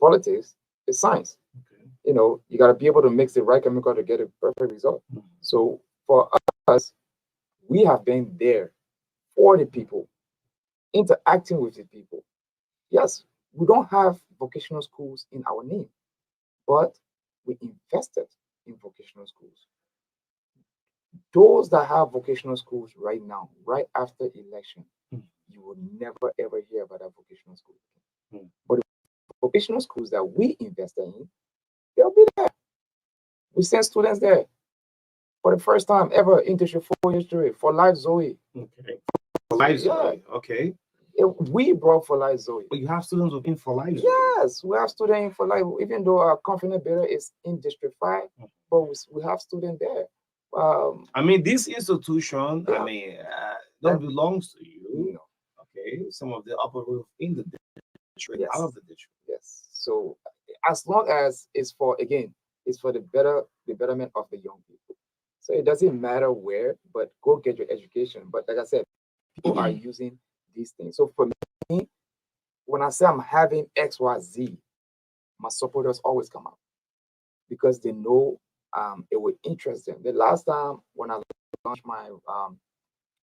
politics is science. Okay. You got to be able to mix the right chemical to get a perfect result. So for us, we have been there for the people, interacting with the people. Yes, we don't have vocational schools in our name, but we invested in vocational schools. Those that have vocational schools right now, right after election, you will never ever hear about that vocational school. But the vocational schools that we invested in, they'll be there. We send students there for the first time ever in District 4 history for Life Zoe. Okay. For Life Zoe. Okay. We brought for Life Zoe. But you have students within for Life Zoe. Yes, we have students for life. Even though our confident beta is in District 5, but we have students there. I mean, this institution, don't belongs to you. No. Okay. Some of the upper roof in the district, out of the district. Yes. So as long as it's for the betterment of the young people. So it doesn't matter where, but go get your education. But like I said, people are using these things. So for me, when I say I'm having XYZ, my supporters always come out because they know it will interest them. The last time when I launched my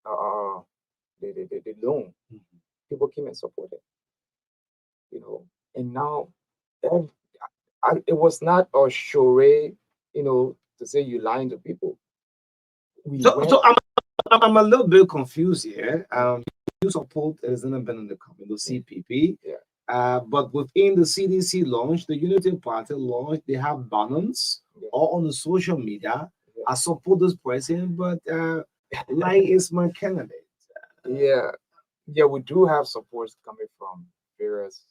the loan, people came and supported. And now it was not a charade to say you lying to people. So I'm a little bit confused here. You support Elizabeth Ben in the CPP. Yeah. But within the CDC launch, the Unity Party launch, they have banners all on the social media. I support this person, but like is my candidate. Yeah, we do have support coming from various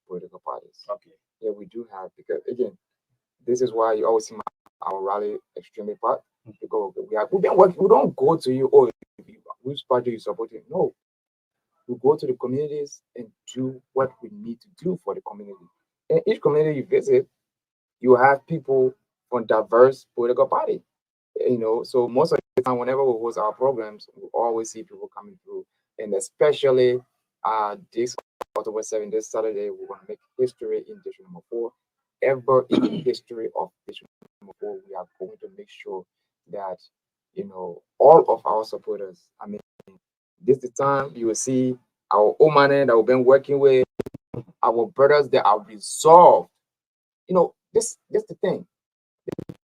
political parties. Okay. Yeah, we do have, because again, this is why you always see our rally extremely part, because we've been working. We don't go to you, which party you supporting. No, we go to the communities and do what we need to do for the community. And each community you visit, you have people from diverse political party. So most of the time, whenever we host our programs, we always see people coming through, and especially this October 7th, this Saturday, we're going to make history in district number 4. Ever in the history of district number 4, we are going to make sure that all of our supporters. I mean, this is the time you will see our old man that we've been working with, our brothers that are resolved. This the thing.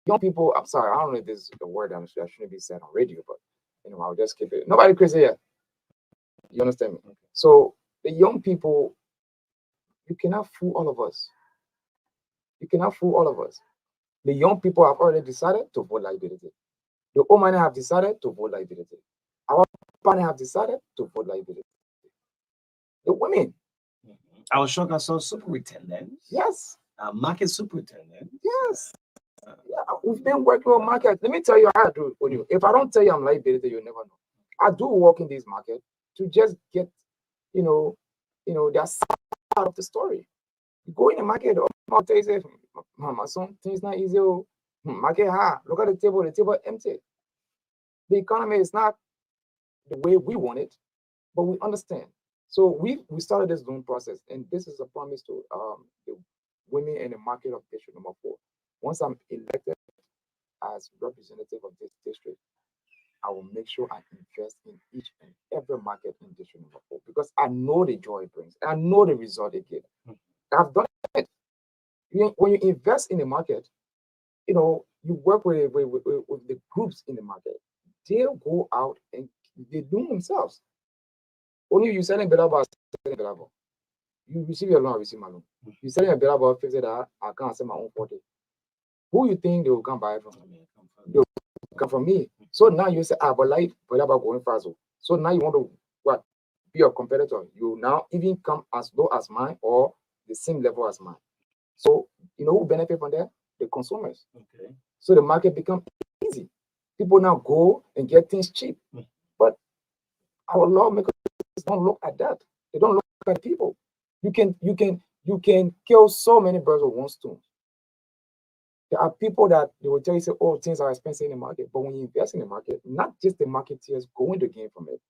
Young people, I'm sorry, I don't know if this is a word that shouldn't be said on radio, but I'll just keep it. Nobody crazy here. You understand me? Okay. So the young people, you cannot fool all of us. You cannot fool all of us. The young people have already decided to vote liability. The old men have decided to vote liability. Our parents have decided to vote liability. The women. I was shocked I saw superintendents. Yes. Market superintendent. Yes. Yeah, we've been working on market. Let me tell you how I do it. If I don't tell you I'm liability, you'll never know. I do work in this market to just get, that side of the story. You go in the market, I'll tell you, my son, things not easy. Market high. Look at the table empty. The economy is not the way we want it, but we understand. So we started this loan process, and this is a promise to the women in the market of district number 4. Once I'm elected as representative of this district, I will make sure I invest in each and every market in district number 4, because I know the joy it brings. I know the result it gives. I've done it. When you invest in the market, you work with the groups in the market. They'll go out and they do themselves. Only you selling better about selling better about. You receive your loan, I receive my loan. You selling a better about $50, I can't sell my own 40. Who you think they will come buy from? They'll come from me. So now you say, but life, but about going fast. So now you want to what? Be a competitor. You now even come as low as mine or the same level as mine. So who benefit from that? The consumers. Okay. So the market becomes easy. People now go and get things cheap. But our lawmakers don't look at that. They don't look at people. You can kill so many birds with one stone. There are people that they will tell you, say, oh, things are expensive in the market. But when you invest in the market, not just the marketeers going to gain from it,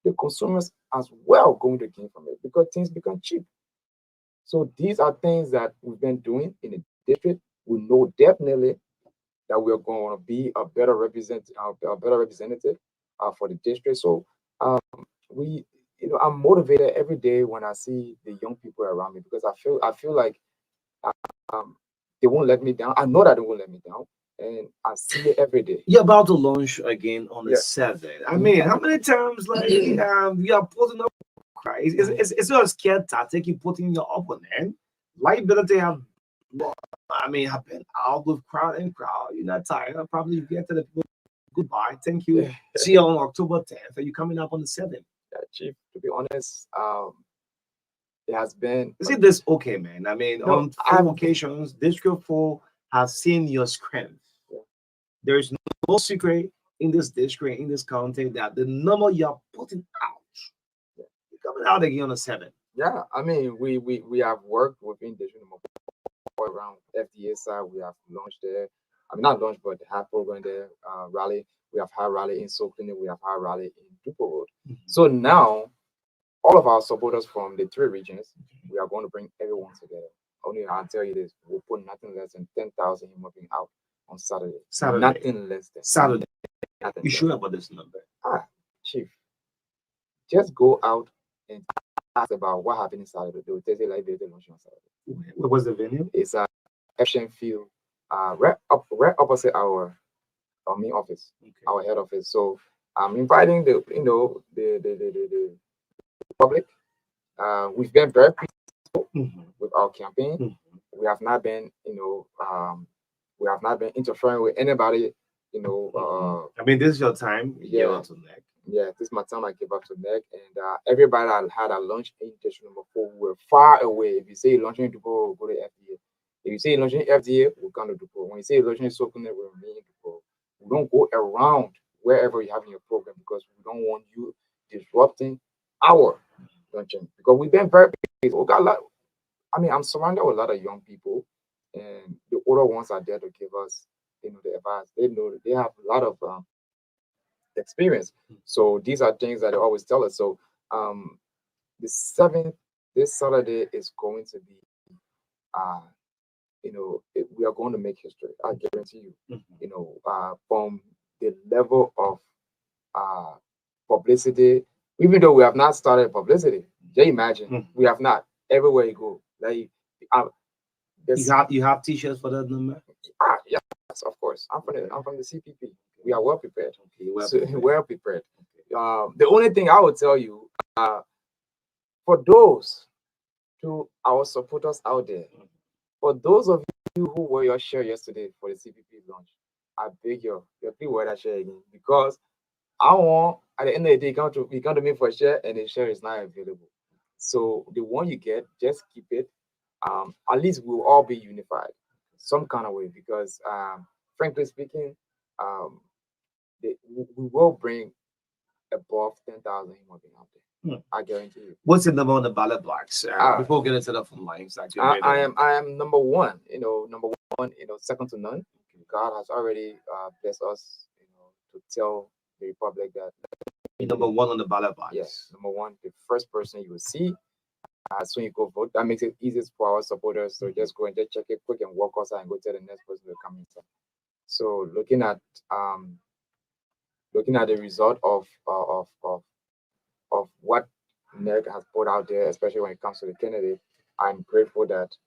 the consumers as well going to gain from it, because things become cheap. So these are things that we've been doing in the district. We know definitely that we're going to be a better representative for the district. So I'm motivated every day when I see the young people around me, because I feel like they won't let me down. I know that they won't let me down, and I see it every day. You're about to launch again on the 7th. I mean, how many times you are putting up cry? It's not a scared tactic. You putting your opponent. Liability have been out with crowd and crowd. You're not tired. I'll probably get to the people. Goodbye. Thank you. See you on October 10th. Are you coming up on the 7th? Yeah, Chief, to be honest, it has been. Is it this okay, man? I mean, on 4 occasions, District 4 has seen your strength. Yeah. There is no secret in this district, in this county, that the number you're putting out, you're coming out again on the 7th. Yeah, I mean, we have worked within district number 4 around FDA side. We have launched there. I mean, not launched, but have program there. Rally. We have had rally in Soul Clinic. We have had rally in Dupo Road. So now, all of our supporters from the 3 regions, we are going to bring everyone together. Only I'll tell you this: we'll put nothing less than 10,000 human beings out on Saturday. Nothing less than Saturday. You sure about this number? Chief, just go out and ask about what happened in Saturday. They will tell you like they launch on Saturday. What was the venue? It's a Epstein Field right opposite our main office, our head office. So I'm inviting the the public. We've been very peaceful with our campaign. We have not been, we have not been interfering with anybody. I mean, this is your time. Yeah. Give up to neck. Yeah, this is my time. I give up to neck, and everybody I had a lunch in district number 4. We were far away. If you say launching Dupo, we'll go to FDA. If you say launching FDA, we'll come to Dupo. When you say launching Sokune, we'll remain in Dupo. We don't go around wherever you have in your program because we don't want you disrupting our launching. Because we've been very busy. We got a lot. I mean, I'm surrounded with a lot of young people, and the older ones are there to give us, the advice. They know they have a lot of experience. So these are things that they always tell us. So the 7th, this Saturday is going to be, we are going to make history. I guarantee you. From the level of publicity, even though we have not started publicity. Just imagine we have not. Everywhere you go, like you have t-shirts for that number. Yes, of course. I'm from the CPP. We are well prepared. Okay, well prepared. The only thing I would tell you, for those to our supporters out there, for those of you who wore your share yesterday for the CPP launch, I beg you, please wear that share again because I want at the end of the day you come to me for a share and the share is not available. So the one you get, just keep it. At least we'll all be unified some kind of way because frankly speaking, we will bring above 10,000 human beings out there. I guarantee you. What's the number on the ballot box? Before we get into the phone lines, I am number one. Number one. Second to none. God has already blessed us. To tell the Republic that number one on the ballot box. Yes, number one, the first person you will see. So you go vote. That makes it easiest for our supporters. So just go and just check it quick and walk outside and go tell the next person to come inside. So looking at the result of what NEG has put out there, especially when it comes to the candidate, I'm grateful that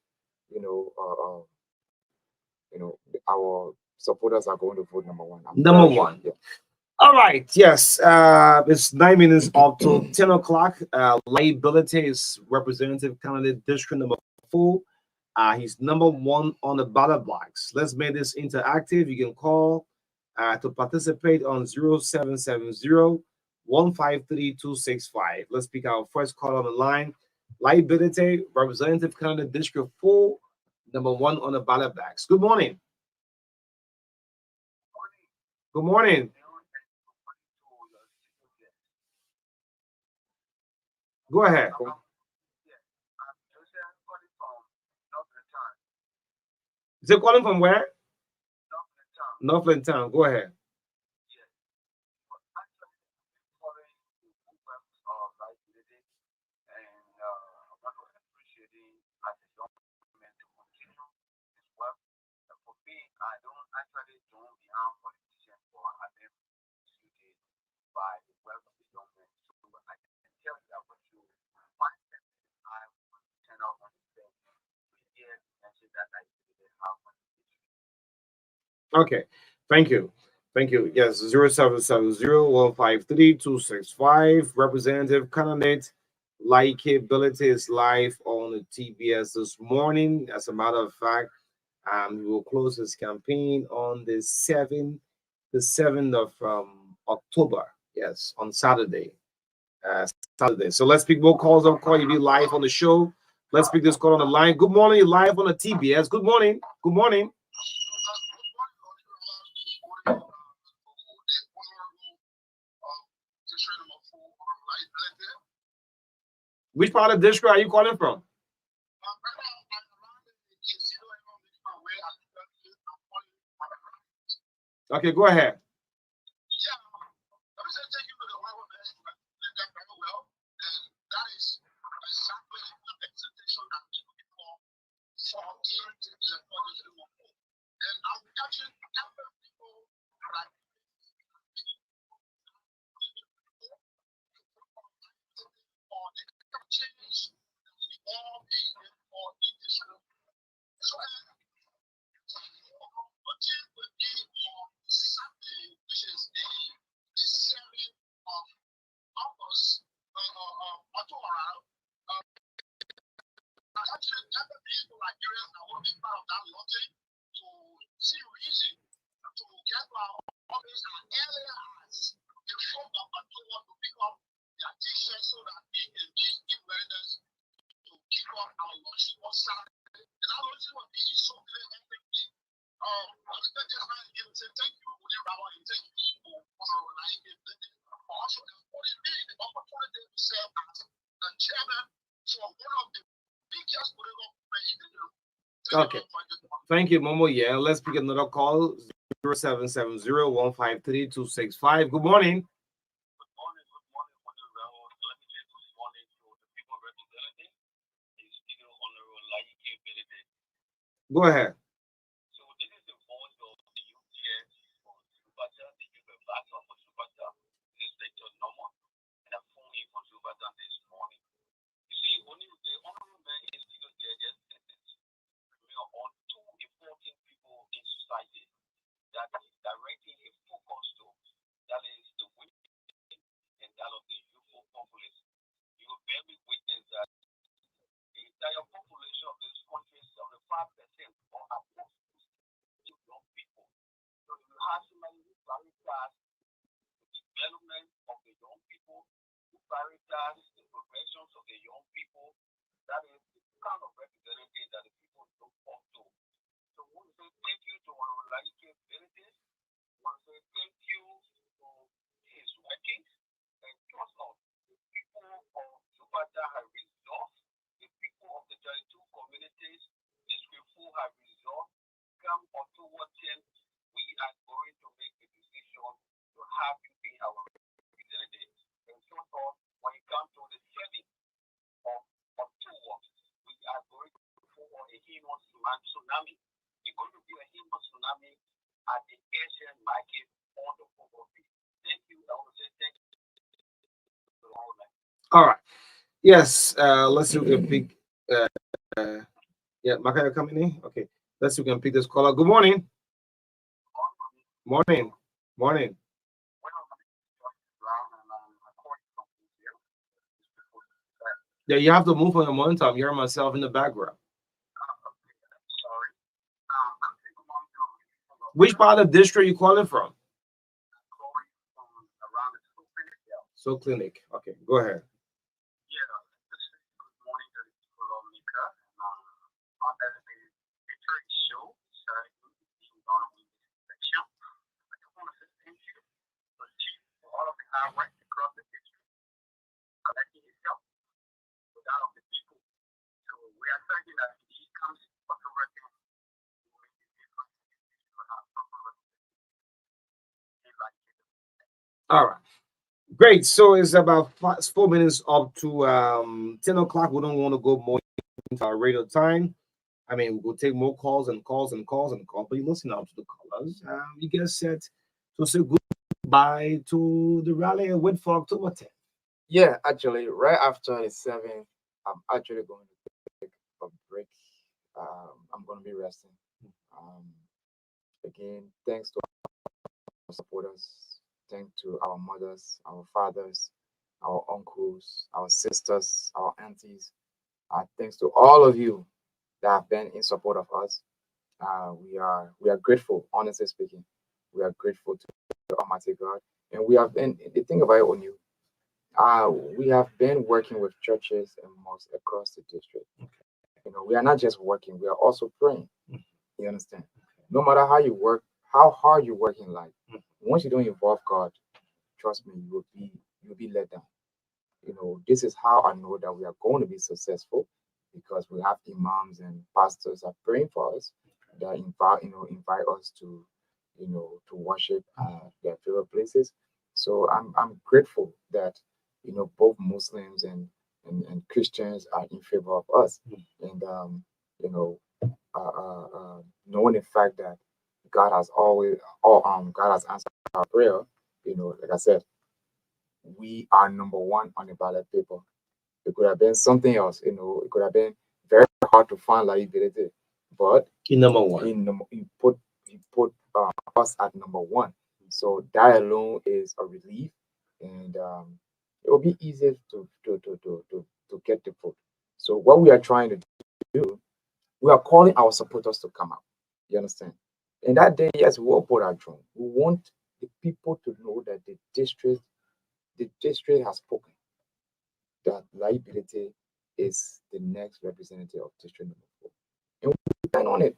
our supporters are going to vote number one. Number one. Yeah. All right. Yes. It's 9 minutes up to 10 o'clock. Liability is Representative Candidate District number 4. He's number one on the ballot box. Let's make this interactive. You can call to participate on 0770-153-265. Let's pick our first call on the line. Liability, Representative Candidate District 4, number one on the ballot box. Good morning. Good morning. Go ahead. Is it calling from where? Northland Town. Go ahead. Okay, thank you. Yes, 0770-153-265. Representative candidate likability is live on the TBS this morning. As a matter of fact, he will close his campaign on the 7th of October. Yes, on Saturday. So let's pick more calls. I'll call you be live on the show. Let's pick this call on the line. Good morning, you're live on the TBS. Good morning. Good morning. Which part of the district are you calling from? Okay, go ahead. people like Nigerians that want to be part of that lottery to see reason to get our office as early as the 4th of October to pick up their t-shirts so that we can be in readiness to kick off our launching on Saturday. And our launching will be so clear and effective. Let me take this man again and say thank you, Udi Rawa, and thank you for Honorable Naike for also affording me the opportunity to serve as the chairman for one of the biggest political movements in the world. Okay. Thank you, Momo. Yeah, let's pick another call. 0770-153-265. Good morning. Go ahead. So this is the voice of the UTS for Subata, the Ubata for Subata. This is Victor Norman, and I'm phoning for Subata this morning. You see, only the honorable man is because they're just sentenced. We are on two important people in society that is directing a focus to. That is the women and that of the youthful populace. You will bear me witness that the entire population of this country, 75% or above, is young people. So you have so many who prioritize the development of the young people, who prioritize the progressions of the young people. That is the kind of representative that the people look up to. So we want to say thank you to our Laike Benedict. We want to say thank you to his workings and trust us. The people of Zubata have resolved. The people of the 32 communities, District 4 have resolved. Come October 10th, we are going to make a decision to have you be our representative. And so on, when it comes to the 7th of October, we are going to for a human tsunami. It's going to be a human tsunami at the Asian market on the Kobe. Thank you. I want to say thank you to all of All right. Yes, let's see if we can pick. Yeah, Maka, you're coming in? Okay. Let's see if we can pick this caller. Good morning. Morning. Morning. Yeah, you have to move on your monitor. I'm hearing myself in the background. Which part of the district you calling from? So clinic. Okay, go ahead. All right. Great. So it's about 4 minutes up to 10 o'clock. We don't want to go more into our radio time. I mean, we'll take more calls and calls and calls and calls, but you listen out to the callers. You get set to say goodbye to the rally and wait for October 10th. Yeah, actually, right after the 7th, I'm actually going to take a break. I'm going to be resting. Again, thanks to our supporters. Thanks to our mothers, our fathers, our uncles, our sisters, our aunties. Thanks to all of you that have been in support of us. We are grateful, honestly speaking. We are grateful to Almighty God. And we have been, the thing about it on you, we have been working with churches and mosques across the district. You know, we are not just working, we are also praying. You understand? No matter how you work, how hard you work in life, once you don't involve God, trust me, you'll be let down. You know, this is how I know that we are going to be successful, because we have imams and pastors are praying for us, that invite us to, to worship their favorite places. So I'm grateful that, both Muslims and Christians are in favor of us. And knowing the fact that God has God has answered our prayer, like I said, we are number one on the ballot paper. It could have been something else, it could have been very hard to find liability, but in number one, he put us at number one. So that alone is a relief, and it will be easier to get the vote. So what we are trying to do we are calling our supporters to come out. You understand? And that day, yes, we will put our drum. We want the people to know that the district has spoken, that liability is the next representative of district number 4. And we depend on it.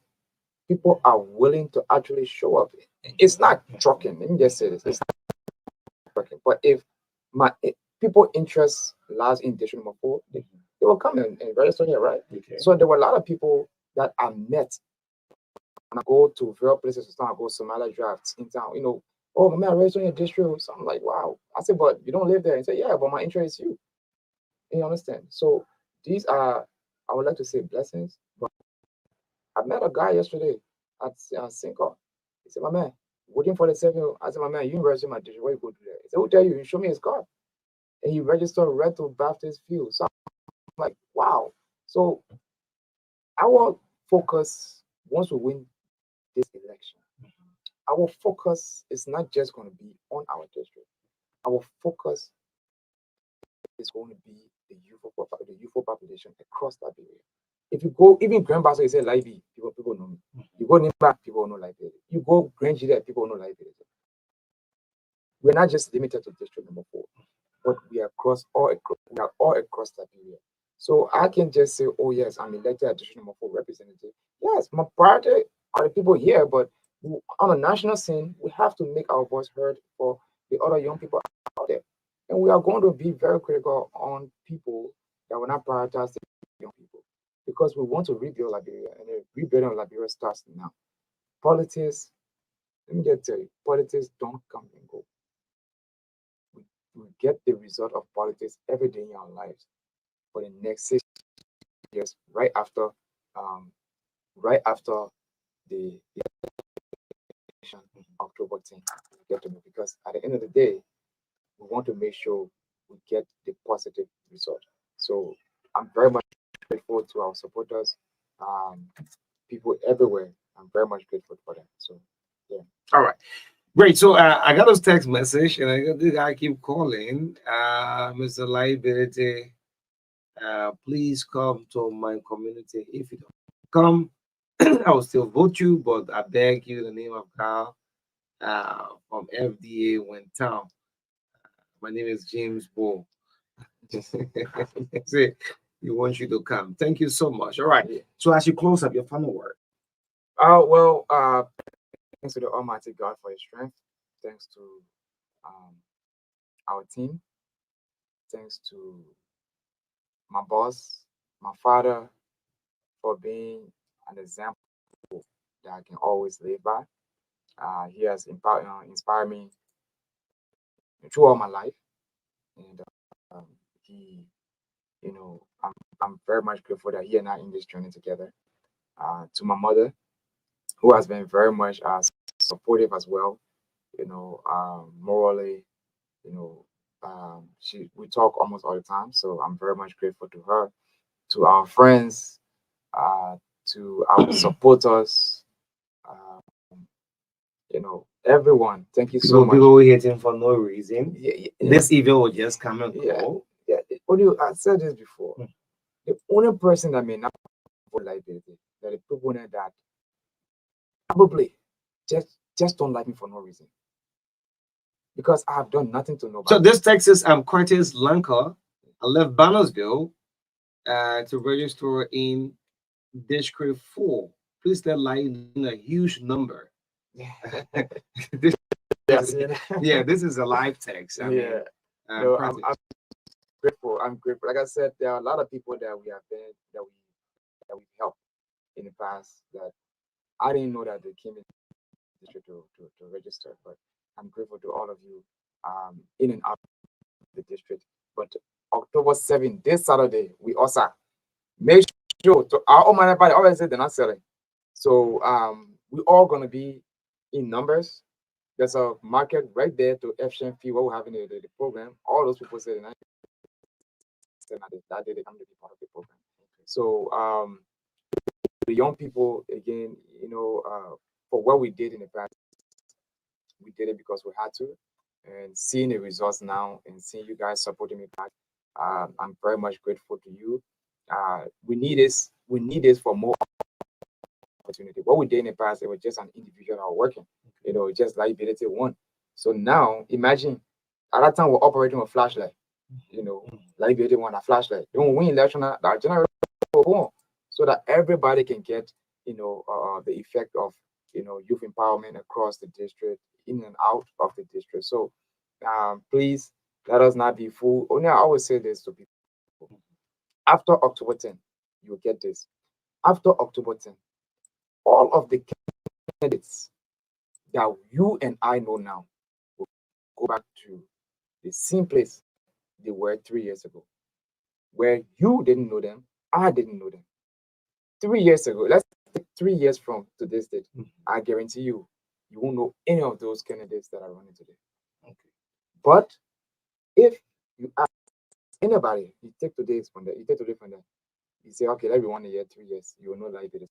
People are willing to actually show up. It's not trucking. Let me just say this. It's not trucking. But if people interest lies in district number 4, they will come and register here, right? Okay. So there were a lot of people that I met when I go to various places to start, I go Somalia drafts in town, oh, my man, register in your district. So I'm like, wow. I said, but you don't live there. He said, yeah, but my interest is you. You understand? So these are, I would like to say, blessings. But I met a guy yesterday at Cinco. He said, my man, waiting for the 7. I said, my man, you register my district. Where you go do that? He said, who tell you? You show me his card. And he registered right to Baptist Field. So I'm like, wow. So our focus, once we win this election, our focus is not just going to be on our district. Our focus is going to be the youthful population across Liberia. If you go, even Grand Bassa, you say Libby, people know me. You go Nimba, people know Liberia. You go Grand Gida, people know Liberia. We're not just limited to district number 4, but we are all across Liberia. So I can just say, oh yes, I'm elected at district number 4 representative. Yes, my priority are the people here, but on a national scene, we have to make our voice heard for the other young people out there. And we are going to be very critical on people that will not prioritize the young people, because we want to rebuild Liberia, and the rebuilding of Liberia starts now. Politics, let me just tell you, politics don't come and go. We get the result of politics every day in our lives for the next 6 years, right after the election, October 10th. Get to know, because at the end of the day, we want to make sure we get the positive result. So I'm very much grateful to our supporters, people everywhere. I'm very much grateful for that. So yeah. All right. Great. So I got this text message, and I got this guy keep calling. Mr. Liability, please come to my community. If you don't come, I will still vote you, but I beg you, in the name of God, from FDA went town. My name is James Bull. Say, he wants you to come. Thank you so much. All right. So as you close up your final word. Thanks to the Almighty God for His strength. Thanks to our team. Thanks to my boss, my father, for being an example that I can always live by. He has inspired me throughout my life, and he, I'm very much grateful that he and I in this journey together. To my mother, who has been very much supportive as well, morally, we talk almost all the time, so I'm very much grateful to her. To our friends, to our supporters, everyone. Thank you so much. People were hating for no reason. Yeah. This evil will just come and go. Yeah. I said this before. The only person that may not vote liability, that the people that probably just don't like me for no reason, because I have done nothing to nobody. So this Texas, I'm Curtis Lanka. I left Bannersville to register in District 4. Please let line in a huge number. this is a live text. I mean, I'm grateful. I'm grateful. Like I said, there are a lot of people that we we've helped in the past that I didn't know that they came in the district to register. But I'm grateful to all of you in and out of the district. But October 7th, this Saturday, we also make sure to our own everybody always say they're not selling. So we're all gonna be in numbers. There's a market right there to FSHMP where we're having the program. All those people say that day they come to be part of the program. So the young people, again, for what we did in the past, we did it because we had to. And seeing the results now and seeing you guys supporting me back, I'm very much grateful to you. We need this. We need this for more opportunity. What we did in the past, it was just an individual that was working, just liability one. So now imagine at that time we're operating with flashlight, liability one, a flashlight. Then when we win election, our general so that everybody can get, the effect of, youth empowerment across the district, in and out of the district. So please let us not be fooled. Only I always say this to people. After October 10, you'll get this. After October 10, all of the candidates that you and I know now will go back to the same place they were 3 years ago, where you didn't know them, I didn't know them. 3 years ago, let's take 3 years from today's date. I guarantee you won't know any of those candidates that are running today. Okay. But if you ask anybody, you take today from there, you say, okay, let me 1 year, 3 years, you will know liability.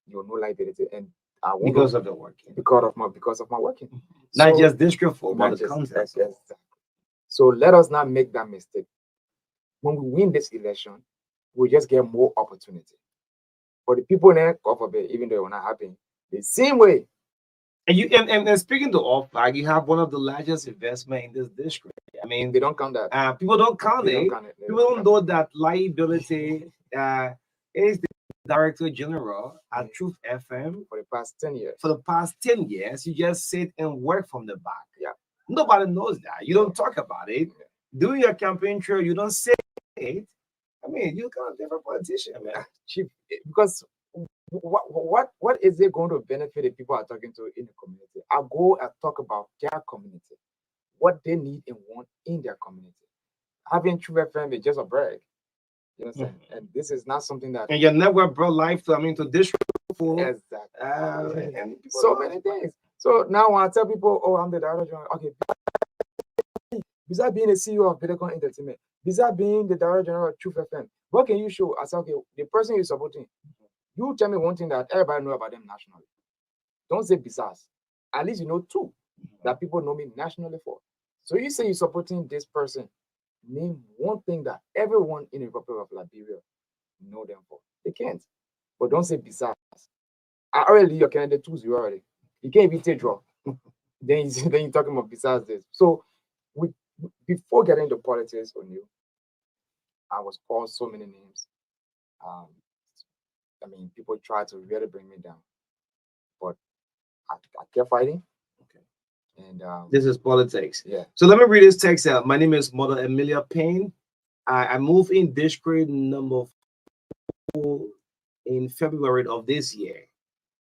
You will know liability, and I won't because of the working. Because of my working. Not just district for, but the context. Exactly. So let us not make that mistake. When we win this election, we just get more opportunity. For the people there, God forbid, even though it will not happen, the same way. And speaking to all flag, you have one of the largest investment in this district. I mean, they don't count that. People don't count it. People don't know that liability is the director general at Truth FM for the past 10 years. For the past 10 years, you just sit and work from the back. Yeah. Nobody knows that. You don't talk about it. Yeah. Doing your campaign trail, you don't say it. I mean, you're kind of different politician, man. Chief, because what is it going to benefit the people are talking to in the community? I go and talk about their community, what they need and want in their community. Having Truth FM is just a brag. You know what I'm saying? And this is not something that. And your network brought life to district. Exactly. And so many things. So now when I tell people, oh, I'm the director general, okay. Besides being the CEO of Bitcoin Entertainment, besides being the director general of Truth FM, what can you show? I said, okay, the person you're supporting, you tell me one thing that everybody know about them nationally. Don't say besides. At least you know two that people know me nationally for. So you say you're supporting this person. Name one thing that everyone in the Republic of Liberia know them for. They can't. But don't say besides. I already your candidate 2-0 already. You can't even take draw. then you're talking about besides this. So before getting into politics on you, I was called so many names. I mean, people try to really bring me down, but I kept fighting. Okay. And this is politics. Yeah. So let me read this text out. My name is Mother Emilia Payne. I moved in district number 4 in February of this year,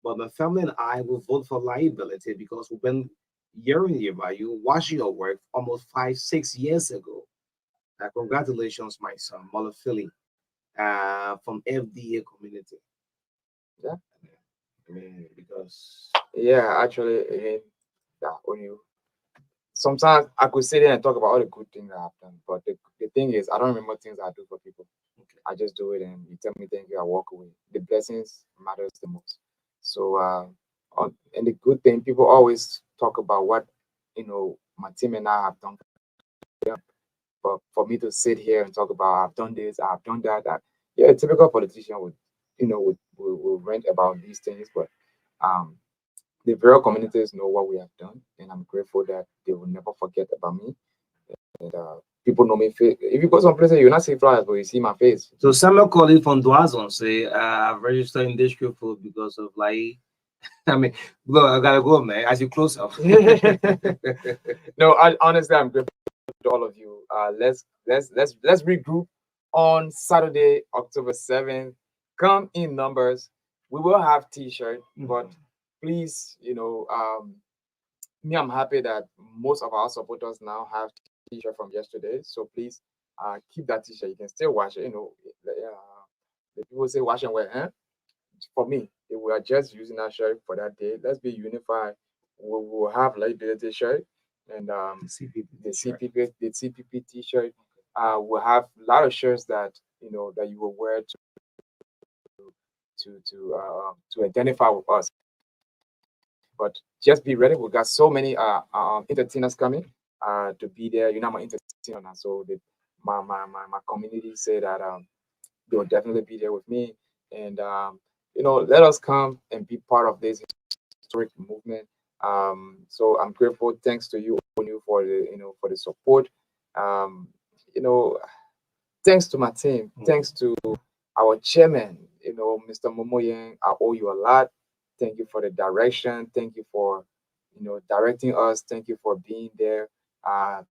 but my family and I will vote for liability because we've been hearing about you, watching your work almost 5-6 years ago. Congratulations, my son, Mother Philly, from FDA community. Yeah. I mean, because actually, when you sometimes I could sit there and talk about all the good things I have done, but the thing is, I don't remember things I do for people. Okay. I just do it, and you tell me thank you, I walk away. The blessings matters the most. So, and the good thing, people always talk about what my team and I have done. But for me to sit here and talk about I've done this, I've done that, a typical politician would rant about these things, but the various communities know what we have done, and I'm grateful that they will never forget about me. And people know me. If you go some places, you'll not see flyers, but you see my face. So Samuel colleague from Doazon say I've registered in district food because of I mean, look, I gotta go, man. As you close up. No, honestly, I'm grateful to all of you. Let's regroup on Saturday, October 7th. Come in numbers. We will have T-shirt, but please, me, I'm happy that most of our supporters now have T-shirt from yesterday. So please, keep that T-shirt. You can still wash it. The people say wash and wear. Huh? For me, if we are just using that shirt for that day, let's be unified. We will have liability shirt and the CPP T-shirt. We'll have a lot of shirts that that you will wear to identify with us. But just be ready. We got so many entertainers coming to be there. I'm an entertainer, so my community say that they will definitely be there with me, and let us come and be part of this historic movement. So I'm grateful. Thanks to you, Onu, for the support. Um, you know, Thanks to my team. Thanks to our chairman, Mr. Momoyeng. I owe you a lot. Thank you for the direction. Thank you for, directing us. Thank you for being there at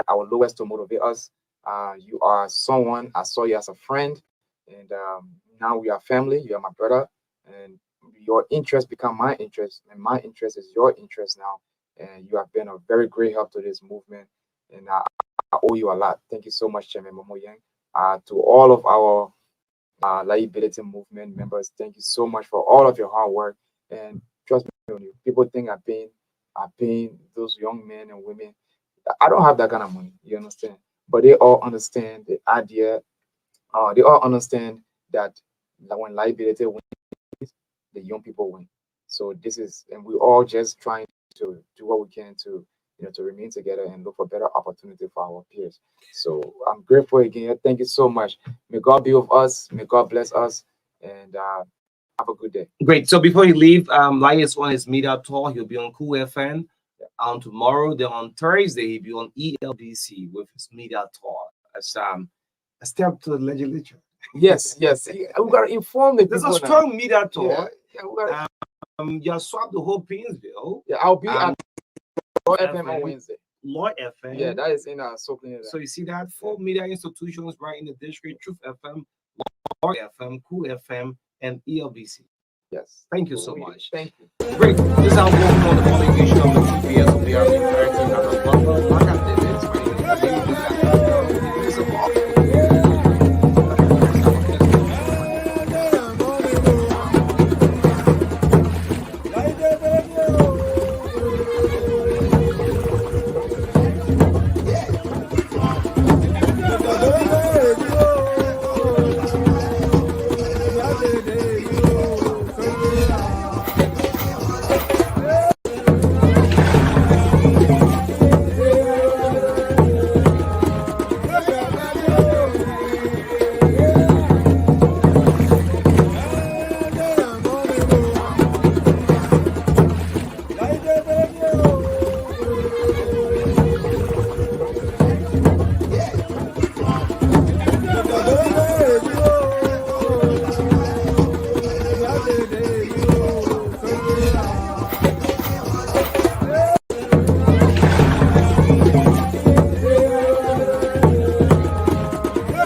our lowest to motivate us. You are someone, I saw you as a friend, and now we are family. You are my brother, and your interest become my interest, and my interest is your interest now. And you have been a very great help to this movement, and I owe you a lot. Thank you so much, Chairman Momo Yang. To all of our liability movement members, thank you so much for all of your hard work. And trust me, people think I've been those young men and women. I don't have that kind of money, you understand? But they all understand the idea. They all understand that when liability wins, the young people win. So this is, and we all just trying to do what we can to, to remain together and look for better opportunity for our peers. So I'm grateful again. Thank you so much. May God be with us. May God bless us. And have a good day. Great. So before you leave, Lai is on his media tour. He'll be on Cool FM on tomorrow. Then on Thursday, he'll be on ELBC with his media tour as a step to the legislature. Yes. We gotta inform the There's people a strong now. media tour. Yeah, we gotta, You swap the whole Painesville. yeah, I'll be at Lord FM on Wednesday. Lord FM. Yeah, that is in Soaking. So you see that 4 media institutions right in the district: Truth FM, Lord FM, Cool FM, and ELBC. Yes. Thank you so much. Thank you. Great. This is our welcome on the following edition of the TPS of the American American.